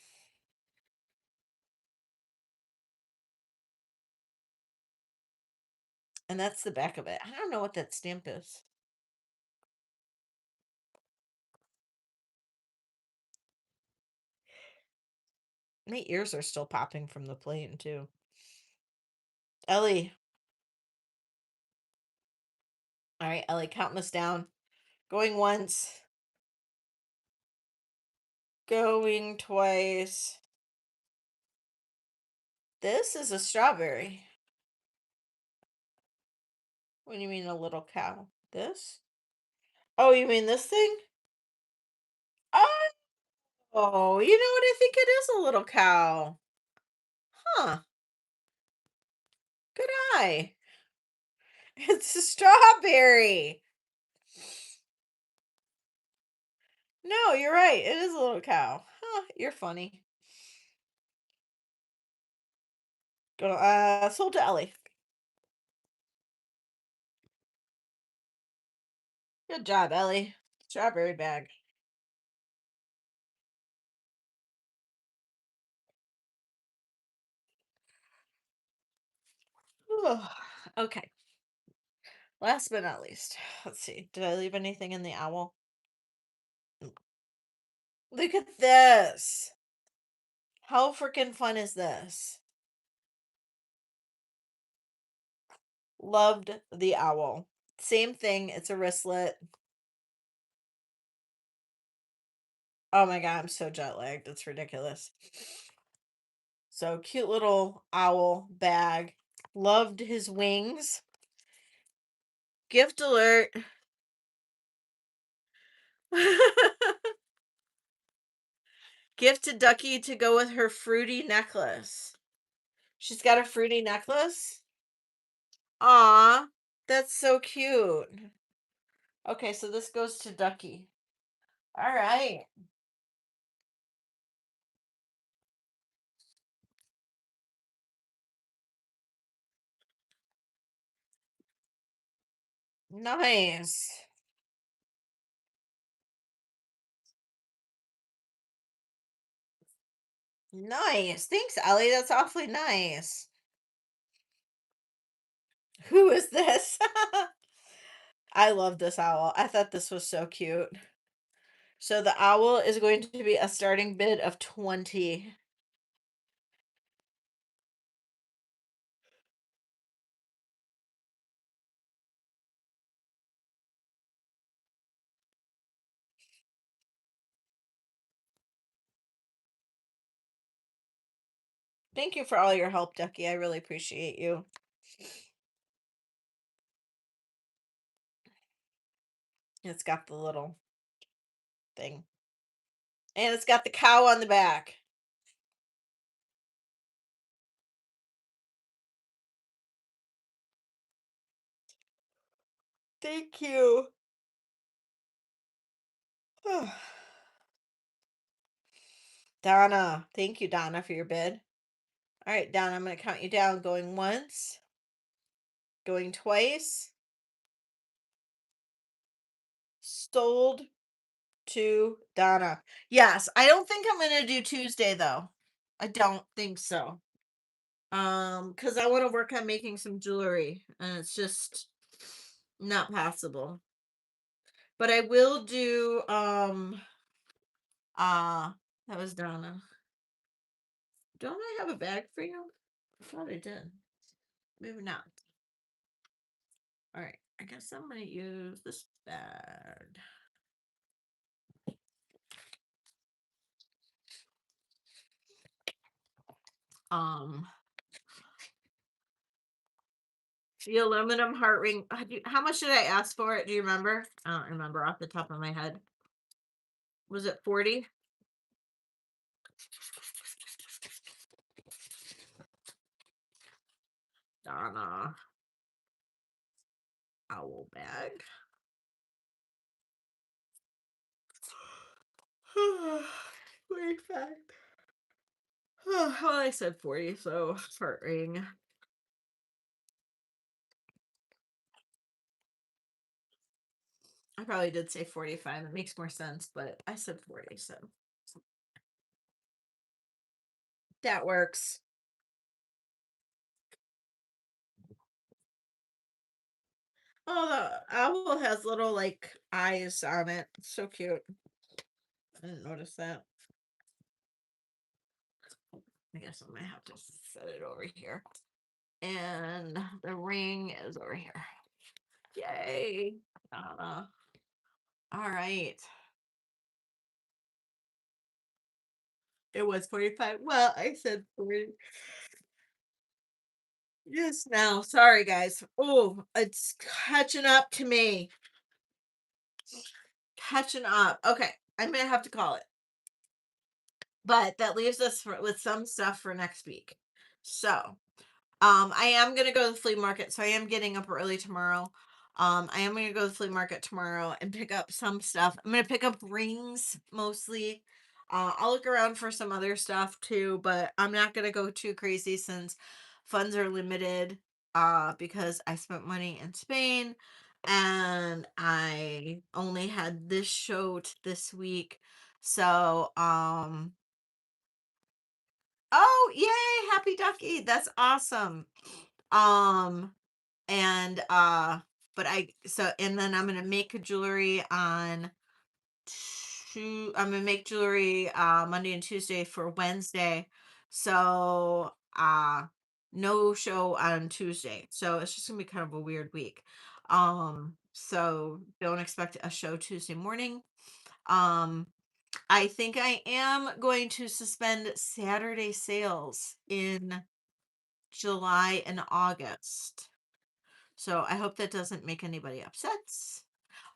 And that's the back of it. I don't know what that stamp is. My ears are still popping from the plane too. Ellie. All right, Ellie, counting us down. Going once. Going twice. This is a strawberry. What do you mean a little cow? This? Oh, you mean this thing? Oh, you know what? I think it is a little cow. Huh. Good eye. It's a strawberry. No, you're right. It is a little cow. Huh, you're funny. Go sold to Ellie. Good job, Ellie. Strawberry bag. Okay. Last but not least. Let's see. Did I leave anything in the owl? Look at this. How freaking fun is this? Loved the owl. Same thing. It's a wristlet. Oh my god, I'm so jet lagged. It's ridiculous. So cute little owl bag. Loved his wings. Gift alert. Gift to Ducky to go with her fruity necklace. She's got a fruity necklace? Aw, that's so cute. Okay, so this goes to Ducky. All right. Nice. Nice. Thanks, Ellie. That's awfully nice. Who is this? I love this owl. I thought this was so cute. So the owl is going to be a starting bid of 20. Thank you for all your help, Ducky. I really appreciate you. It's got the little thing. And it's got the cow on the back. Thank you. Donna. Thank you, Donna, for your bid. All right, Donna, I'm going to count you down. Going once, going twice. Sold to Donna. Yes, I don't think I'm going to do Tuesday, though. I don't think so. Because I want to work on making some jewelry, and it's just not possible. But I will do, uh, that was Donna. Don't I have a bag for you? I thought I did. Maybe not. All right. I guess I'm gonna use this bag. Um, the aluminum heart ring. How much did I ask for it? Do you remember? I don't remember off the top of my head. Was it 40? Donna. Owl bag. 45. Well, I said 40, so heart ring. I probably did say 45. It makes more sense, but I said 40, so that works. Oh, the owl has little like eyes on it. It's so cute. I didn't notice that. I guess I'm gonna have to set it over here. And the ring is over here. Yay. All right. It was 45. Well, I said 40. Yes, now. Sorry, guys. Oh, it's catching up to me. Catching up. Okay. I'm gonna have to call it. But that leaves us with some stuff for next week. So, I am gonna go to the flea market, so I am getting up early tomorrow. I am gonna go to the flea market tomorrow and pick up some stuff. I'm gonna pick up rings mostly. I'll look around for some other stuff too, but I'm not gonna go too crazy since funds are limited. Because I spent money in Spain and I only had this show this week. So, oh, yay, happy ducky. That's awesome. Um, and but I so and then I'm gonna make jewelry on I'm gonna make jewelry Monday and Tuesday for Wednesday. So no show on Tuesday. So it's just gonna be kind of a weird week. So don't expect a show Tuesday morning. Um I think I am going to suspend Saturday sales in July and August. So I hope that doesn't make anybody upset.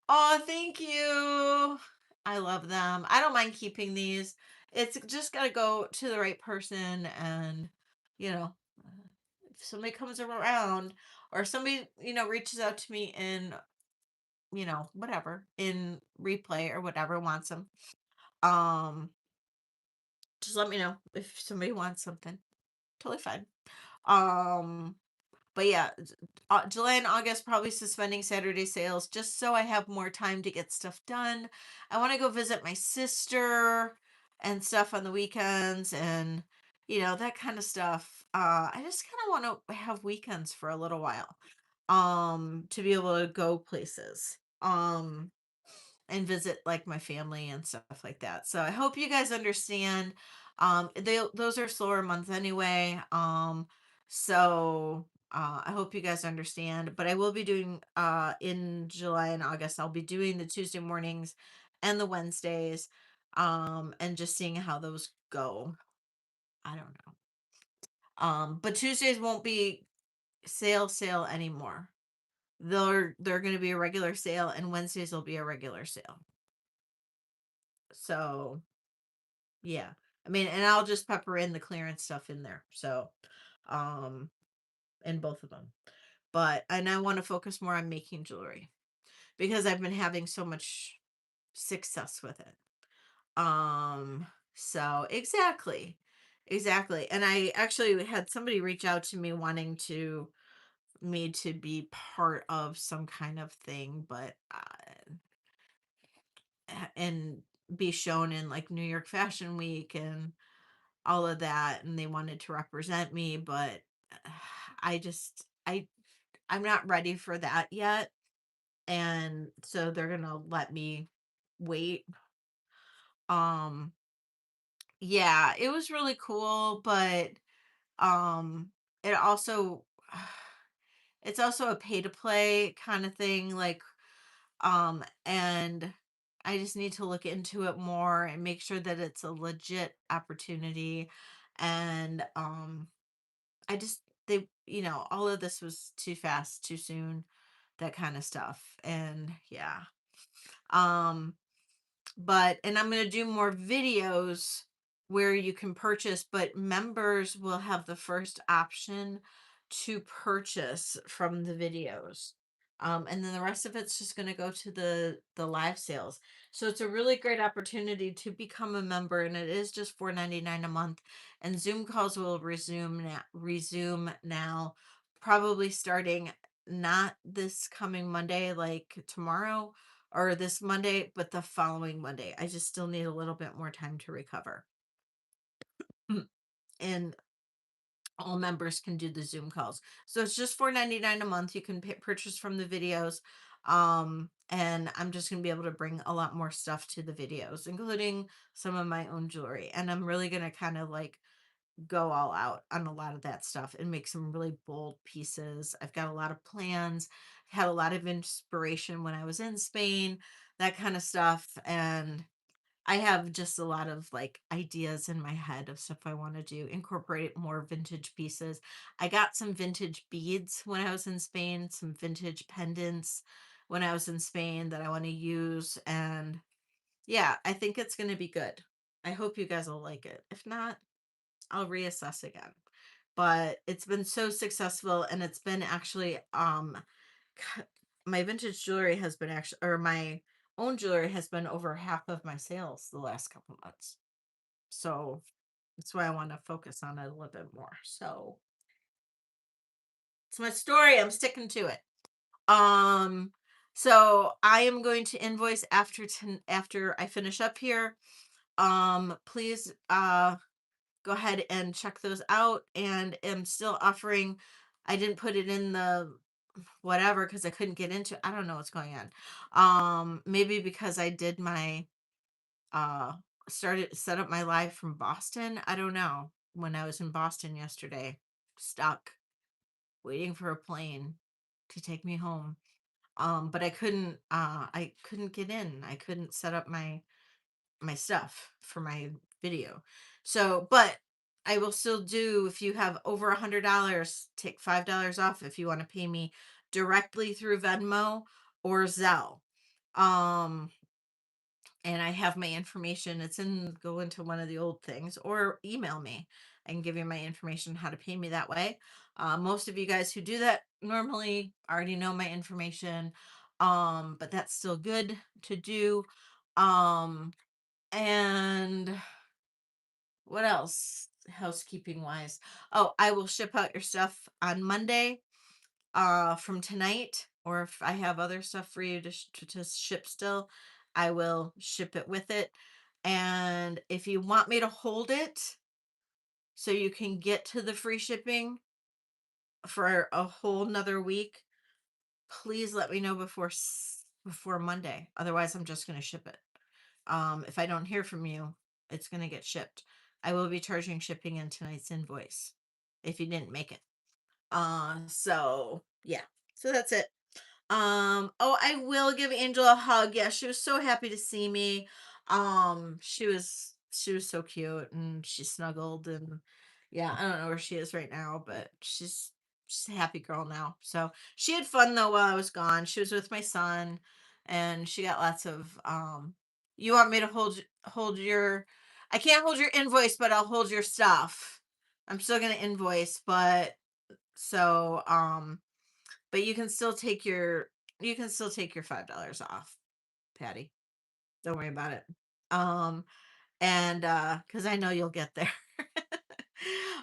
Oh, thank you. I love them. I don't mind keeping these. It's just got to go to the right person. And, you know, if somebody comes around or somebody, reaches out to me in, whatever, in replay or whatever, wants them, um, just let me know if somebody wants something. Totally fine. Um, But yeah, July and August probably suspending Saturday sales just so I have more time to get stuff done. I want to go visit my sister and stuff on the weekends and that kind of stuff. I just kind of want to have weekends for a little while. To be able to go places. And visit like my family and stuff like that. So I hope you guys understand. Those are slower months anyway. So I hope you guys understand. But I will be doing in July and August. I'll be doing the Tuesday mornings and the Wednesdays, and just seeing how those go. I don't know. But Tuesdays won't be sale anymore. They're going to be a regular sale, and Wednesdays will be a regular sale. So yeah. I mean, and I'll just pepper in the clearance stuff in there. So, um, in both of them. And I want to focus more on making jewelry because I've been having so much success with it. So exactly. Exactly. And I actually had somebody reach out to me wanting me to be part of some kind of thing, but and be shown in like New York Fashion Week and all of that, and they wanted to represent me, but uh, I just I'm not ready for that yet, and so they're gonna let me wait. um yeah, it was really cool, but um it also it's also a pay to play kind of thing, like, and I just need to look into it more and make sure that it's a legit opportunity. And I just all of this was too fast, too soon, that kind of stuff. And yeah. Um and I'm going to do more videos where you can purchase, but members will have the first option to purchase from the videos. And then the rest of it's just going to go to the live sales. So it's a really great opportunity to become a member, and it is just $4.99 a month. And Zoom calls will resume now, probably starting not this coming Monday, like tomorrow, or this Monday, but the following Monday. I just still need a little bit more time to recover. And all members can do the Zoom calls. So it's just $4.99 a month. You can purchase from the videos. And I'm just going to be able to bring a lot more stuff to the videos, including some of my own jewelry. And I'm really going to kind of like go all out on a lot of that stuff and make some really bold pieces. I've got a lot of plans, had a lot of inspiration when I was in Spain, that kind of stuff. And I have just a lot of like ideas in my head of stuff I want to do, incorporate more vintage pieces. I got some vintage beads when I was in Spain, some vintage pendants when I was in Spain that I want to use. And yeah, I think it's going to be good. I hope you guys will like it. If not, I'll reassess again. But it's been so successful, and it's been actually c- my vintage jewelry has been actually, or my own jewelry has been over half of my sales the last couple months. So that's why I want to focus on it a little bit more. So it's my story. I'm sticking to it. Um so I am going to invoice after I finish up here. Please go ahead and check those out, and am still offering. I didn't put it in the whatever because I couldn't get into. I don't know what's going on. Maybe because I did my uh started set up my live from Boston. I don't know. When I was in Boston yesterday, stuck waiting for a plane to take me home. But I couldn't get in. I couldn't set up my stuff for my video. So, but I will still do, if you have over $100, take $5 off if you want to pay me directly through Venmo or Zelle. Um, and I have my information. It's in go into one of the old things, or email me. I can give you my information how to pay me that way. Most of you guys who do that normally already know my information. But that's still good to do. Um, and what else? Housekeeping wise. Oh, I will ship out your stuff on Monday from tonight, or if I have other stuff for you to ship still, I will ship it with it. And if you want me to hold it so you can get to the free shipping for a whole nother week, please let me know before Monday. Otherwise, I'm just going to ship it. If I don't hear from you, it's going to get shipped. I will be charging shipping in tonight's invoice if you didn't make it. So yeah. So that's it. Oh, I will give Angel a hug. Yeah, she was so happy to see me. She was so cute, and she snuggled, and yeah, I don't know where she is right now, but she's a happy girl now. So she had fun though while I was gone. She was with my son, and she got lots of you want me to hold your I can't hold your invoice, but I'll hold your stuff. I'm still gonna invoice, so but you can still take your $5 off, Patty. Don't worry about it. Um, and because I know you'll get there.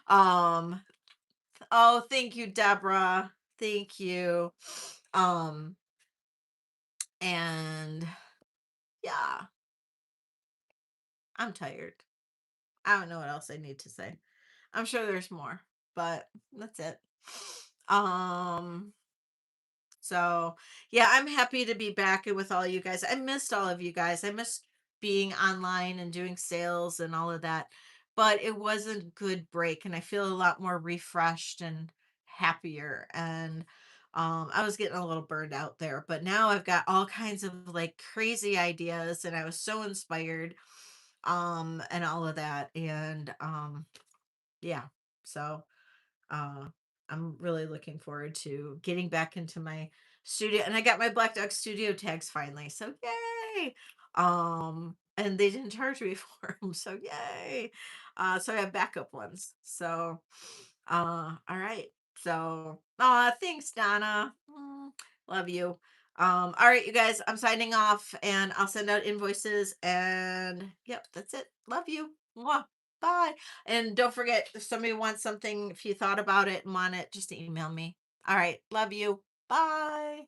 um, oh, thank you, Deborah. Thank you. Um, and yeah, I'm tired. I don't know what else I need to say. I'm sure there's more, but that's it. Um, So, yeah, I'm happy to be back with all you guys. I missed all of you guys. I missed being online and doing sales and all of that. But it was a good break, and I feel a lot more refreshed and happier. And I was getting a little burned out there, but now I've got all kinds of like crazy ideas, and I was so inspired and all of that. And yeah. So uh, I'm really looking forward to getting back into my studio, and I got my Black Dog Studio tags finally. So yay! And they didn't charge me for them, so yay! So I have backup ones. So, all right. So, thanks, Donna. Love you. All right, you guys. I'm signing off, and I'll send out invoices. And yep, that's it. Love you. Mwah. Bye. And don't forget, if somebody wants something, if you thought about it and want it, just email me. All right. Love you. Bye.